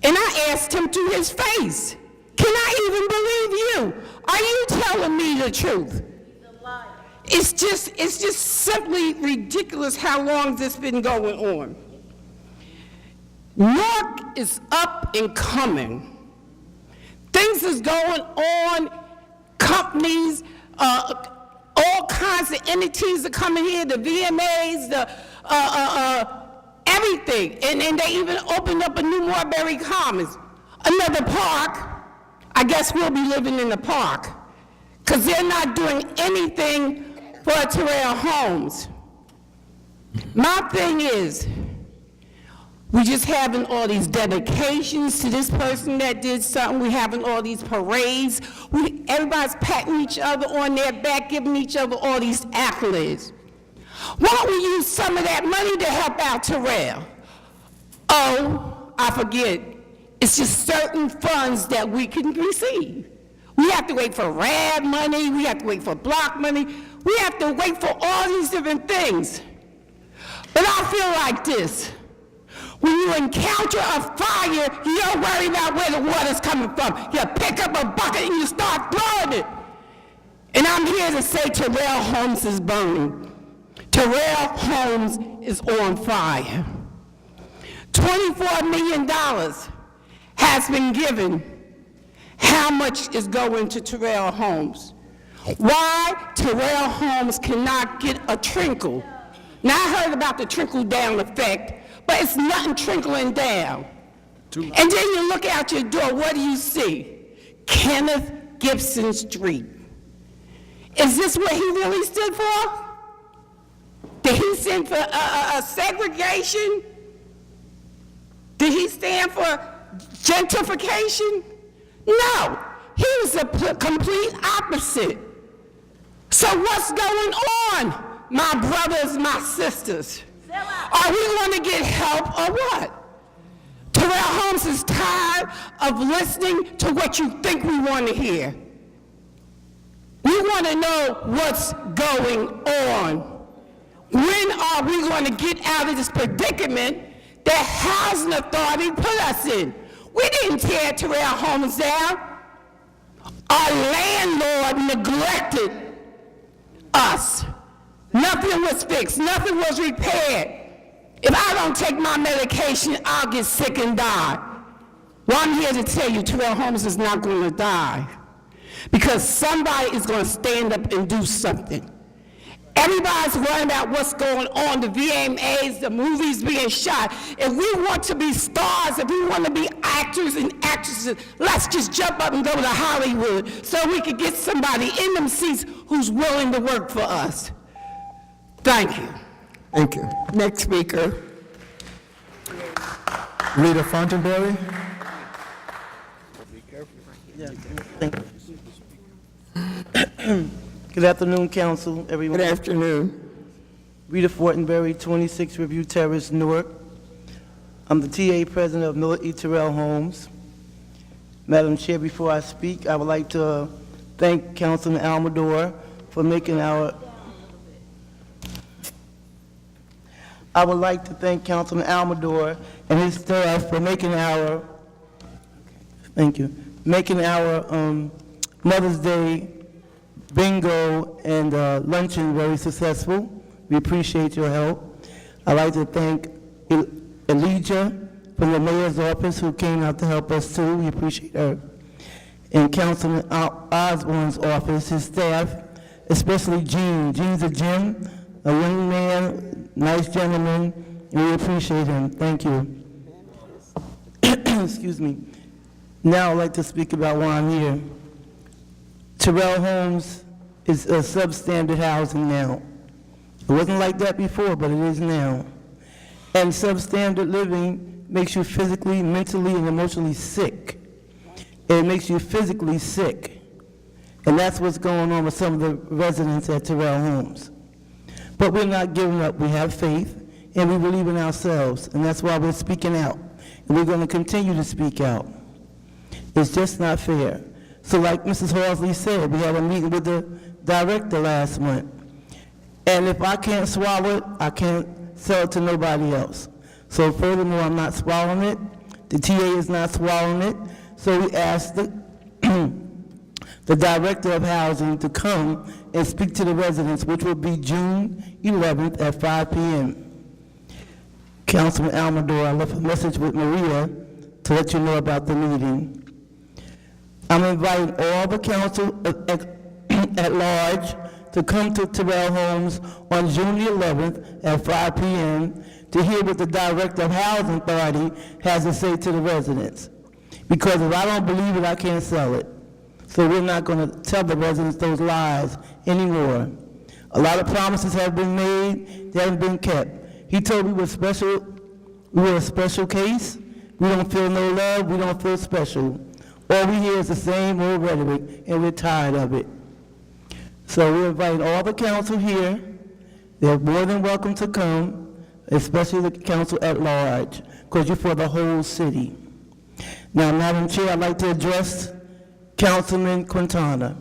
And I asked him to his face, can I even believe you? Are you telling me the truth? It's just simply ridiculous how long this has been going on. Newark is up and coming. Things is going on, companies, all kinds of entities are coming here, the VMAs, everything. And they even opened up a new Marbury Commons, another park. I guess we'll be living in the park, because they're not doing anything for Terrell Homes. My thing is, we just having all these dedications to this person that did something. We having all these parades. Everybody's patting each other on their back, giving each other all these accolades. Why don't we use some of that money to help out Terrell? Oh, I forget. It's just certain funds that we can receive. We have to wait for RAD money. We have to wait for block money. We have to wait for all these different things. But I feel like this. When you encounter a fire, you don't worry about where the water's coming from. You pick up a bucket and you start throwing it. And I'm here to say Terrell Homes is burning. Terrell Homes is on fire. $24 million has been given. How much is going to Terrell Homes? Why Terrell Homes cannot get a trickle? Now, I heard about the trickle-down effect, but it's nothing trickling down. And then you look out your door, what do you see? Kenneth Gibson Street. Is this what he really stood for? Did he stand for segregation? Did he stand for gentrification? No, he was the complete opposite. So what's going on, my brothers, my sisters? Are we going to get help or what? Terrell Homes is tired of listening to what you think we want to hear. We want to know what's going on. When are we going to get out of this predicament that Housing Authority put us in? We didn't tear Terrell Homes down. Our landlord neglected us. Nothing was fixed. Nothing was repaired. If I don't take my medication, I'll get sick and die. Well, I'm here to tell you, Terrell Homes is not going to die, because somebody is going to stand up and do something. Everybody's worrying about what's going on, the VMAs, the movies being shot. If we want to be stars, if we want to be actors and actresses, let's just jump up and go to Hollywood so we can get somebody in them seats who's willing to work for us. Thank you. Thank you. Next speaker. Rita Fontenberry. Good afternoon, council, everyone. Good afternoon. Rita Fortenberry, 26 Review Terrace, Newark. I'm the TA president of North E. Terrell Homes. Madam Chair, before I speak, I would like to thank Councilman Almador for making our... I would like to thank Councilman Almador and his staff for making our... Thank you. Making our Mother's Day bingo and luncheon very successful. We appreciate your help. I'd like to thank Elijah from the mayor's office who came out to help us too. We appreciate her. And Councilman Osborne's office, his staff, especially Gene. Gene's a gem, a young man, nice gentleman, and we appreciate him. Thank you. Excuse me. Now I'd like to speak about why I'm here. Terrell Homes is a substandard housing now. It wasn't like that before, but it is now. And substandard living makes you physically, mentally, and emotionally sick. It makes you physically sick. And that's what's going on with some of the residents at Terrell Homes. But we're not giving up. We have faith, and we believe in ourselves. And that's why we're speaking out. And we're going to continue to speak out. It's just not fair. So like Mrs. Horsley said, we had a meeting with the director last month. And if I can't swallow it, I can't sell it to nobody else. So furthermore, I'm not swallowing it. The TA is not swallowing it. So we asked the director of housing to come and speak to the residents, which will be June 11th at 5 p.m. Councilman Almador, I left a message with Maria to let you know about the meeting. I'm inviting all the council at large to come to Terrell Homes on June the 11th at 5 p.m. to hear what the Director of Housing Authority has to say to the residents. Because if I don't believe it, I can't sell it. So we're not going to tell the residents those lies anymore. A lot of promises have been made, they haven't been kept. He told me we were a special case. We don't feel no love, we don't feel special. All we hear is the same old rhetoric, and we're tired of it. So we're inviting all the council here. They're more than welcome to come, especially the council at large, because you're for the whole city. Now, Madam Chair, I'd like to address Councilman Quintana.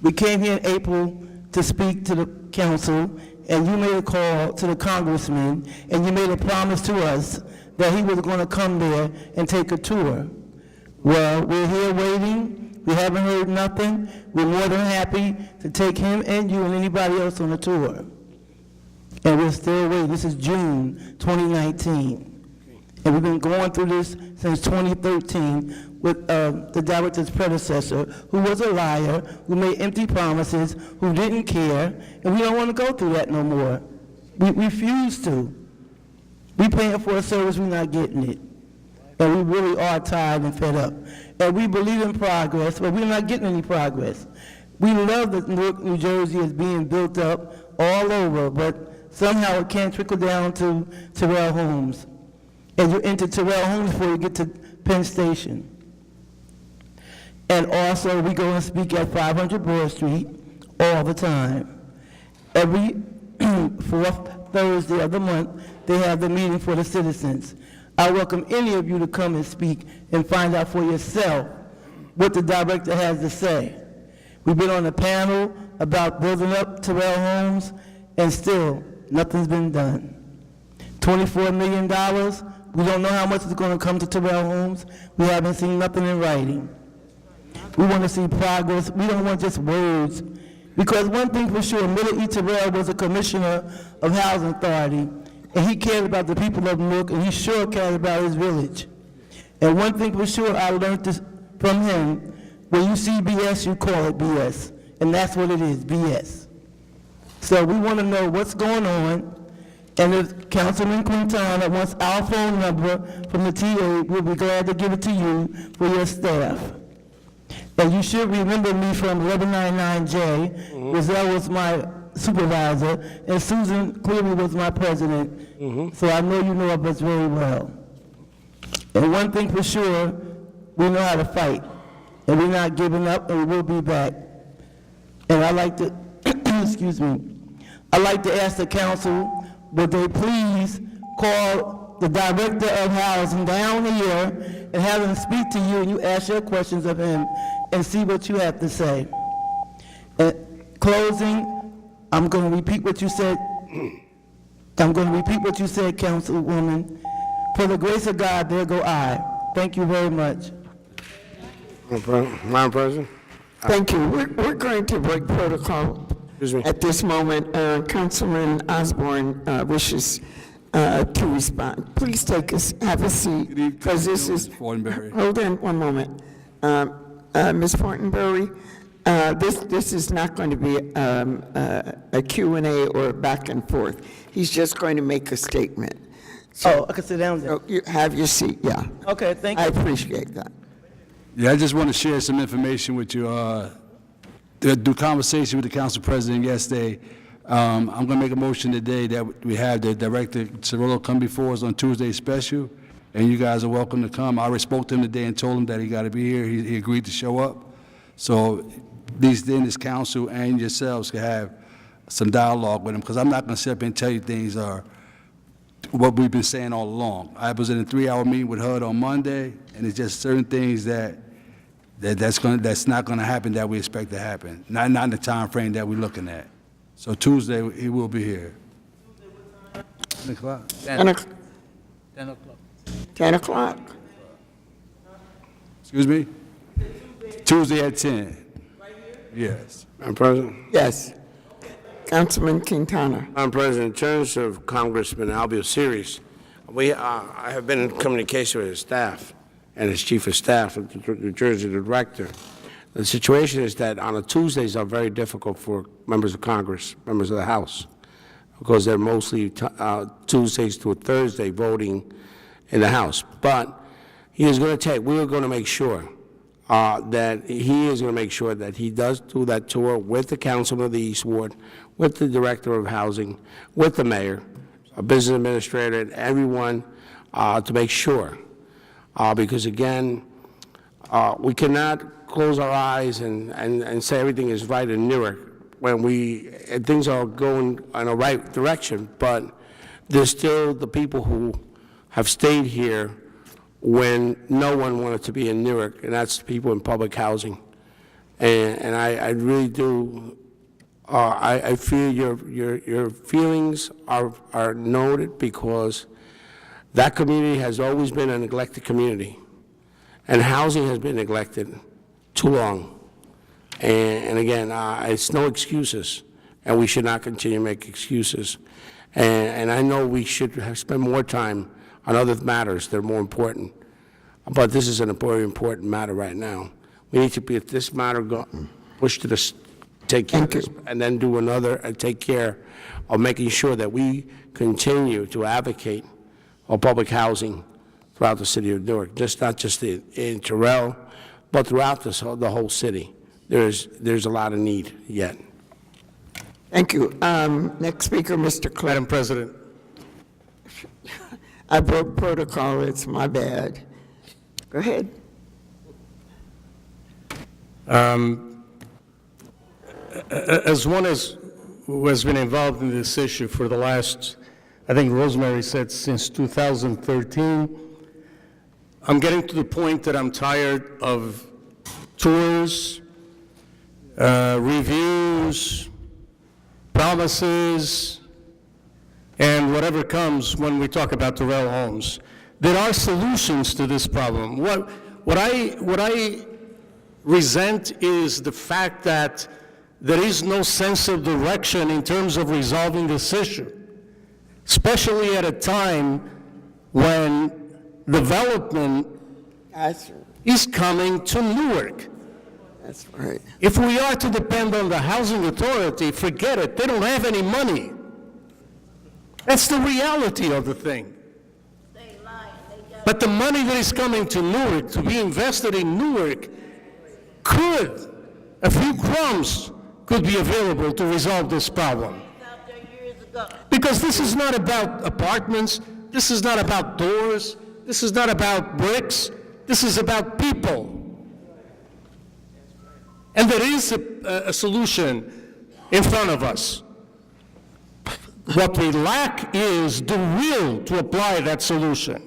We came here in April to speak to the council, and you made a call to the congressman, and you made a promise to us that he was going to come there and take a tour. Well, we're here waiting. We haven't heard nothing. We're more than happy to take him and you and anybody else on a tour. And we're still waiting. This is June 2019. And we've been going through this since 2013 with the director's predecessor, who was a liar, who made empty promises, who didn't care, and we don't want to go through that no more. We refuse to. We're paying for a service, we're not getting it. And we really are tired and fed up. And we believe in progress, but we're not getting any progress. We love that Newark, New Jersey is being built up all over, but somehow it can't trickle down to Terrell Homes. And you enter Terrell Homes before you get to Penn Station. And also, we go and speak at 500 Broad Street all the time. Every fourth Thursday of the month, they have the meeting for the citizens. I welcome any of you to come and speak and find out for yourself what the director has to say. We've been on a panel about building up Terrell Homes, and still, nothing's been done. $24 million, we don't know how much is going to come to Terrell Homes. We haven't seen nothing in writing. We want to see progress. We don't want just words. Because one thing for sure, Miller E. Terrell was a commissioner of Housing Authority, and he cared about the people of Newark, and he sure cared about his village. And one thing for sure, I learned this from him, when you see BS, you call it BS. And that's what it is, BS. So we want to know what's going on, and if Councilman Quintana wants our phone number from the TA, we'll be glad to give it to you for your staff. And you should remember me from 1199J. Rizal was my supervisor, and Susan Cleary was my president. So I know you know of us very well. And one thing for sure, we know how to fight. And we're not giving up, and we will be back. And I'd like to, excuse me, I'd like to ask the council, would they please call the director of housing down here and have him speak to you, and you ask your questions of him and see what you have to say. And closing, I'm going to repeat what you said. Councilwoman. For the grace of God, there go I. Thank you very much. Madam President? Thank you. We're going to break protocol at this moment. Councilman Osborne wishes to respond. Please have a seat, because this is, hold on one moment. Ms. Fortenberry, this is not going to be a Q&A or back and forth. He's just going to make a statement. So, I can sit down there. You have your seat, yeah. Okay, thank you. I appreciate that. Yeah, I just want to share some information with you. The conversation with the council president yesterday, I'm going to make a motion today that we have the Director Cirillo come before us on Tuesday special, and you guys are welcome to come. I already spoke to him today and told him that he got to be here. He agreed to show up. So then this council and yourselves can have some dialogue with him, because I'm not going to sit up and tell you things are what we've been saying all along. I was in a 3-hour meeting with HUD on Monday, and it's just certain things that's not going to happen that we expect to happen. Not in the time frame that we're looking at. So Tuesday, he will be here. 10 o'clock. 10 o'clock. 10 o'clock. Excuse me? Tuesday at 10. Yes. Madam President? Yes. Councilman Quintana. Madam President, in terms of Congressman Albio Series, I have been in communication with his staff and his chief of staff, the New Jersey director, The situation is that on a Tuesdays are very difficult for members of Congress, members of the House, because they're mostly Tuesdays to a Thursday voting in the House. But he is going to we are going to make sure that he is going to make sure that he does do that tour with the councilman of the East Ward, with the director of housing, with the mayor, a business administrator, and everyone to make sure. Because again, we cannot close our eyes and say everything is right in Newark when things are going in the right direction, but there's still the people who have stayed here when no one wanted to be in Newark, and that's the people in public housing. And I really do, I feel your feelings are noted, because that community has always been a neglected community, and housing has been neglected too long. And again, it's no excuses, and we should not continue to make excuses. And I know we should spend more time on other matters that are more important, but this is a very important matter right now. We need to be, if this matter push to this, take care of this, and then do another and take care of making sure that we continue to advocate for public housing throughout the city of Newark, not just in Terrell, but throughout the whole city. There's a lot of need yet. Thank you. Next speaker, Mr. Clerk. Madam President. I broke protocol. It's my bad. Go ahead. As one who has been involved in this issue for the last, I think Rosemary said since 2013, I'm getting to the point that I'm tired of tours, reviews, promises, and whatever comes when we talk about Terrell Homes. There are solutions to this problem. What I resent is the fact that there is no sense of direction in terms of resolving this issue, especially at a time when development is coming to Newark. That's right. If we are to depend on the housing authority, forget it. They don't have any money. That's the reality of the thing. But the money that is coming to Newark, to be invested in Newark, a few crumbs could be available to resolve this problem. Because this is not about apartments, this is not about doors, this is not about bricks, this is about people. And there is a solution in front of us. What we lack is the will to apply that solution.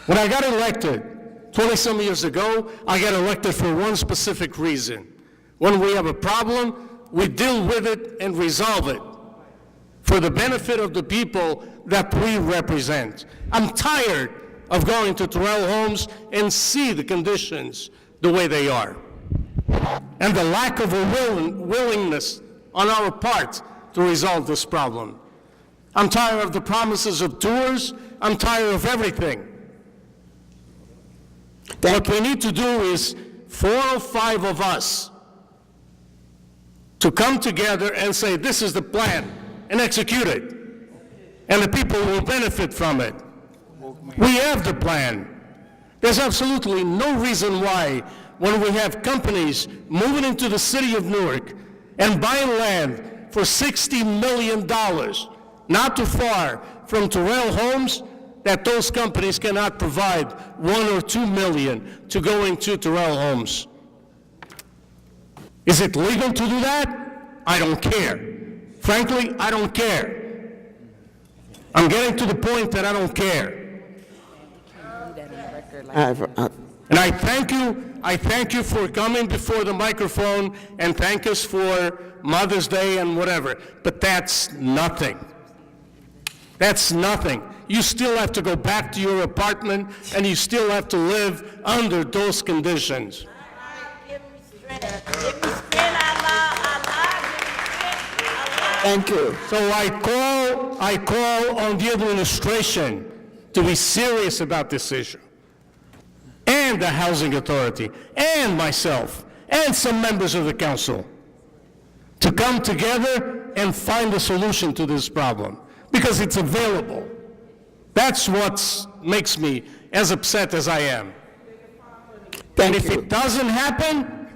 When I got elected 20-some years ago, I got elected for one specific reason. When we have a problem, we deal with it and resolve it for the benefit of the people that we represent. I'm tired of going to Terrell Homes and see the conditions the way they are, and the lack of a willingness on our part to resolve this problem. I'm tired of the promises of tours. I'm tired of everything. What we need to do is 4 or 5 of us to come together and say, this is the plan, and execute it. And the people will benefit from it. We have the plan. There's absolutely no reason why, when we have companies moving into the city of Newark and buying land for $60 million, not too far from Terrell Homes, that those companies cannot provide $1 or $2 million to go into Terrell Homes. Is it legal to do that? I don't care. Frankly, I don't care. I'm getting to the point that I don't care. And I thank you for coming before the microphone, and thank us for Mother's Day and whatever, but that's nothing. That's nothing. You still have to go back to your apartment, and you still have to live under those conditions. Thank you. So I call on the administration to be serious about this issue. and the Housing Authority, and myself, and some members of the council, to come together and find a solution to this problem, because it's available. That's what makes me as upset as I am. And if it doesn't happen,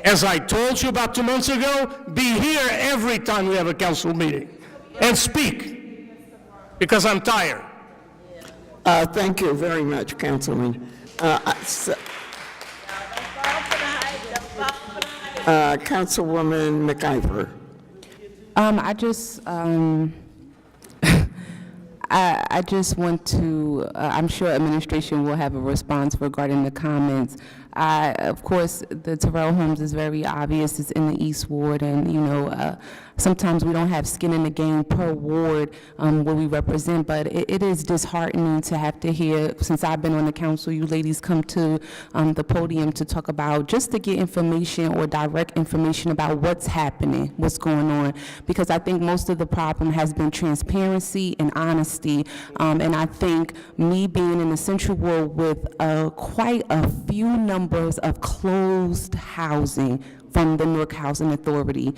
as I told you about 2 months ago, be here every time we have a council meeting and speak, because I'm tired. Thank you very much, Councilman. Councilwoman McIver. I just want to, I'm sure administration will have a response regarding the comments. Of course, the Terrell Homes is very obvious. It's in the East Ward, and, you know, sometimes we don't have skin in the game per ward where we represent, but it is disheartening to have to hear, since I've been on the council, you ladies come to the podium to talk about, just to get information or direct information about what's happening, what's going on, because I think most of the problem has been transparency and honesty, and I think me being in the Central Ward with quite a few numbers of closed housing from the Newark Housing Authority.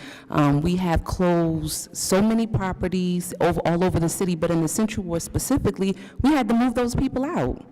We have closed so many properties all over the city, but in the Central Ward specifically, we had to move those people out.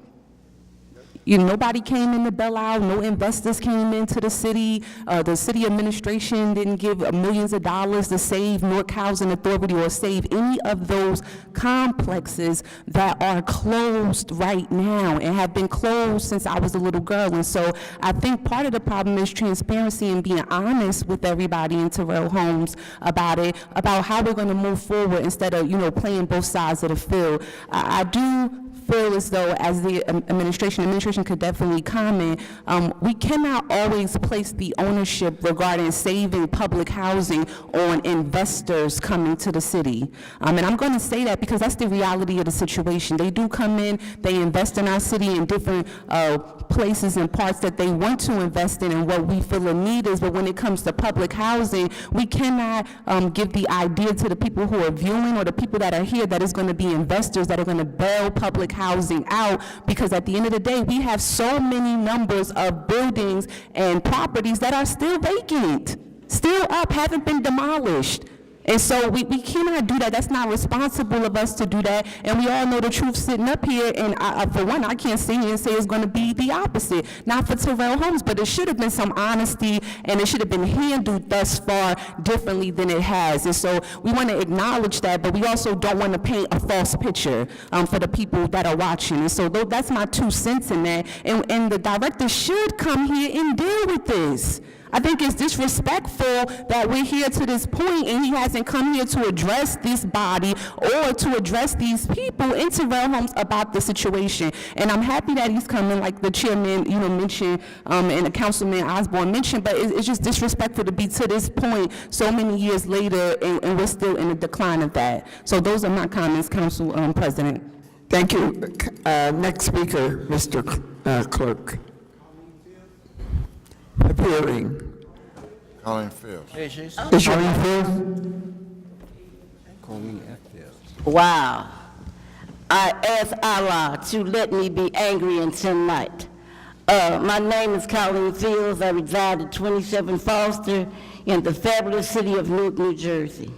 You know, nobody came in to bail out, no investors came into the city administration didn't give millions of dollars to save Newark Housing Authority or save any of those complexes that are closed right now and have been closed since I was a little girl. And so I think part of the problem is transparency and being honest with everybody in Terrell Homes about it, about how we're going to move forward instead of, you know, playing both sides of the field. I do feel as though, as the administration could definitely comment, we cannot always place the ownership regarding saving public housing on investors coming to the city. And I'm going to say that because that's the reality of the situation. They do come in, they invest in our city in different places and parts that they want to invest in and what we feel a need is, but when it comes to public housing, we cannot give the idea to the people who are viewing or the people that are here that it's going to be investors that are going to bail public housing out, because at the end of the day, we have so many numbers of buildings and properties that are still vacant, still up, haven't been demolished. And so we cannot do that. That's not responsible of us to do that. And we all know the truth sitting up here. And for one, I can't sit here and say it's going to be the opposite. Not for Terrell Homes, but it should have been some honesty, and it should have been handled thus far differently than it has. And so we want to acknowledge that, but we also don't want to paint a false picture for the people that are watching. And so that's my 2 cents in that. And the director should come here and deal with this. I think it's disrespectful that we're here to this point and he hasn't come here to address this body or to address these people in Terrell Homes about the situation. And I'm happy that he's coming, like the chairman, you know, mentioned, and the councilman Osborne mentioned, but it's just disrespectful to be to this point so many years later and we're still in the decline of that. So those are my comments, Council President. Thank you. Next speaker, Mr. Clerk. Appearing. Colleen Fields. Is Colleen Fields? Wow. I ask Allah to let me be angry until night. My name is Colleen Fields. I reside at 27 Foster in the fabulous city of Newark, New Jersey.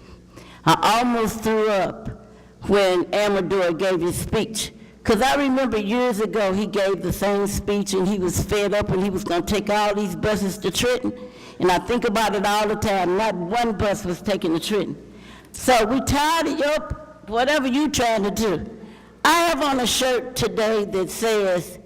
I almost threw up when Amador gave his speech, because I remember years ago he gave the same speech and he was fed up and he was going to take all these buses to Trenton. And I think about it all the time. Not one bus was taken to Trenton. So we tired of your, whatever you trying to do. I have on a shirt today that says,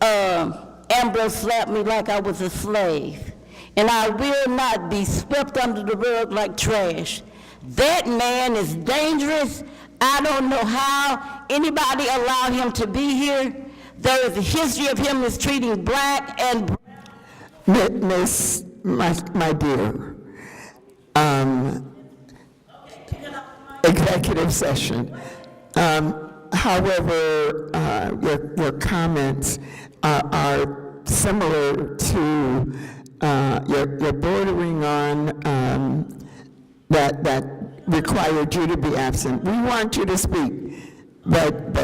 Ambrose slapped me like I was a slave. And I will not be swept under the rug like trash. That man is dangerous. I don't know how anybody allowed him to be here. There is a history of him mistreating black and... Miss, my dear, executive session. However, your comments are similar to, you're bordering on that required you to be absent. We want you to speak, but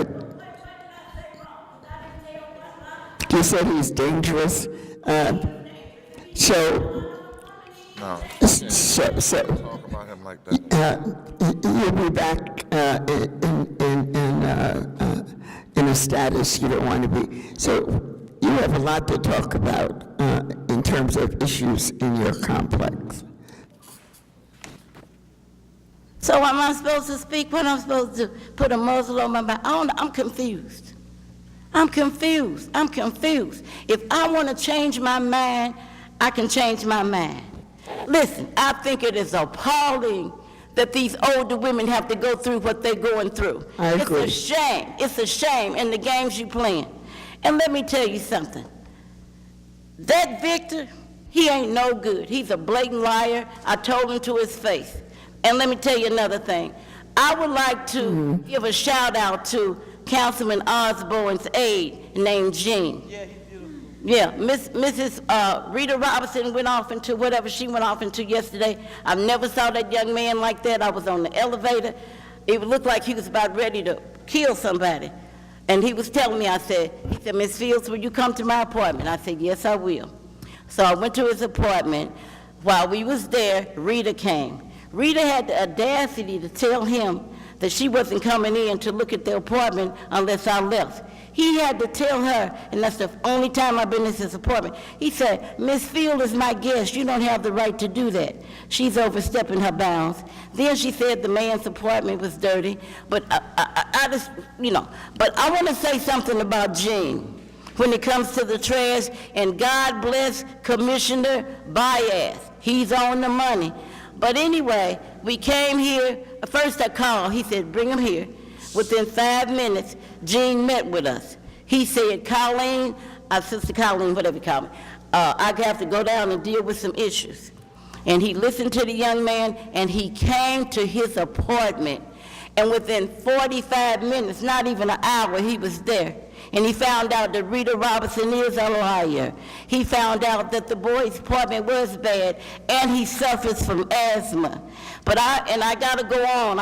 You said he's dangerous. So No, talk about him like that. you'll be back in a status you don't want to be. So you have a lot to talk about in terms of issues in your complex. So am I supposed to speak? What am I supposed to put a muzzle on my mouth? I'm confused. I'm confused. I'm confused. If I want to change my mind, I can change my mind. Listen, I think it is appalling that these older women have to go through what they're going through. I agree. It's a shame. It's a shame in the games you playing. And let me tell you something. That Victor, he ain't no good. He's a blatant liar. I told him to his face. And let me tell you another thing. I would like to give a shout out to Councilman Osborne's aide named Jean. Yeah, Mrs. Rita Robinson went off into whatever she went off into yesterday. I never saw that young man like that. I was on the elevator. It looked like he was about ready to kill somebody. And he was telling me, he said, Ms. Fields, will you come to my apartment? I said, yes, I will. So I went to his apartment. While we was there, Rita came. Rita had the audacity to tell him that she wasn't coming in to look at the apartment unless I left. He had to tell her, and that's the only time I've been in his apartment. He said, Miss Field is my guest. You don't have the right to do that. She's overstepping her bounds. Then she said the man's apartment was dirty. But I just, but I want to say something about Jean when it comes to the trash, and God bless Commissioner Baez. He's on the money. But anyway, we came here. First I called. He said, bring him here. Within 5 minutes, Gene met with us. He said, Colleen, Sister Colleen, whatever you call me, I have to go down and deal with some issues. And he listened to the young man, and he came to his apartment. And within 45 minutes, not even an hour, he was there. And he found out that Rita Robinson is a liar. He found out that the boy's apartment was bad, and he suffers from asthma. But I gotta go on.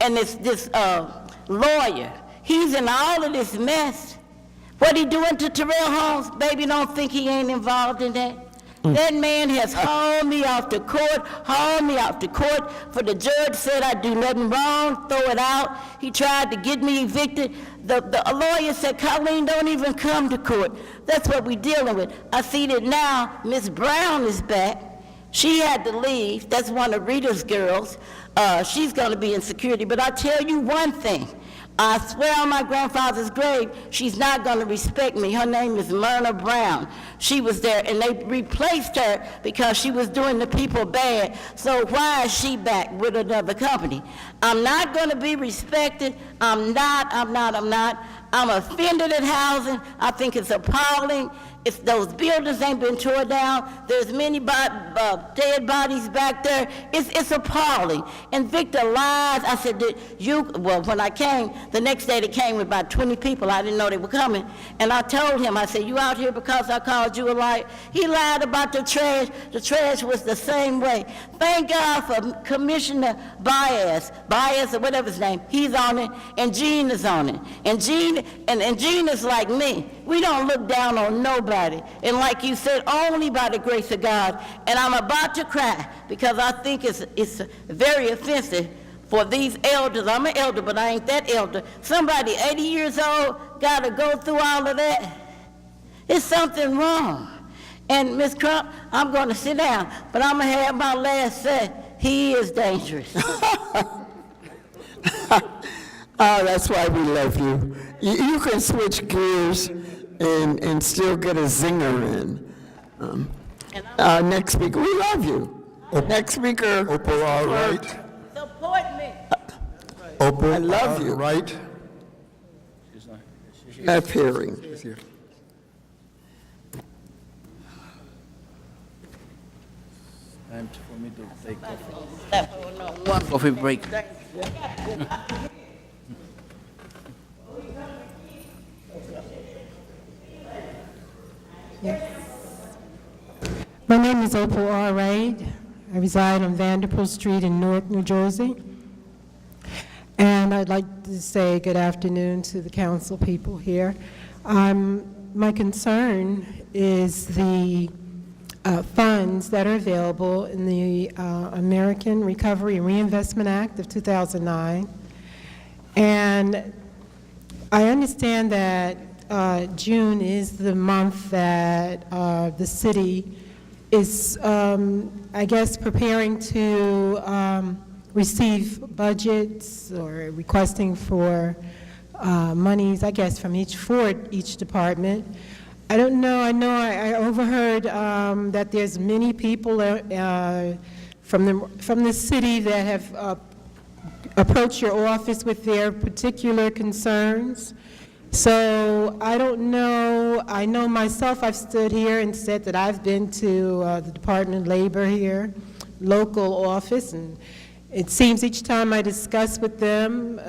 And this lawyer, he's in all of this mess. What he doing to Terrell Holmes? Baby, don't think he ain't involved in that. That man has hauled me off the court, for the judge said I do nothing wrong, throw it out. He tried to get me evicted. The lawyer said, Colleen, don't even come to court. That's what we're dealing with. I see that now Miss Brown is back. She had to leave. That's one of Rita's girls. She's going to be in security. But I tell you one thing. I swear on my grandfather's grave, she's not going to respect me. Her name is Myrna Brown. She was there, and they replaced her because she was doing the people bad. So why is she back with another company? I'm not going to be respected. I'm not. I'm offended at housing. I think it's appalling. If those buildings ain't been torn down, there's many dead bodies back there. It's appalling. And Victor lies. I said, when I came, the next day they came with about 20 people. I didn't know they were coming. And I told him, I said, you out here because I called you a liar? He lied about the trash. The trash was the same way. Thank God for Commissioner Baez or whatever his name. He's on it, and Gene is on it. And Gene is like me. We don't look down on nobody. And like you said, only by the grace of God. And I'm about to cry because I think it's very offensive for these elders. I'm an elder, but I ain't that elder. Somebody 80 years old got to go through all of that. There's something wrong. And Ms. Crump, I'm going to sit down, but I'm going to have my last say. He is dangerous. That's why we love you. You can switch gears and still get a zinger in. Next speaker, we love you. Next speaker. Opal, all right. Support me. Opal, I love you. Right. F hearing. Time for me to take coffee break. My name is Opal R. Raid. I reside on Vanderpool Street in Newark, New Jersey. And I'd like to say good afternoon to the council people here. I'm My concern is the funds that are available in the American Recovery and Reinvestment Act of 2009. And I understand that June is the month that the city is, I guess, preparing to receive budgets or requesting for monies, I guess, from each department. I don't know. I know I overheard that there's many people from the city that have approached your office with their particular concerns. So I don't know. I know myself, I've stood here and said that I've been to the Department of Labor here, local office, and it seems each time I discuss with them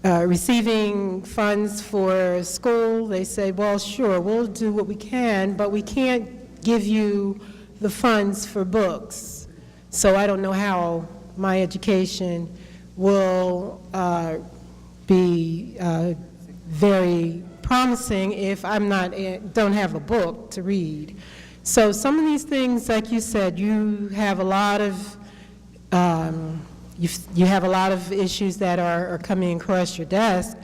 receiving funds for school, they say, well, sure, we'll do what we can, but we can't give you the funds for books. So I don't know how my education will be very promising if I'm don't have a book to read. So some of these things, like you said, you have a lot of you have a lot of issues that are coming across your desk.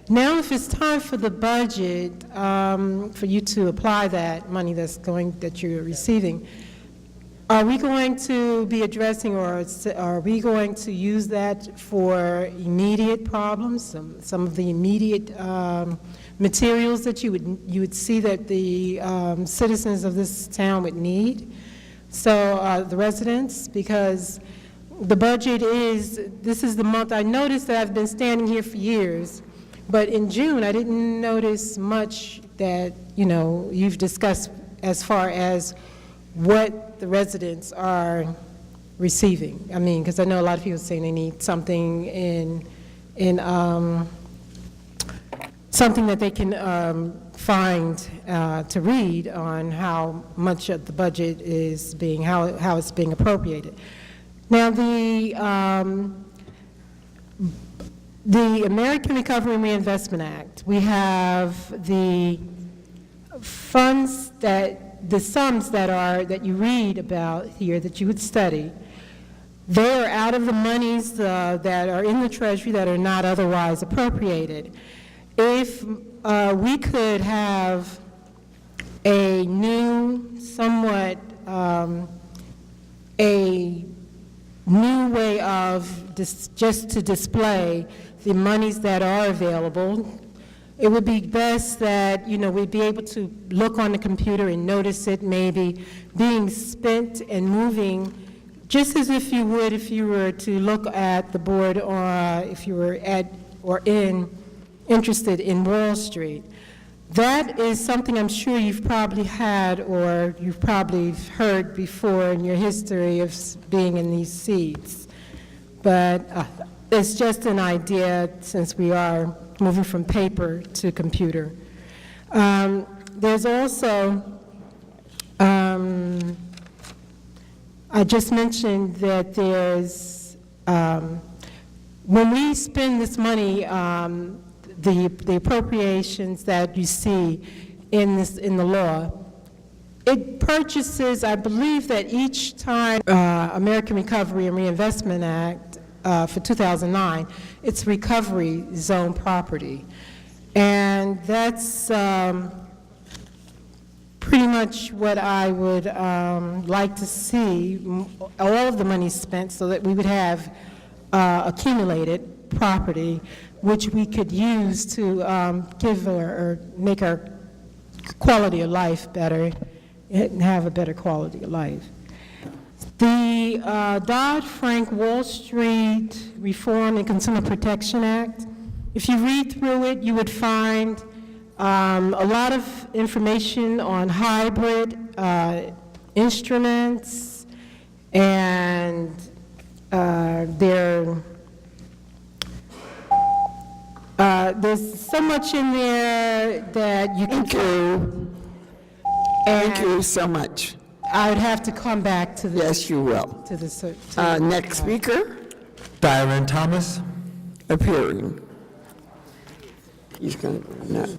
Now, if it's time for the budget, for you to apply that money that you're receiving, are we going to be addressing, or are we going to use that for immediate problems, some of the immediate materials that you would see that the citizens of this town would need? So the residents, because the budget this is the month. I noticed that I've been standing here for years, but in June I didn't notice much that, you've discussed as far as what the residents are receiving. I mean, because I know a lot of people saying they need something in something that they can find to read on how much of the budget is how it's being appropriated. Now, the American Recovery and Reinvestment Act, we have the funds the sums that you read about here that you would study. They are out of the monies that are in the Treasury that are not otherwise appropriated. If we could have a new, somewhat a new way of just to display the monies that are available, it would be best that, we'd be able to look on the computer and notice it maybe being spent and moving, just as if you would if you were to look at the board, or if you were interested in Wall Street. That is something I'm sure you've probably had, or you've probably heard before in your history of being in these seats. But it's just an idea, since we are moving from paper to computer. There's also, I just mentioned that there's, when we spend this money, the appropriations that you see in the law, it purchases, I believe that each time American Recovery and Reinvestment Act for 2009, it's recovery zone property. And that's pretty much what I would like to see, all of the money spent, so that we would have accumulated property which we could use to give or make our quality of life better and have a better quality of life. The Dodd-Frank Wall Street Reform and Consumer Protection Act, if you read through it, you would find a lot of information on hybrid instruments, and there's so much in there that you can do. Thank you so much. I would have to come back to this. Yes, you will. To this. Next speaker, Diane Thomas. appearing. He's going to, no.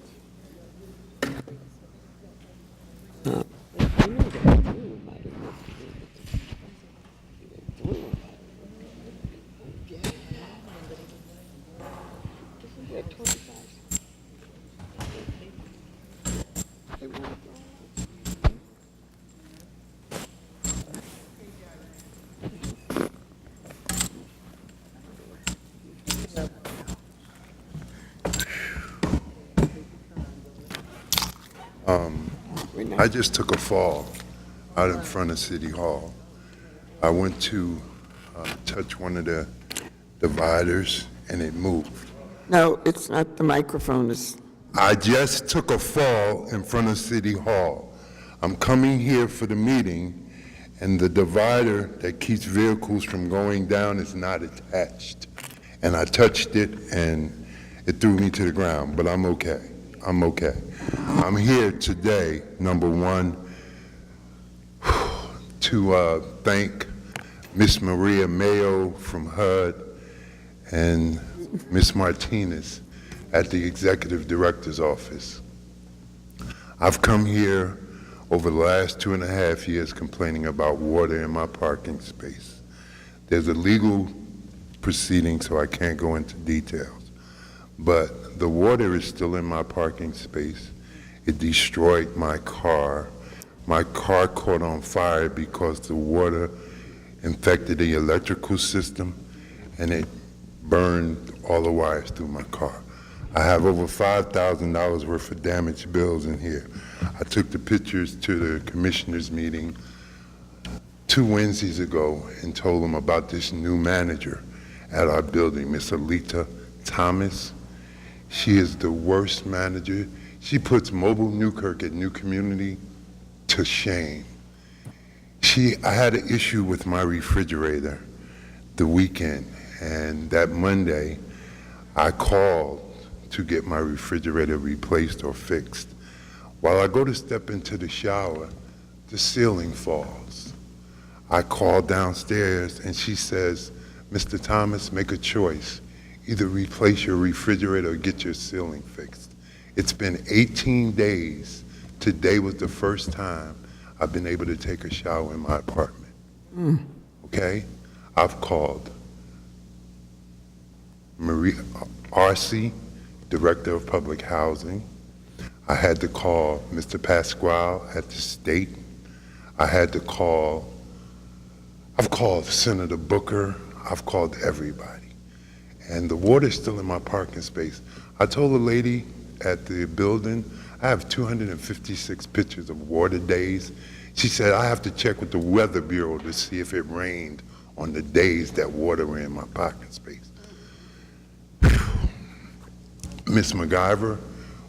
I just took a fall out in front of City Hall. I went to touch one of the dividers and it moved. No, it's not the microphone. It's I just took a fall in front of City Hall. I'm coming here for the meeting and the divider that keeps vehicles from going down is not attached. And I touched it and it threw me to the ground, but I'm okay. I'm okay. I'm here today, number one, to thank Miss Maria Mayo from HUD and Miss Martinez at the Executive Director's Office. I've come here over the last 2.5 years complaining about water in my parking space. There's a legal proceeding, so I can't go into details, but the water is still in my parking space. It destroyed my car. My car caught on fire because the water infected the electrical system and it burned all the wires through my car. I have over $5,000 worth of damaged bills in here. I took the pictures to the commissioners meeting 2 Wednesdays ago and told them about this new manager at our building, Miss Alita Thomas. She is the worst manager. She puts Mobile Newkirk at New Community to shame. I had an issue with my refrigerator the weekend, and that Monday, I called to get my refrigerator replaced or fixed. While I go to step into the shower, the ceiling falls. I call downstairs, and she says, Mr. Thomas, make a choice. Either replace your refrigerator or get your ceiling fixed. It's been 18 days. Today was the first time I've been able to take a shower in my apartment. Okay? I've called Maria Arce, Director of Public Housing. I had to call Mr. Pasquale at the state. I've called Senator Booker. I've called everybody. And the water's still in my parking space. I told the lady at the building, I have 256 pictures of water days. She said, I have to check with the Weather Bureau to see if it rained on the days that water were in my parking space. Miss MacGyver,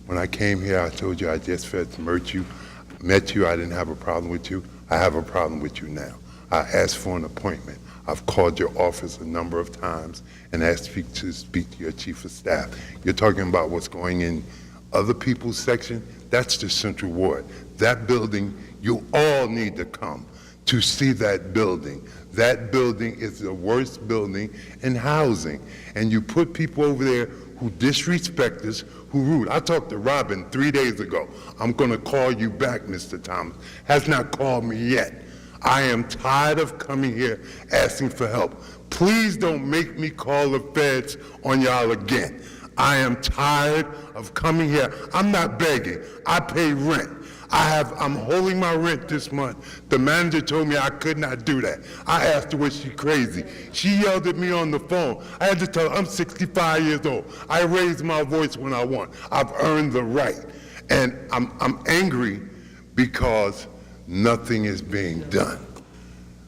when I came here, I told you I just met you, I didn't have a problem with you. I have a problem with you now. I asked for an appointment. I've called your office a number of times and asked to speak to your chief of staff. You're talking about what's going in other people's section? That's the Central Ward. That building, you all need to come to see that building. That building is the worst building in housing. And you put people over there who disrespect us, who rude. I talked to Robin 3 days ago. I'm gonna call you back, Mr. Thomas. Has not called me yet. I am tired of coming here asking for help. Please don't make me call the feds on y'all again. I am tired of coming here. I'm not begging. I pay rent. I'm holding my rent this month. The manager told me I could not do that. I asked her, was she crazy? She yelled at me on the phone. I had to tell her, I'm 65 years old. I raise my voice when I want. I've earned the right. And I'm angry because nothing is being done.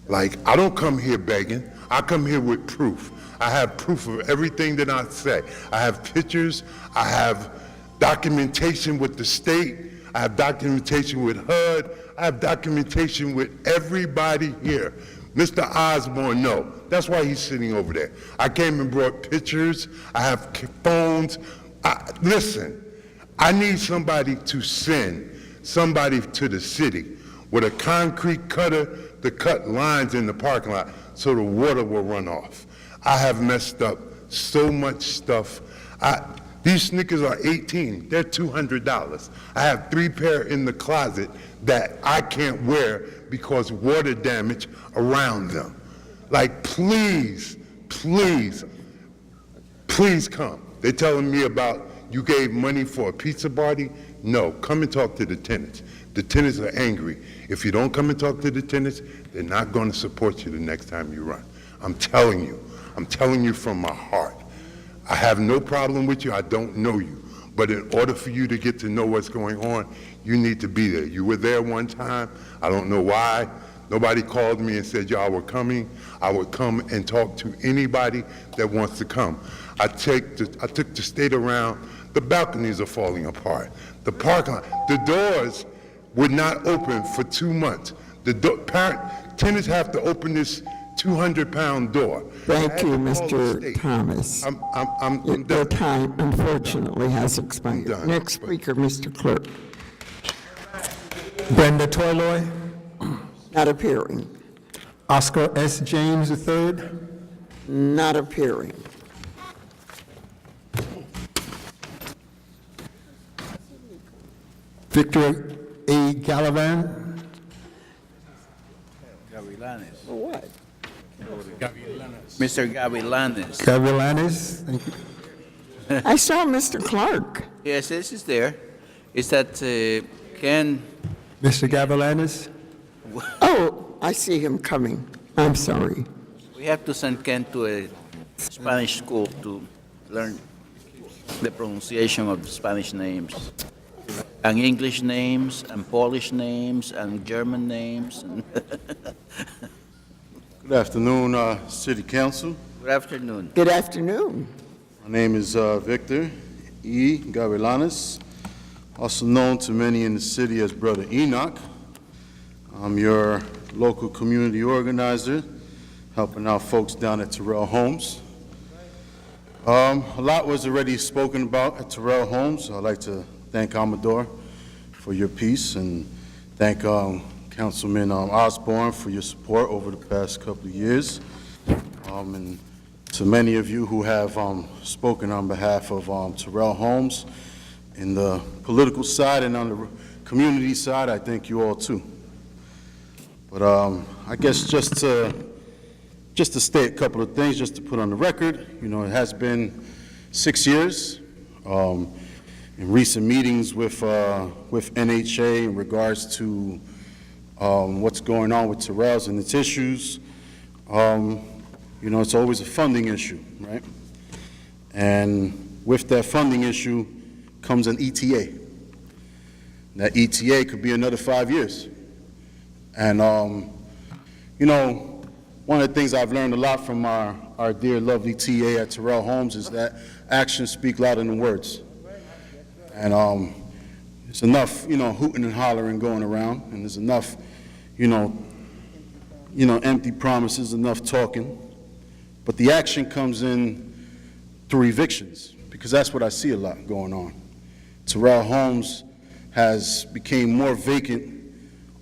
Like, I don't come here begging. I come here with proof. I have proof of everything that I say. I have pictures. I have documentation with the state. I have documentation with HUD. I have documentation with everybody here. Mr. Osborne, no. That's why he's sitting over there. I came and brought pictures. I have phones. Listen, I need somebody to send somebody to the city with a concrete cutter to cut lines in the parking lot so the water will run off. I have messed up so much stuff. These sneakers are 18, they're $200. I have 3 pair in the closet that I can't wear because water damage around them. Like, please, please, please come. They're telling me about you gave money for a pizza party. No, come and talk to the tenants. The tenants are angry. If you don't come and talk to the tenants, they're not going to support you the next time you run. I'm telling you from my heart. I have no problem with you, I don't know you. But in order for you to get to know what's going on, you need to be there. You were there one time, I don't know why. Nobody called me and said y'all were coming. I would come and talk to anybody that wants to come. I took the state around, the balconies are falling apart. The parking lot, the doors would not open for 2 months. Tenants have to open this 200-pound door. Thank you, Mr. Thomas. Your time, unfortunately, has expired. Next speaker, Mr. Clerk. Brenda Toyloy. Not appearing. Oscar S. James III. Not appearing. Victor A. Gallivan. Gavilanes. What? Mr. Gavilanes. Gavilanes, thank you. I saw Mr. Clark. Yes, this is there. Is that Ken? Mr. Gavilanes? Oh, I see him coming. I'm sorry. We have to send Ken to a Spanish school to learn the pronunciation of Spanish names, and English names, and Polish names, and German names. Good afternoon, City Council. Good afternoon. Good afternoon. My name is Victor E. Gavilanes, also known to many in the city as Brother Enoch. I'm your local community organizer, helping out folks down at Terrell Homes. A lot was already spoken about at Terrell Homes. I'd like to thank Amador for your piece and thank Councilman Osborne for your support over the past couple of years. And to many of you who have spoken on behalf of Terrell Homes, in the political side and on the community side, I thank you all too. But I guess just to state a couple of things, just to put on the record, you know, it has been 6 years. In recent meetings with NHA in regards to what's going on with Terrell's and its issues, you know, it's always a funding issue, right? And with that funding issue comes an ETA. That ETA could be another 5 years. And, you know, one of the things I've learned a lot from our dear, lovely TA at Terrell Homes is that actions speak louder than words. And it's enough, you know, hooting and hollering going around, and there's enough, you know, empty promises, enough talking. But the action comes in through evictions, because that's what I see a lot going on. Terrell Homes has become more vacant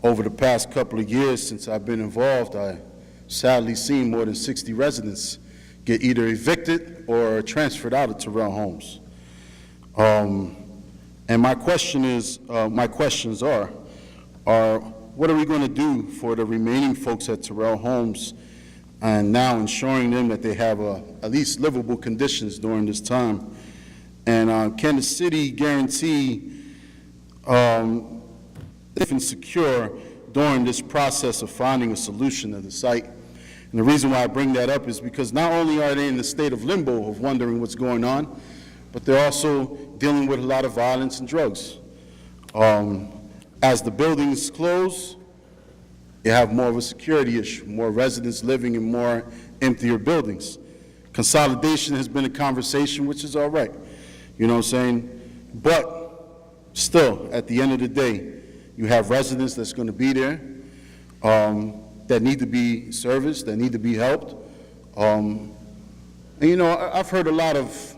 over the past couple of years since I've been involved. I sadly seen more than 60 residents get either evicted or transferred out of Terrell Homes. And my questions are what are we going to do for the remaining folks at Terrell Homes, and now ensuring them that they have at least livable conditions during this time? And can the city guarantee safe and secure during this process of finding a solution to the site? And the reason why I bring that up is because not only are they in the state of limbo of wondering what's going on, but they're also dealing with a lot of violence and drugs. As the buildings close, you have more of a security issue, more residents living in more emptier buildings. Consolidation has been a conversation, which is all right, you know what I'm saying? But still, at the end of the day, you have residents that's going to be there that need to be serviced, that need to be helped. And, you know, I've heard a lot of,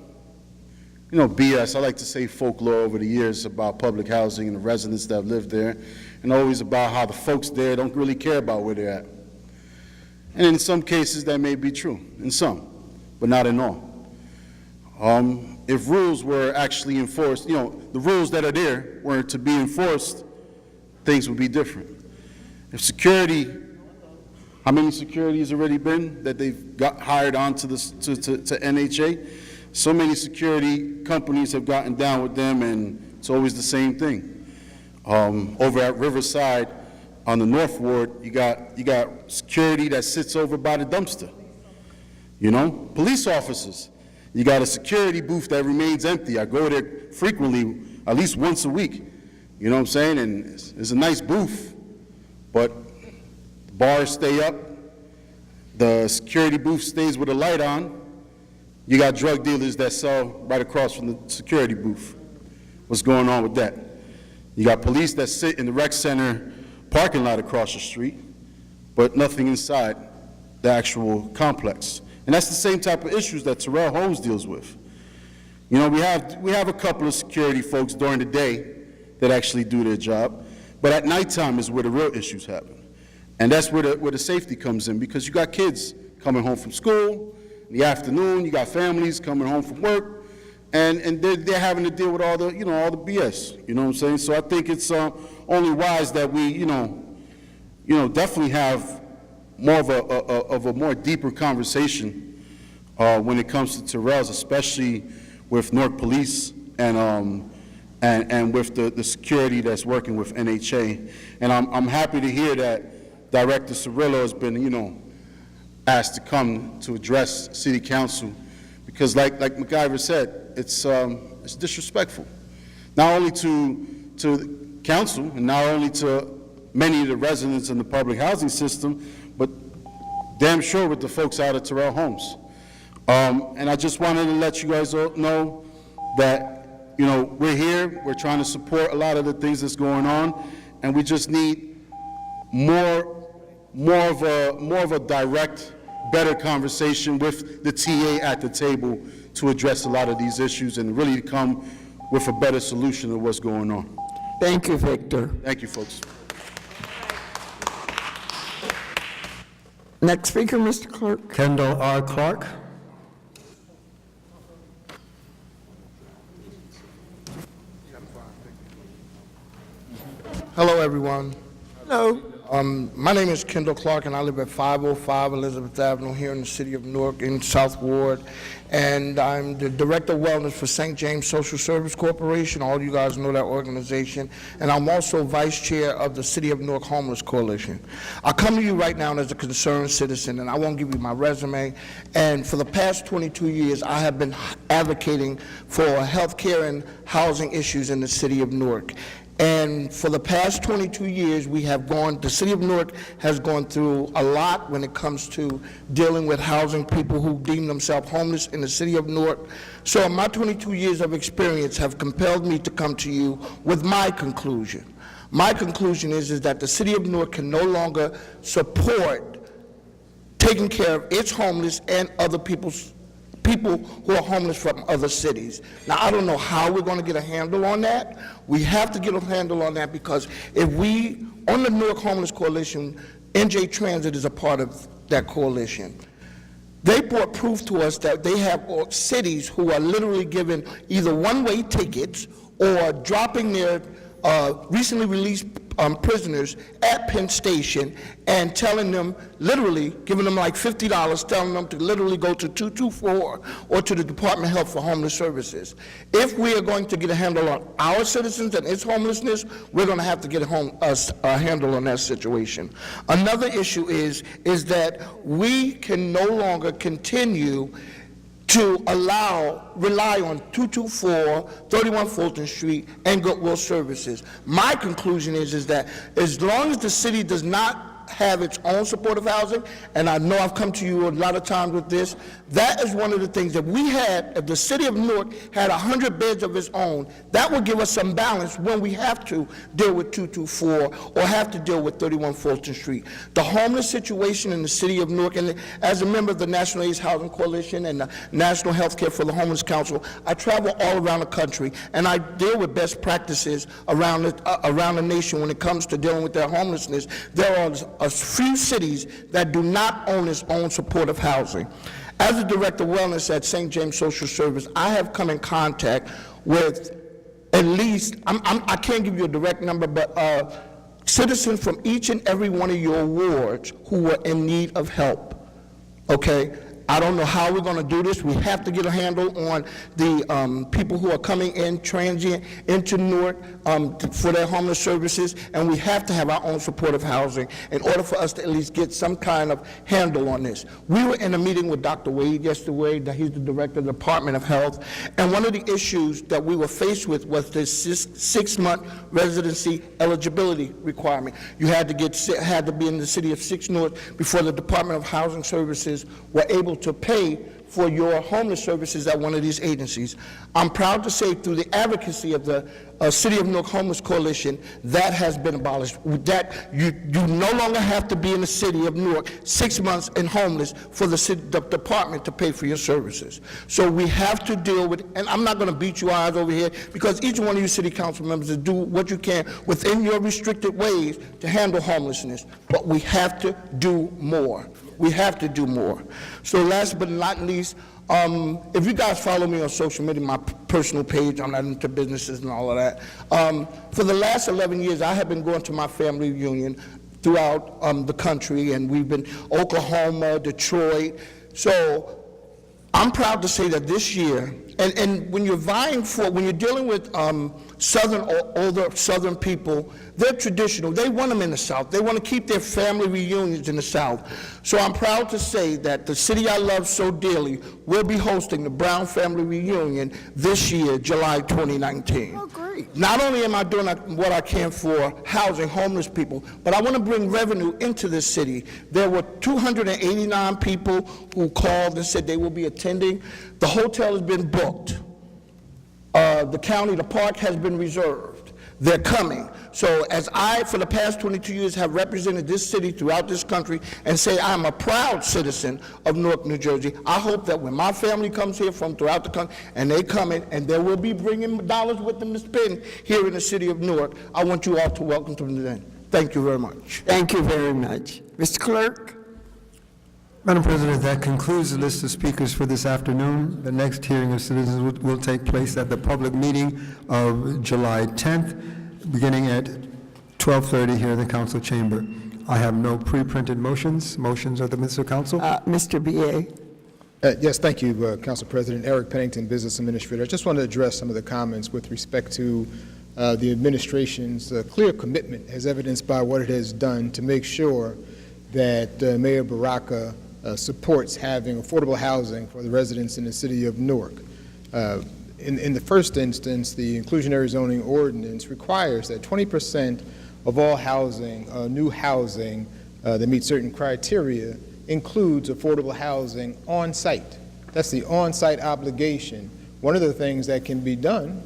you know, BS, I like to say folklore over the years about public housing and the residents that have lived there, and always about how the folks there don't really care about where they're at. And in some cases that may be true, in some, but not in all. if rules were actually enforced, the rules that are there were to be enforced, things would be different. If security, how many security has already been that they've got hired on to NHA? So many security companies have gotten down with them, and it's always the same thing. Over at Riverside, on the North Ward, you got security that sits over by the dumpster. Police officers, you got a security booth that remains empty. I go there frequently, at least once a week. You know what I'm saying? And it's a nice booth, but the bars stay up, the security booth stays with a light on. You got drug dealers that sell right across from the security booth. What's going on with that? You got police that sit in the rec center parking lot across the street, but nothing inside the actual complex. And that's the same type of issues that Terrell Holmes deals with. We have a couple of security folks during the day that actually do their job, but at nighttime is where the real issues happen. And that's where the safety comes in, because you got kids coming home from school in the afternoon, you got families coming home from work, and they're having to deal with all the BS, you know what I'm saying? So I think it's only wise that we, definitely have more of a more deeper conversation when it comes to Terrell's, especially with Newark Police and with the security that's working with NHA. And I'm happy to hear that Director Cirillo has been, asked to come to address City Council, because like MacIver said, it's disrespectful, not only to the council and not only to many of the residents in the public housing system, but damn sure with the folks out at Terrell Homes. And I just wanted to let you guys all know that, we're here, we're trying to support a lot of the things that's going on, and we just need more of a direct, better conversation with the TA at the table to address a lot of these issues and really come with a better solution to what's going on. Thank you, Victor. Thank you, folks. Next speaker, Mr. Clerk. Kendall R. Clark. Hello, everyone. Hello. My name is Kendall Clark, and I live at 505 Elizabeth Avenue here in the city of Newark in South Ward. And I'm the Director of Wellness for St. James Social Service Corporation. All you guys know that organization. And I'm also Vice Chair of the City of Newark Homeless Coalition. I come to you right now as a concerned citizen, and I won't give you my resume. And for the past 22 years, I have been advocating for health care and housing issues in the city of Newark. And for the past 22 years, the city of Newark has gone through a lot when it comes to dealing with housing people who deem themselves homeless in the city of Newark. So my 22 years of experience have compelled me to come to you with my conclusion. My conclusion is that the city of Newark can no longer support taking care of its homeless and other people who are homeless from other cities. Now, I don't know how we're going to get a handle on that. We have to get a handle on that, because if we, on the Newark Homeless Coalition, NJ Transit is a part of that coalition. They brought proof to us that they have cities who are literally giving either one-way tickets or dropping their recently released prisoners at Penn Station and telling them, literally giving them like $50, telling them to literally go to 224 or to the Department of Health for Homeless Services. If we are going to get a handle on our citizens and its homelessness, we're going to have to get a handle on that situation. Another issue is that we can no longer continue to rely on 224, 31 Fulton Street, and Goodwill Services. My conclusion is that as long as the city does not have its own supportive housing, and I know I've come to you a lot of times with this, that is one of the things that if the city of Newark had 100 beds of its own, that would give us some balance when we have to deal with 224 or have to deal with 31 Fulton Street. The homeless situation in the city of Newark, and as a member of the National AIDS Housing Coalition and the National Healthcare for the Homeless Council, I travel all around the country, and I deal with best practices around the nation when it comes to dealing with their homelessness. There are a few cities that do not own its own supportive housing. as a director of wellness at St. James Social Service, I have come in contact with at least, I can't give you a direct number, but citizens from each and every one of your wards who were in need of help, okay? I don't know how we're going to do this. We have to get a handle on the people who are coming in transient into Newark for their homeless services, and we have to have our own supportive housing in order for us to at least get some kind of handle on this. We were in a meeting with Dr. Wade yesterday, that he's the director of the Department of Health, and one of the issues that we were faced with was this 6-month residency eligibility requirement. You had to be in the city of 6 North before the Department of Housing Services were able to pay for your homeless services at one of these agencies. I'm proud to say through the advocacy of the City of Newark Homeless Coalition, that has been abolished. That you no longer have to be in the city of Newark 6 months and homeless for the department to pay for your services. So we have to deal with, and I'm not going to beat you eyes over here, because each one of you city council members is do what you can within your restricted ways to handle homelessness, but we have to do more. We have to do more. So last but not least, if you guys follow me on social media, my personal page, I'm not into businesses and all of that. For the last 11 years, I have been going to my family reunion throughout the country, and we've been Oklahoma, Detroit. So I'm proud to say that this year, and when you're when you're dealing with older Southern people, they're traditional. They want them in the South. They want to keep their family reunions in the South. So I'm proud to say that the city I love so dearly will be hosting the Brown Family Reunion this year, July 2019. Oh, great. Not only am I doing what I can for housing homeless people, but I want to bring revenue into this city. There were 289 people who called and said they will be attending. The hotel has been booked. The park has been reserved. They're coming. So as I, for the past 22 years, have represented this city throughout this country and say I'm a proud citizen of Newark, New Jersey, I hope that when my family comes here from throughout the country and they come in, and they will be bringing dollars with them to spend here in the city of Newark, I want you all to welcome them then. Thank you very much. Thank you very much. Mr. Clerk? Madam President, that concludes the list of speakers for this afternoon. The next hearing of citizens will take place at the public meeting of July 10th, beginning at 12:30 here in the council chamber. I have no pre-printed motions. Motions of the Municipal Council. Mr. B.A. Yes, thank you, Council President. Eric Pennington, Business Administrator. I just want to address some of the comments with respect to the administration's clear commitment, as evidenced by what it has done to make sure that Mayor Baraka supports having affordable housing for the residents in the city of Newark. In the first instance, the inclusionary zoning ordinance requires that 20% of all housing, new housing that meets certain criteria, includes affordable housing on site. That's the on-site obligation. One of the things that can be done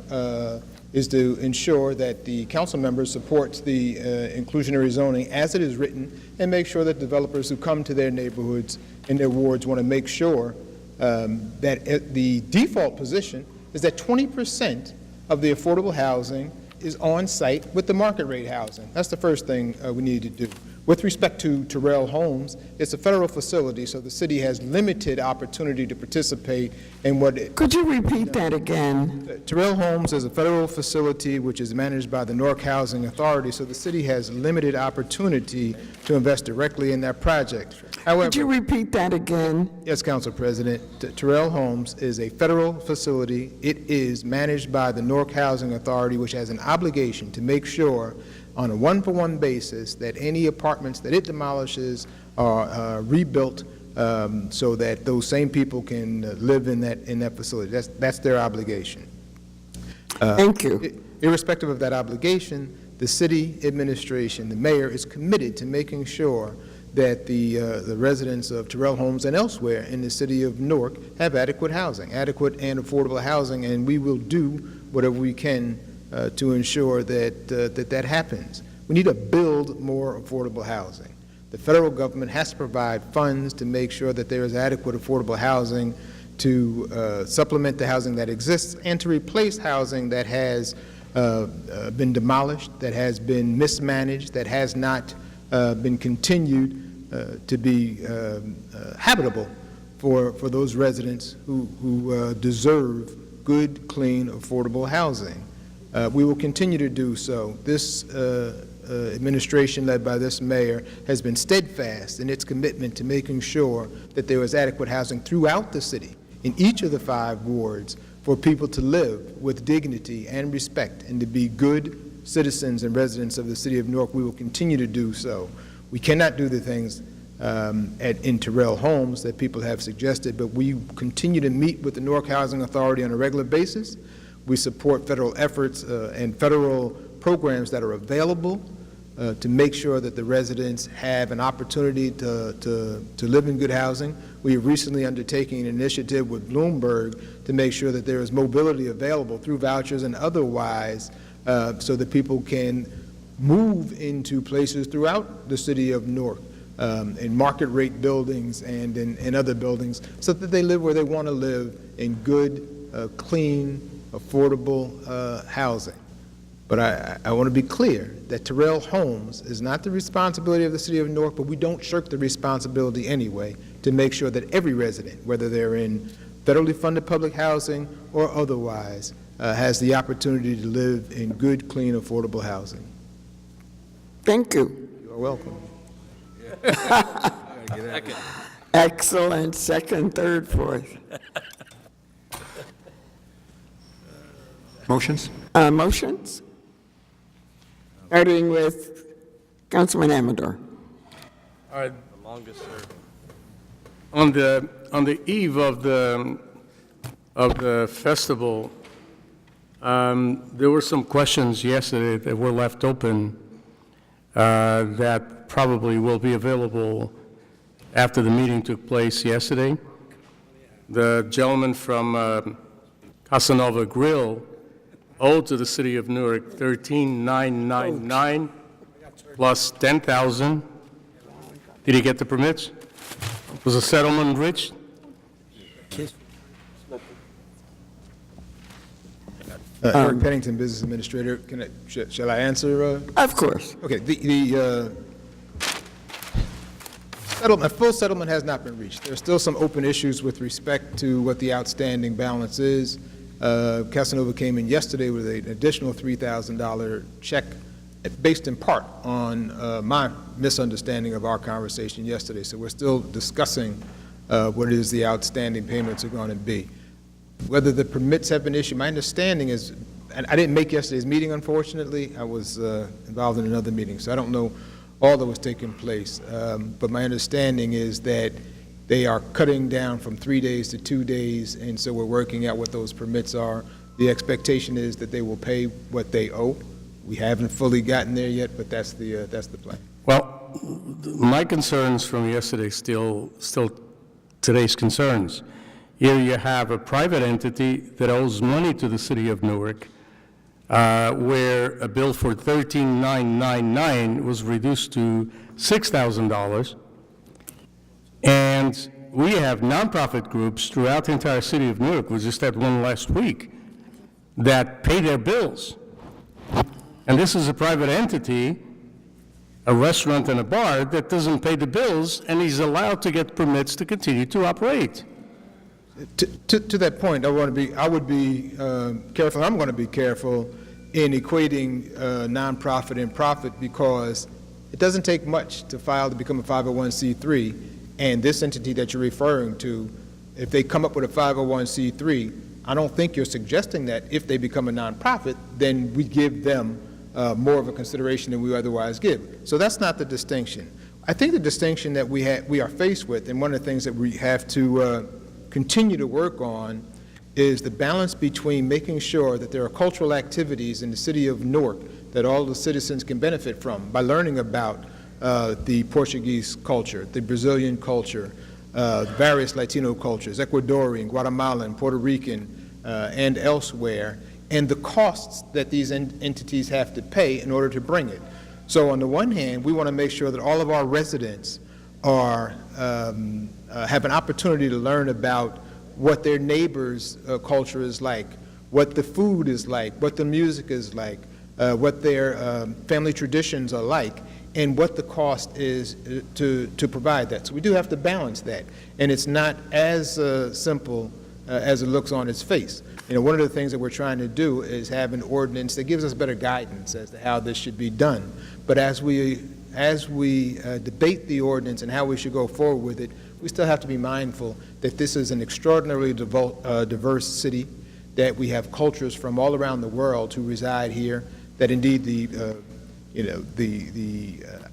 is to ensure that the council members supports the inclusionary zoning as it is written, and make sure that developers who come to their neighborhoods and their wards want to make sure that the default position is that 20% of the affordable housing is on site with the market rate housing. That's the first thing we need to do. With respect to Terrell Homes, it's a federal facility, so the city has limited opportunity to participate in what it... Could you repeat that again? Terrell Homes is a federal facility which is managed by the Newark Housing Authority, so the city has limited opportunity to invest directly in that project. However, could you repeat that again? Yes, Council President. Terrell Homes is a federal facility. It is managed by the Newark Housing Authority, which has an obligation to make sure on a one-for-one basis that any apartments that it demolishes are rebuilt so that those same people can live in that facility. That's their obligation. Thank you. Irrespective of that obligation, the city administration, the mayor, is committed to making sure that the residents of Terrell Homes and elsewhere in the city of Newark have adequate housing, adequate and affordable housing, and we will do whatever we can to ensure that that happens. We need to build more affordable housing. The federal government has to provide funds to make sure that there is adequate affordable housing to supplement the housing that exists and to replace housing that has been demolished, that has been mismanaged, that has not been continued to be habitable for those residents who deserve good, clean, affordable housing. We will continue to do so. This administration led by this mayor has been steadfast in its commitment to making sure that there is adequate housing throughout the city, in each of the 5 wards, for people to live with dignity and respect and to be good citizens and residents of the city of Newark. We will continue to do so. We cannot do the things in Terrell Homes that people have suggested, but we continue to meet with the Newark Housing Authority on a regular basis. We support federal efforts and federal programs that are available to make sure that the residents have an opportunity to live in good housing. We have recently undertaken an initiative with Bloomberg to make sure that there is mobility available through vouchers and otherwise so that people can move into places throughout the city of Newark in market rate buildings and in other buildings so that they live where they want to live in good, clean, affordable housing. But I want to be clear that Terrell Homes is not the responsibility of the city of Newark, but we don't shirk the responsibility anyway to make sure that every resident, whether they're in federally funded public housing or otherwise, has the opportunity to live in good, clean, affordable housing. Thank you. You're welcome. Excellent. Second, third, fourth. Motions? Motions? Starting with Councilman Amador. All right. The longest, sir. On the eve of the festival, there were some questions yesterday that were left open that probably will be available after the meeting took place yesterday. The gentleman from Casanova Grill owed to the city of Newark $13,999 plus $10,000. Did he get the permits? Was the settlement reached? Eric Pennington, Business Administrator. Shall I answer? Of course. Okay. The full settlement has not been reached. There are still some open issues with respect to what the outstanding balance is. Casanova came in yesterday with an additional $3,000 check based in part on my misunderstanding of our conversation yesterday. So we're still discussing what it is the outstanding payments are going to be. Whether the permits have been issued, my understanding is, and I didn't make yesterday's meeting, unfortunately. I was involved in another meeting, so I don't know all that was taking place. But my understanding is that they are cutting down from 3 days to 2 days, and so we're working out what those permits are. The expectation is that they will pay what they owe. We haven't fully gotten there yet, but that's the plan. Well, my concerns from yesterday still today's concerns. Here you have a private entity that owes money to the city of Newark, where a bill for $13,999 was reduced to $6,000. And we have nonprofit groups throughout the entire city of Newark, we just had one last week, that pay their bills. And this is a private entity, a restaurant and a bar, that doesn't pay the bills and is allowed to get permits to continue to operate. To that point, I would be careful. I'm going to be careful in equating nonprofit and profit, because it doesn't take much to file to become a 501c3. And this entity that you're referring to, if they come up with a 501c3, I don't think you're suggesting that if they become a nonprofit, then we give them more of a consideration than we otherwise give. So that's not the distinction. I think the distinction that we are faced with, and one of the things that we have to continue to work on, is the balance between making sure that there are cultural activities in the city of Newark that all the citizens can benefit from by learning about the Portuguese culture, the Brazilian culture, various Latino cultures, Ecuadorian, Guatemalan, Puerto Rican, and elsewhere, and the costs that these entities have to pay in order to bring it. So on the one hand, we want to make sure that all of our residents are have an opportunity to learn about what their neighbor's culture is like, what the food is like, what the music is like, what their family traditions are like. and what the cost is to provide that. So we do have to balance that, and it's not as simple as it looks on its face. You know, one of the things that we're trying to do is have an ordinance that gives us better guidance as to how this should be done. But as we debate the ordinance and how we should go forward with it, we still have to be mindful that this is an extraordinarily diverse city, that we have cultures from all around the world who reside here, that indeed the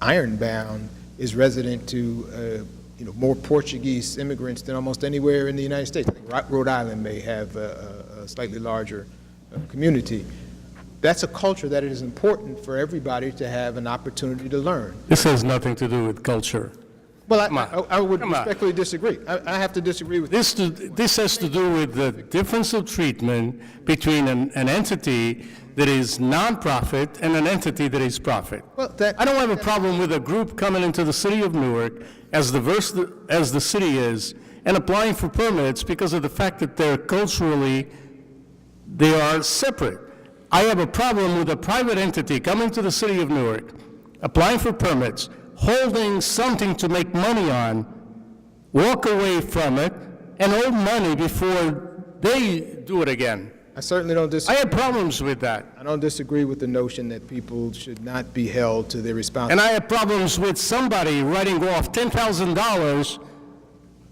Ironbound is resident to more Portuguese immigrants than almost anywhere in the United States. I think Rhode Island may have a slightly larger community. That's a culture that it is important for everybody to have an opportunity to learn. This has nothing to do with culture. Well, I would respectfully disagree. I have to disagree with this. This has to do with the difference of treatment between an entity that is nonprofit and an entity that is profit. Well, I don't have a problem with a group coming into the city of Newark, as diverse as the city is, and applying for permits because of the fact that they're culturally, they are separate. I have a problem with a private entity coming to the city of Newark, applying for permits, holding something to make money on, walk away from it, and owe money before they do it again. I certainly don't disagree. I have problems with that. I don't disagree with the notion that people should not be held to their responsibility. And I have problems with somebody writing off $10,000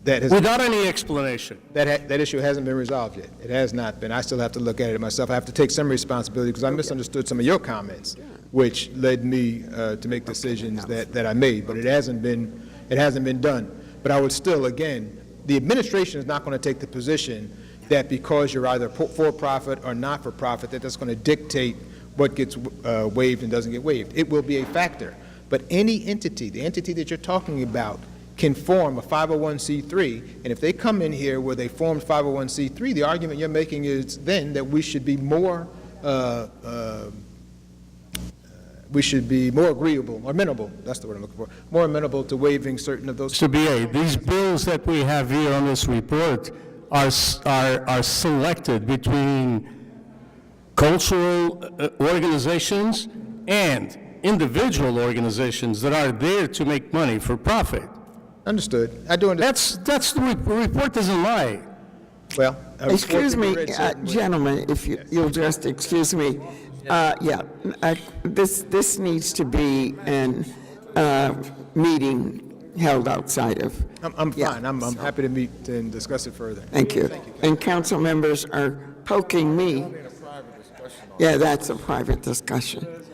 without any explanation. That issue hasn't been resolved yet. It has not been. I still have to look at it myself. I have to take some responsibility because I misunderstood some of your comments, which led me to make decisions that I made. But it hasn't been done. But I would still, again, the administration is not going to take the position that because you're either for-profit or not-for-profit, that's going to dictate what gets waived and doesn't get waived. It will be a factor. But any entity, the entity that you're talking about, can form a 501c3, and if they come in here with a formed 501c3, the argument you're making is then that we should be more agreeable, or amenable, that's the word I'm looking for, more amenable to waiving certain of those. Mr. B.A., these bills that we have here on this report are selected between cultural organizations and individual organizations that are there to make money for profit. Understood. I do understand. That's the report doesn't lie. Well, excuse me, gentlemen, if you'll just excuse me. This needs to be an meeting held outside of. I'm fine. I'm happy to meet and discuss it further. Thank you. And council members are poking me. Yeah, that's a private discussion.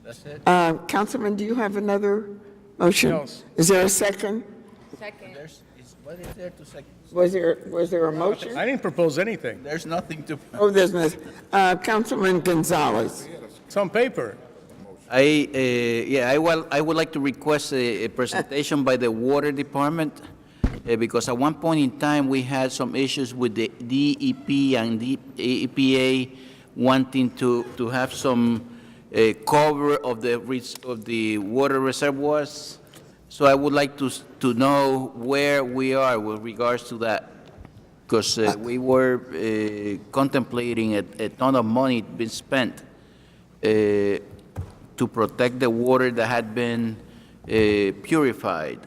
That's it? Councilman, do you have another motion? No. Is there a second? Second. What is there to second? Was there a motion? I didn't propose anything. There's nothing to. Oh, there's no. Councilman Gonzalez. It's on paper. I would like to request a presentation by the Water Department, because at one point in time, we had some issues with the DEP and the EPA wanting to have some cover of the water reservoirs. So I would like to know where we are with regards to that, because we were contemplating a ton of money being spent to protect the water that had been purified.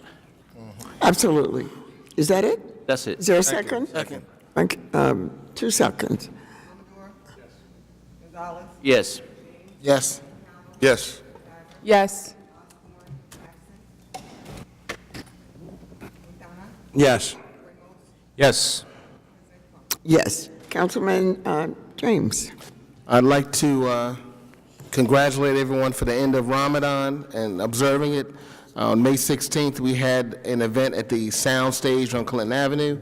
Absolutely. Is that it? That's it. Is there a second? Second. 2 seconds. Yes. Yes. Yes. Yes. Yes. Yes. Yes. Councilman James. I'd like to congratulate everyone for the end of Ramadan and observing it. On May 16th, we had an event at the Sound Stage on Clinton Avenue.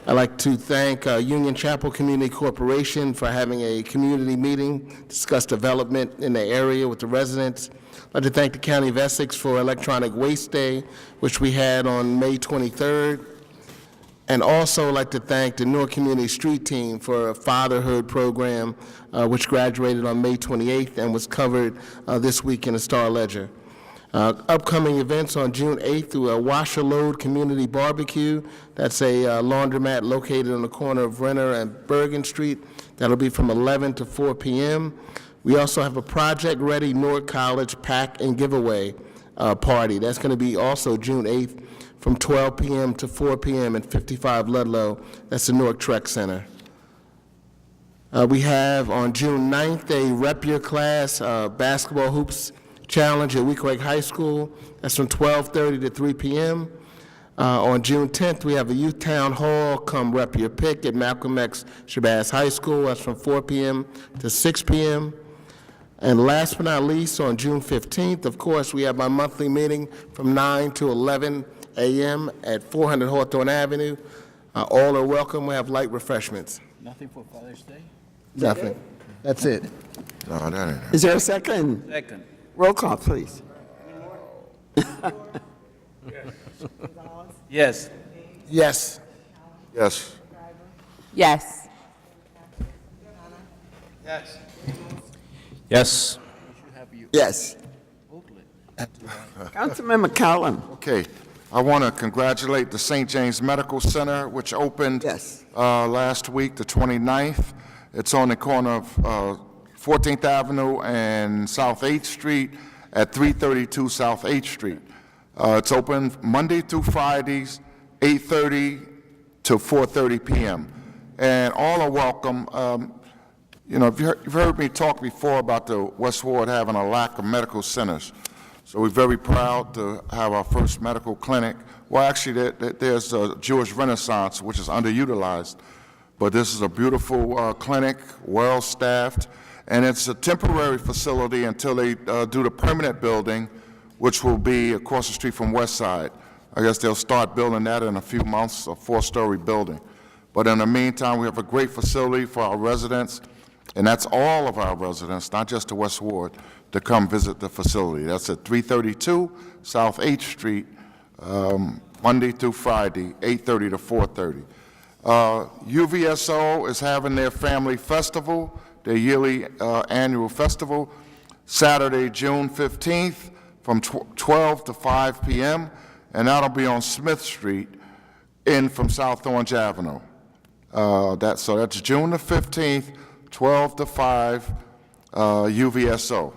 I'd like to thank Union Chapel Community Corporation for having a community meeting, discuss development in the area with the residents. I'd like to thank the County of Essex for Electronic Waste Day, which we had on May 23rd. And also I'd like to thank the Newark Community Street Team for a fatherhood program, which graduated on May 28th and was covered this week in the Star Ledger. Upcoming events on June 8th through a Wash a Load Community Barbecue. That's a laundromat located on the corner of Renner and Bergen Street. That'll be from 11 to 4 p.m. We also have a Project Ready Newark College Pack and Giveaway party. That's going to be also June 8th from 12 p.m. to 4 p.m. at 55 Ludlow. That's the Newark Trek Center. We have on June 9th a Rep Your Class basketball hoops challenge at Weequahic High School. That's from 12:30 to 3 p.m. On June 10th, we have a Youth Town Hall Come Rep Your Pick at Malcolm X Shabazz High School. That's from 4 p.m. to 6 p.m. And last but not least, on June 15th, of course, we have our monthly meeting from 9 to 11 a.m. at 400 Hawthorne Avenue. All are welcome. We have light refreshments. Nothing for Father's Day? Nothing. That's it. No, that ain't it. Is there a second? Second. Roll call, please. Yes. Yes. Yes. Yes. Yes. Yes. Yes. Councilman McCollum. Okay. I want to congratulate the St. James Medical Center, which opened last week, the 29th. It's on the corner of 14th Avenue and South 8th Street at 332 South 8th Street. It's open Monday through Fridays, 8:30 to 4:30 p.m. And all are welcome. You know, you've heard me talk before about the West Ward having a lack of medical centers. So we're very proud to have our first medical clinic. Well, actually, there's a Jewish Renaissance, which is underutilized. But this is a beautiful clinic, well-staffed, and it's a temporary facility until they do the permanent building, which will be across the street from West Side. I guess they'll start building that in a few months, a 4-story building. But in the meantime, we have a great facility for our residents, and that's all of our residents, not just the West Ward, to come visit the facility. That's at 332 South 8th Street, Monday through Friday, 8:30 to 4:30. UVSO is having their family festival, their yearly annual festival, Saturday, June 15th from 12 to 5 p.m., and that'll be on Smith Street in from South Orange Avenue. So that's June the 15th, 12 to 5, UVSO.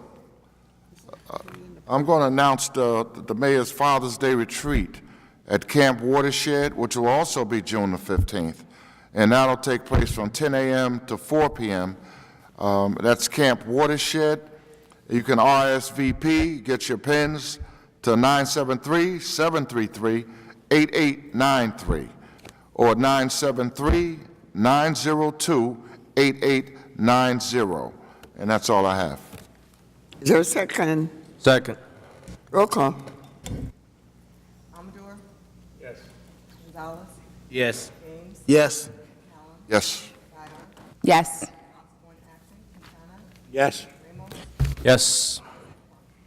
I'm going to announce the Mayor's Father's Day Retreat at Camp Watershed, which will also be June the 15th. And that'll take place from 10 a.m. to 4 p.m. That's Camp Watershed. You can RSVP, get your pins to 973-733-8893 or 973-902-8890. And that's all I have. Is there a second? Second. Roll call. Yes. Yes. Yes. Yes. Yes. Yes.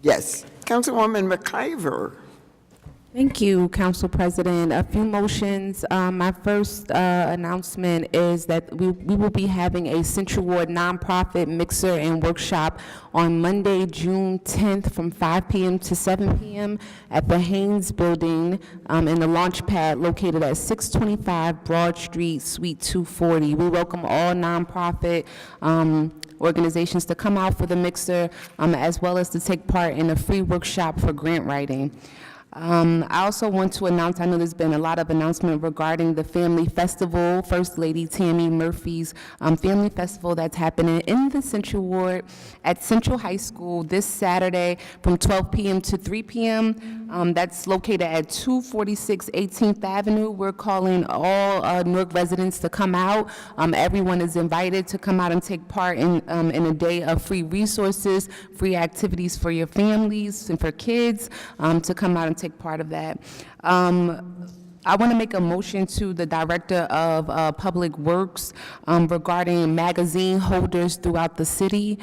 Yes. Councilwoman McIver. Thank you, Council President. A few motions. My first announcement is that we will be having a Central Ward nonprofit mixer and workshop on Monday, June 10th from 5 p.m. to 7 p.m. at the Haynes Building in the launch pad located at 625 Broad Street, Suite 240. We welcome all nonprofit organizations to come out for the mixer as well as to take part in a free workshop for grant writing. I also want to announce, I know there's been a lot of announcement regarding the Family Festival, First Lady Tammy Murphy's Family Festival that's happening in the Central Ward at Central High School this Saturday from 12 p.m. to 3 p.m. That's located at 246 18th Avenue. We're calling all Newark residents to come out. Everyone is invited to come out and take part in a day of free resources, free activities for your families and for kids to come out and take part of that. I want to make a motion to the Director of Public Works regarding magazine holders throughout the city,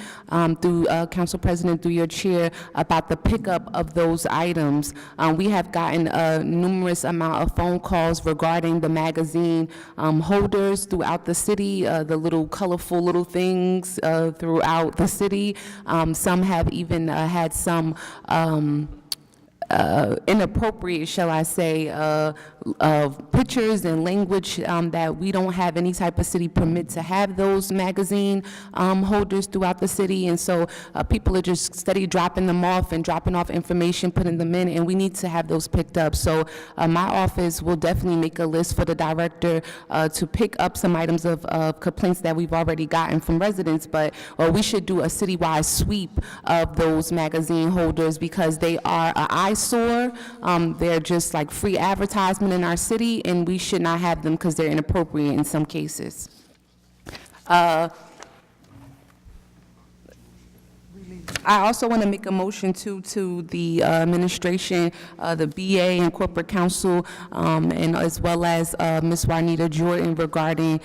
through Council President, through your chair, about the pickup of those items. We have gotten a numerous amount of phone calls regarding the magazine holders throughout the city, the little colorful little things throughout the city. Some have even had some inappropriate, shall I say, of pictures and language that we don't have any type of city permit to have those magazine holders throughout the city, and so people are just steady dropping them off and dropping off information, putting them in, and we need to have those picked up. So my office will definitely make a list for the director to pick up some items of complaints that we've already gotten from residents, but we should do a citywide sweep of those magazine holders because they are an eyesore. They're just like free advertisement in our city, and we should not have them because they're inappropriate in some cases. I also want to make a motion to the administration, the BA and corporate counsel, and as well as Ms. Juanita Jordan regarding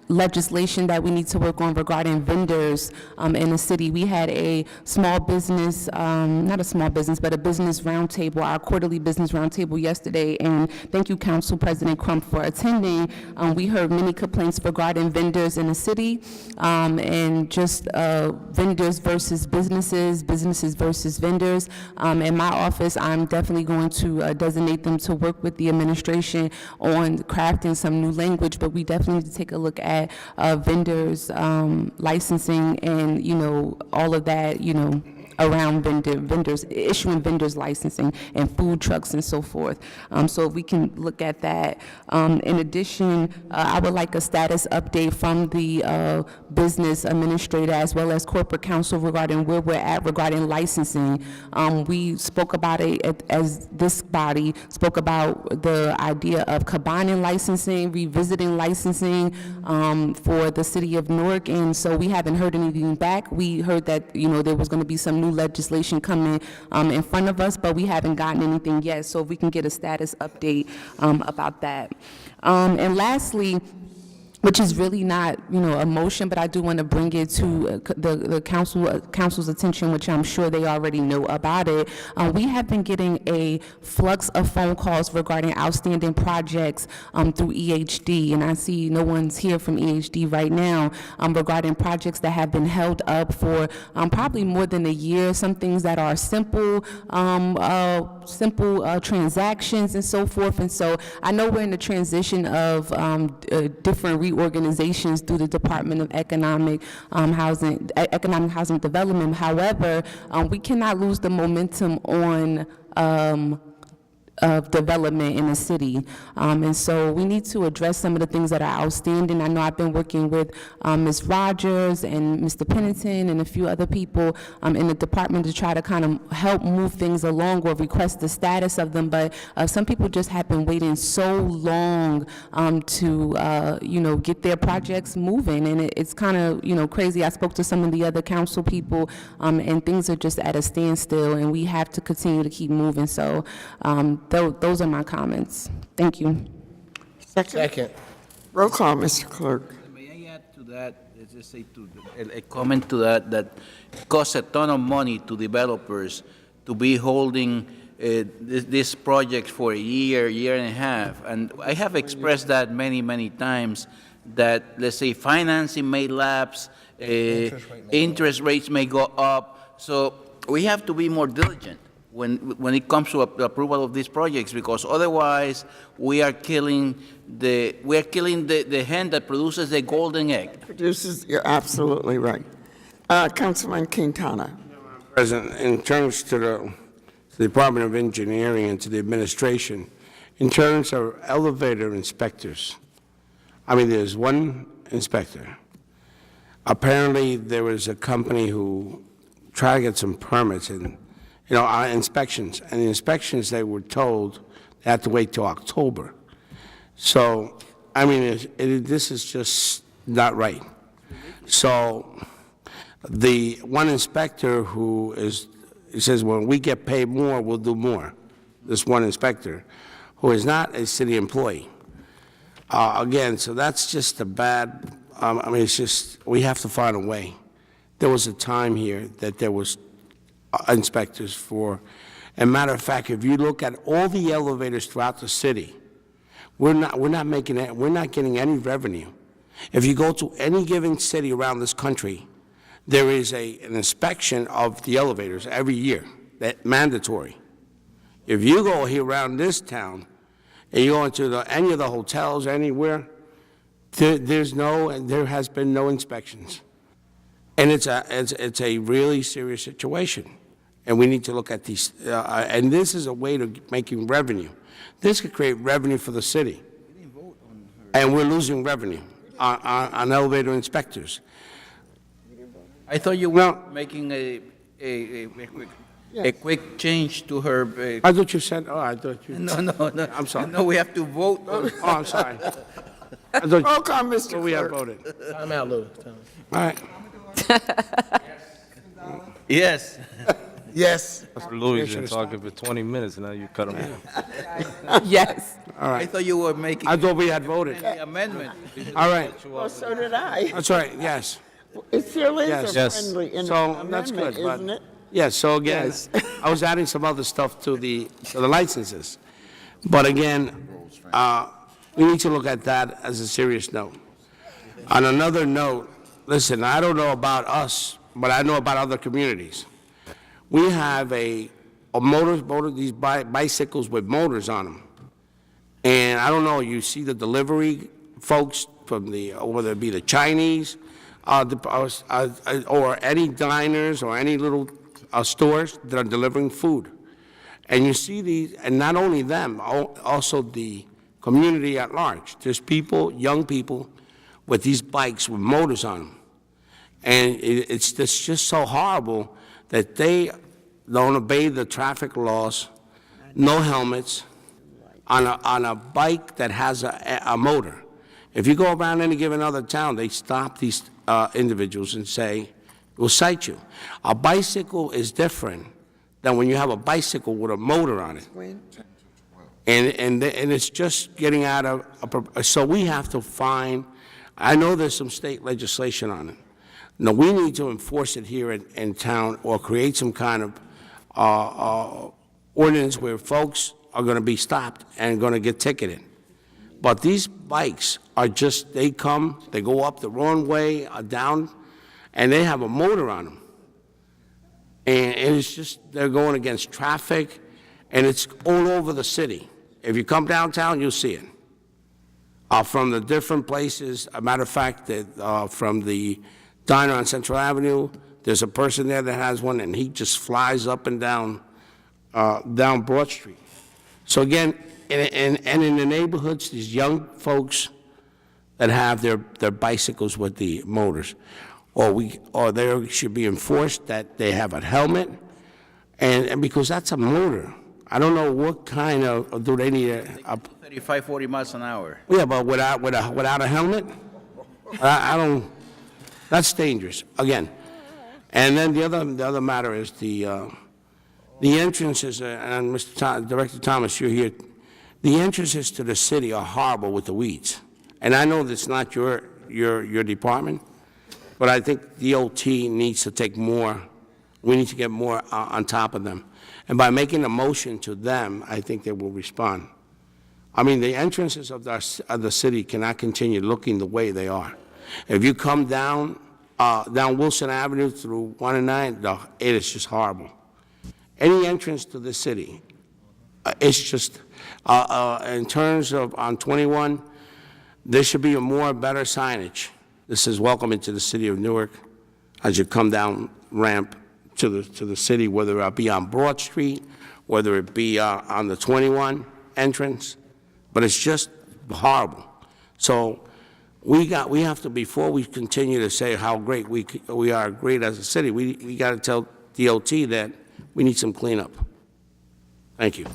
legislation that we need to work on regarding vendors in the city. We had a small business, not a small business, but a business roundtable, our quarterly business roundtable yesterday, and thank you, Council President Crump, for attending. We heard many complaints regarding vendors in the city, and just vendors versus businesses, businesses versus vendors. In my office, I'm definitely going to designate them to work with the administration on crafting some new language, but we definitely need to take a look at vendors licensing and, you know, all of that, you know, around vendors, issuing vendors licensing and food trucks and so forth. So if we can look at that. In addition, I would like a status update from the business administrator as well as corporate counsel regarding where we're at regarding licensing. We spoke about it as this body spoke about the idea of combining licensing, revisiting licensing for the city of Newark, and so we haven't heard anything back. We heard that, you know, there was going to be some new legislation coming in front of us, but we haven't gotten anything yet, so if we can get a status update about that. And lastly, which is really not, you know, a motion, but I do want to bring it to the council's attention, which I'm sure they already know about it. We have been getting a flux of phone calls regarding outstanding projects through EHD, and I see no one's here from EHD right now regarding projects that have been held up for probably more than a year. Some things that are simple transactions and so forth. And so I know we're in the transition of different reorganizations through the Department of Economic Housing Development. However, we cannot lose the momentum on of development in the city. And so we need to address some of the things that are outstanding. I know I've been working with Ms. Rogers and Mr. Pennington and a few other people in the department to try to kind of help move things along or request the status of them, but some people just have been waiting so long to, you know, get their projects moving, and it's kind of, you know, crazy. I spoke to some of the other council people, and things are just at a standstill, and we have to continue to keep moving. So those are my comments. Thank you. Second. Roll call, Mr. Clerk. May I add to that, let's just say a comment to that it costs a ton of money to developers to be holding this project for a year and a half. And I have expressed that many times, that, let's say, financing may lapse, interest rates may go up. So we have to be more diligent when it comes to the approval of these projects, because otherwise we are killing the hen that produces the golden egg. You're absolutely right. Councilman Quintana. President, in terms to the Department of Engineering and to the administration, in terms of elevator inspectors, I mean, there's one inspector. Apparently, there was a company who tried to get some permits and, you know, inspections. And the inspections, they were told they had to wait till October. So, I mean, this is just not right. So, the one inspector he says, when we get paid more, we'll do more. This one inspector, who is not a city employee. Again, so that's just a bad, I mean, it's just, we have to find a way. There was a time here that there was inspectors for, and matter of fact, if you look at all the elevators throughout the city, we're not getting any revenue. If you go to any given city around this country, there is an inspection of the elevators every year, that mandatory. If you go here around this town, and you go into any of the hotels anywhere, there has been no inspections. And it's a really serious situation. And we need to look at these, and this is a way to making revenue. This could create revenue for the city. And we're losing revenue on elevator inspectors. I thought you were making a quick change to her. I thought you said, I thought you. No. I'm sorry. No, we have to vote. Oh, I'm sorry. I thought Roll call, Mr. we have Clerk. voted. Time out, Lou. All right. Yes. Yes. Mr. Louis been talking for 20 minutes, now you cut him off. Yes. All I right. thought you were making I thought we had voted. the amendment. All right. Well, so did I. That's right, yes. It still is Yes. a friendly So that's good, amendment, isn't but, it? yes, so again, Yes. I was adding some other stuff to the licenses. But again, we need to look at that as a serious note. On another note, listen, I don't know about us, but I know about other communities. We have these bicycles with motors on them. And I don't know, you see the delivery folks from whether it be the Chinese, or any diners or any little stores that are delivering food. And you see these, and not only them, also the community at large. There's people, young people, with these bikes with motors on them. And it's just so horrible that they don't obey the traffic laws, no helmets, on a bike that has a motor. If you go around any given other town, they stop these individuals and say, we'll cite you. A bicycle is different than when you have a bicycle with a motor on it. And it's just getting out of, so we have to find, I know there's some state legislation on it. No, we need to enforce it here in town or create some kind of ordinance where folks are going to be stopped and going to get ticketed. But these bikes are just, they go up the wrong way, down, and they have a motor on them. And it's just, they're going against traffic, and it's all over the city. If you come downtown, you'll see it. From the different places, a matter of fact, from the diner on Central Avenue, there's a person there that has one, and he just flies up and down Broad Street. So again, and in the neighborhoods, these young folks that have their bicycles with the motors, or they should be enforced that they have a helmet, and because that's a motor. I don't know what kind of, do they need a 35, 40 miles an hour. yeah, but without a helmet? I don't, that's dangerous, again. And then the other matter is the entrances, and Director Thomas, you're here, the entrances to the city are horrible with the weeds. And I know that's not your department, but I think DOT needs to take more, we need to get more on top of them. And by making a motion to them, I think they will respond. I mean, the entrances of the city cannot continue looking the way they are. If you come down Wilson Avenue through 1 and 9, it is just horrible. Any entrance to the city, it's just, in terms of on 21, there should be a better signage. This is welcome into the city of Newark as you come down ramp to the city, whether it be on Broad Street, whether it be on the 21 entrance, but it's just horrible. So we have to, before we continue to say how great we are great as a city, we got to tell DOT that we need some cleanup. Thank you.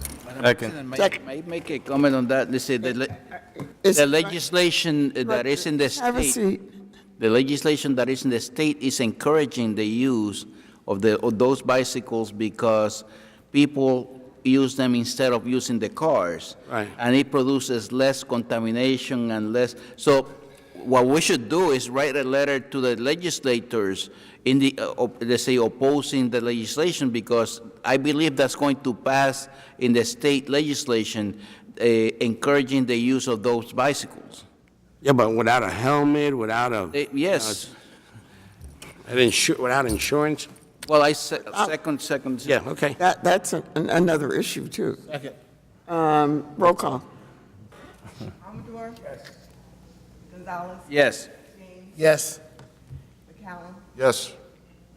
May I make a comment on that? They say the legislation that is in the state, the legislation that is in the state is encouraging the use of those bicycles because people use them instead of using the cars. Right. And it produces less contamination and less. So what we should do is write a letter to the legislators in the, let's say, opposing the legislation, because I believe that's going to pass in the state legislation, encouraging the use of those bicycles. Yeah, but without a helmet, without a... Yes. Without insurance? Well, second. Yeah, okay. That's another issue, too. Second. Roll call. Amador? Yes. Gonzalez? Yes. James? Yes. McCallum? Yes.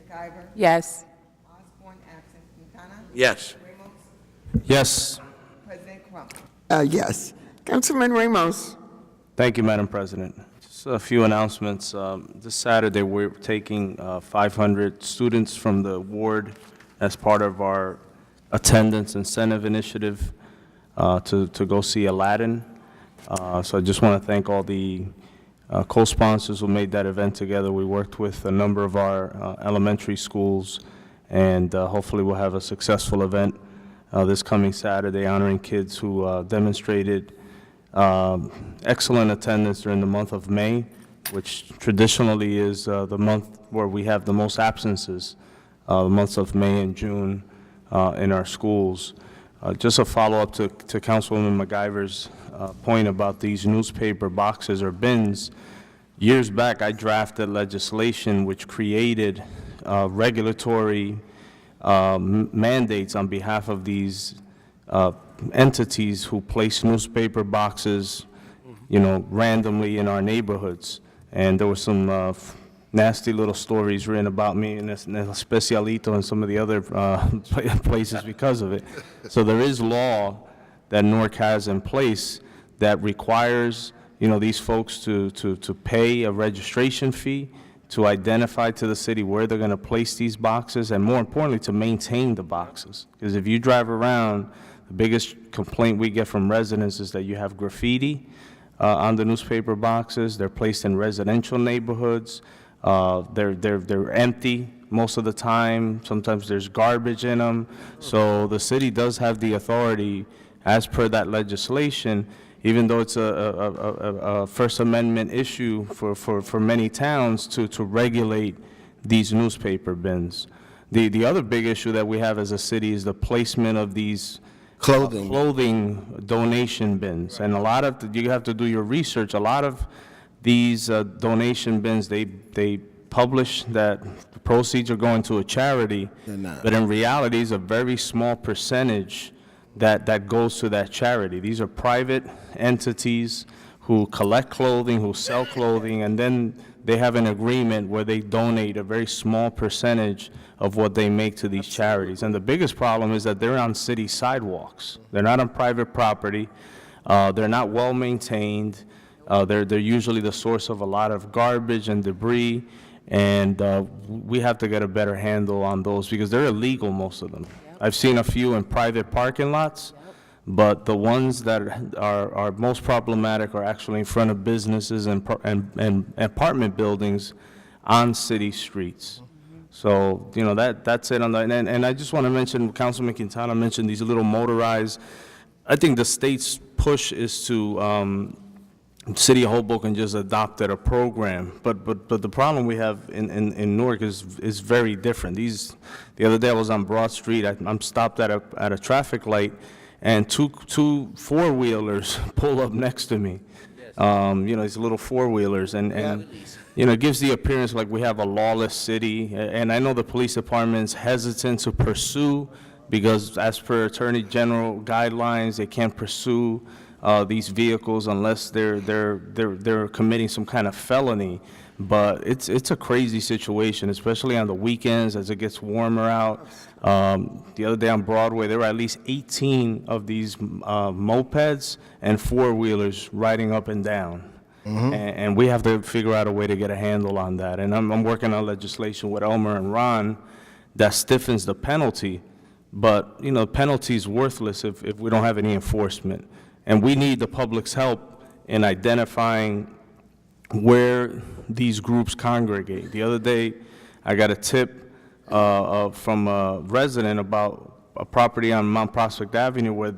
McIver? Yes. Osborne, absent. Quintana? Yes. Ramos? Yes. President Crump? Yes. Councilman Ramos. Thank you, Madam President. Just a few announcements. This Saturday, we're taking 500 students from the ward as part of our attendance incentive initiative to go see Aladdin. So I just want to thank all the co-sponsors who made that event together. We worked with a number of our elementary schools, and hopefully we'll have a successful event this coming Saturday honoring kids who demonstrated excellent attendance during the month of May, which traditionally is the month where we have the most absences, the months of May and June in our schools. Just a follow-up to Councilwoman McIver's point about these newspaper boxes or bins. Years back, I drafted legislation which created regulatory mandates on behalf of these entities who place newspaper boxes, randomly in our neighborhoods. And there were some nasty little stories written about me in Especialito and some of the other places because of it. So there is law that Newark has in place that requires, these folks to pay a registration fee, to identify to the city where they're going to place these boxes, and more importantly, to maintain the boxes. Because if you drive around, the biggest complaint we get from residents is that you have graffiti on the newspaper boxes. They're placed in residential neighborhoods. They're empty most of the time. Sometimes there's garbage in them. So the city does have the authority, as per that legislation, even though it's a First Amendment issue for many towns to regulate these newspaper bins. The other big issue that we have as a city is the placement of these clothing donation bins. And a lot of, you have to do your research, a lot of these donation bins, they publish that the proceeds are going to a charity, but in reality, it's a very small percentage that goes to that charity. These are private entities who collect clothing, who sell clothing, and then they have an agreement where they donate a very small percentage of what they make to these charities. And the biggest problem is that they're on city sidewalks. They're not on private property. They're not well maintained. They're usually the source of a lot of garbage and debris, and we have to get a better handle on those because they're illegal, most of them. I've seen a few in private parking lots, but the ones that are most problematic are actually in front of businesses and apartment buildings on city streets. So, that's it on the, and I just want to mention, Councilman Quintana mentioned these little motorized, I think the state's push is to, City of Hoboken just adopted a program, but the problem we have in Newark is very different. The other day I was on Broad Street, I'm stopped at a traffic light, and two four-wheelers pull up next to me. These little four-wheelers, and it gives the appearance like we have a lawless city, and I know the police department's hesitant to pursue, because as per Attorney General guidelines, they can't pursue these vehicles unless they're committing some kind of felony. But it's a crazy situation, especially on the weekends as it gets warmer out. The other day on Broadway, there were at least 18 of these mopeds and four-wheelers riding up and down. And we have to figure out a way to get a handle on that. And I'm working on legislation with Elmer and Ron that stiffens the penalty. But, the penalty is worthless if we don't have any enforcement. And we need the public's help in identifying where these groups congregate. The other day, I got a tip from a resident about a property on Mount Prospect Avenue where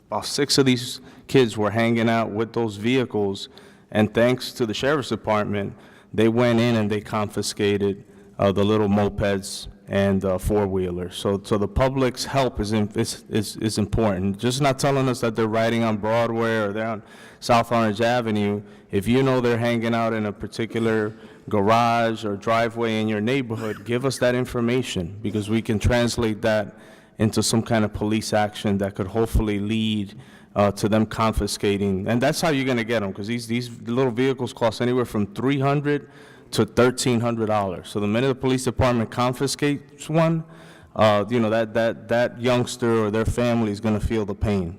about 6 of these kids were hanging out with those vehicles, and thanks to the sheriff's department, they went in and they confiscated the little mopeds and four-wheelers. So the public's help is important. Just not telling us that they're riding on Broadway or they're on South Orange Avenue. If you know they're hanging out in a particular garage or driveway in your neighborhood, give us that information, because we can translate that into some kind of police action that could hopefully lead to them confiscating. And that's how you're going to get them, because these little vehicles cost anywhere from $300 to $1,300. So the minute the police department confiscates one, that youngster or their family is going to feel the pain.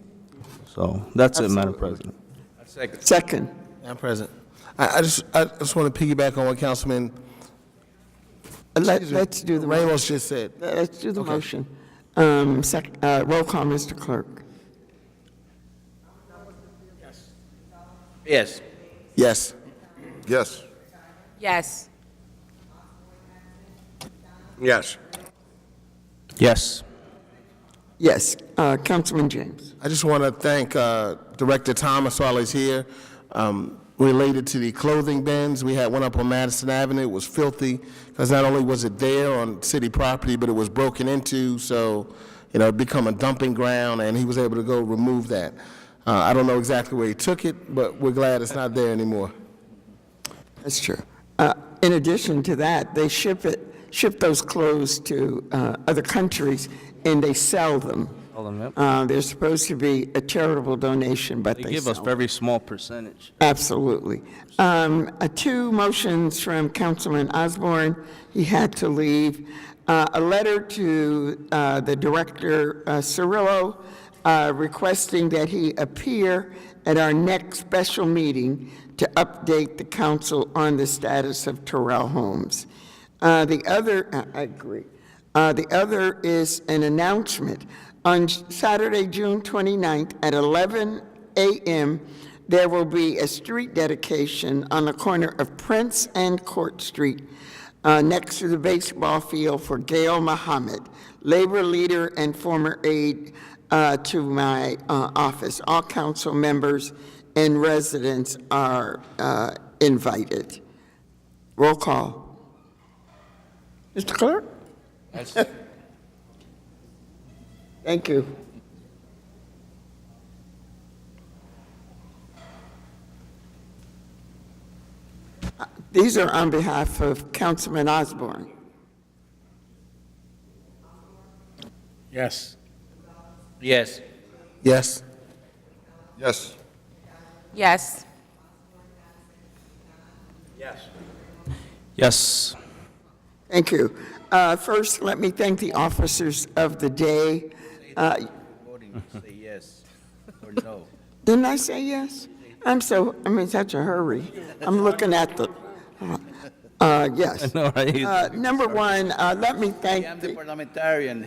So that's it, Madam President. Second. Madam President, I just want to piggyback on what Councilman Let's do the Ramos just said. Let's do the motion. Roll call, Mr. Clerk. Yes. Yes. Yes. Yes. Yes. Yes. Yes. Councilman James. I just want to thank Director Thomas while he's here. Related to the clothing bins, we had one up on Madison Avenue. It was filthy because not only was it there on city property, but it was broken into, so it become a dumping ground, and he was able to go remove that. I don't know exactly where he took it, but we're glad it's not there anymore. That's true. In addition to that, they ship those clothes to other countries, and they sell them. They're supposed to be a charitable donation, but They give us very small percentage. Absolutely. 2 motions from Councilman Osborne. He had to leave. A letter to the Director Cirillo requesting that he appear at our next special meeting to update the council on the status of Terrell Homes. The other, I agree. The other is an announcement. On Saturday, June 29th at 11 a.m., there will be a street dedication on the corner of Prince and Court Street next to the baseball field for Gail Muhammad, labor leader and former aide to my office. All council members and residents are invited. Roll call. Mr. Clerk? Thank you. These are on behalf of Councilman Osborne. Yes. Yes. Yes. Yes. Yes. Yes. Thank you. First, let me thank the officers of the day. Voting, say yes or no. Didn't I say yes? I'm in such a hurry. I'm looking at the, yes. I know, right? Number one, let me thank I'm the parliamentarian.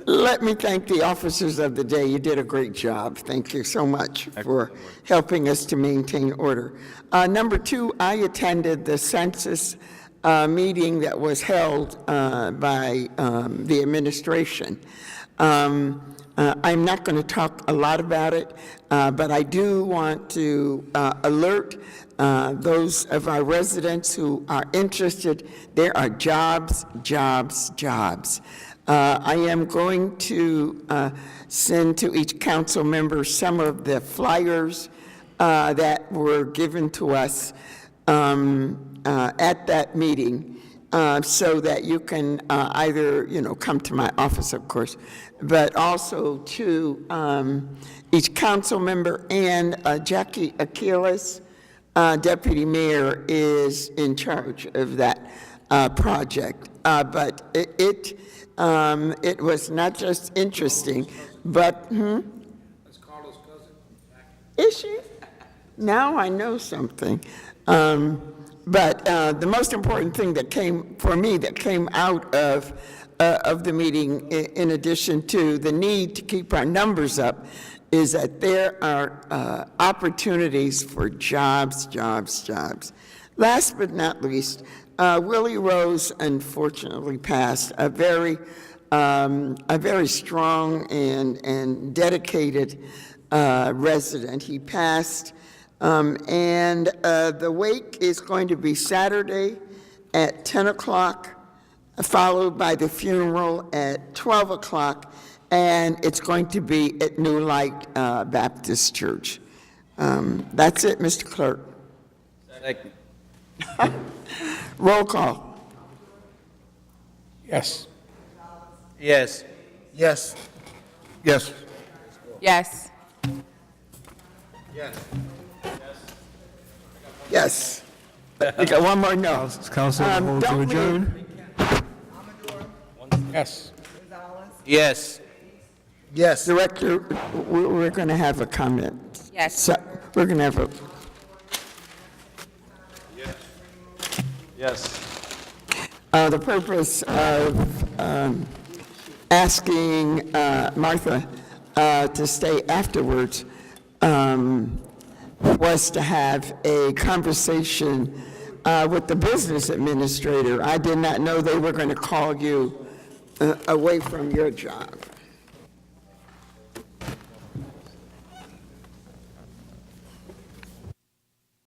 Let me thank the officers of the day. You did a great job. Thank you so much for helping us to maintain order. Number two, I attended the census meeting that was held by the administration. I'm not going to talk a lot about it, but I do want to alert those of our residents who are interested. There are jobs, jobs, jobs. I am going to send to each council member some of the flyers that were given to us at that meeting, so that you can either, come to my office, of course, but also to each council member. And Jackie Aquiles, Deputy Mayor, is in charge of that project. But it was not just interesting, but, That's Carlos' cousin. Is she? Now I know something. But the most important thing that came out of the meeting, in addition to the need to keep our numbers up, is that there are opportunities for jobs, jobs, jobs. Last but not least, Willie Rose unfortunately passed, a very strong and dedicated resident. He passed, and the wake is going to be Saturday at 10 o'clock followed by the funeral at 12 o'clock, and it's going to be at New Light Baptist Church. That's it, Mr. Clerk. Second. Roll call. Yes. Yes. Yes. Yes. Yes. Yes. We got one more no. Council vote to Don't leave. adjourn. Yes. Yes. Yes. Director, we're going to have a comment. Yes. So we're going to have a, Yes. the purpose of asking Martha to stay afterwards was to have a conversation with the business administrator. I did not know they were going to call you away from your job.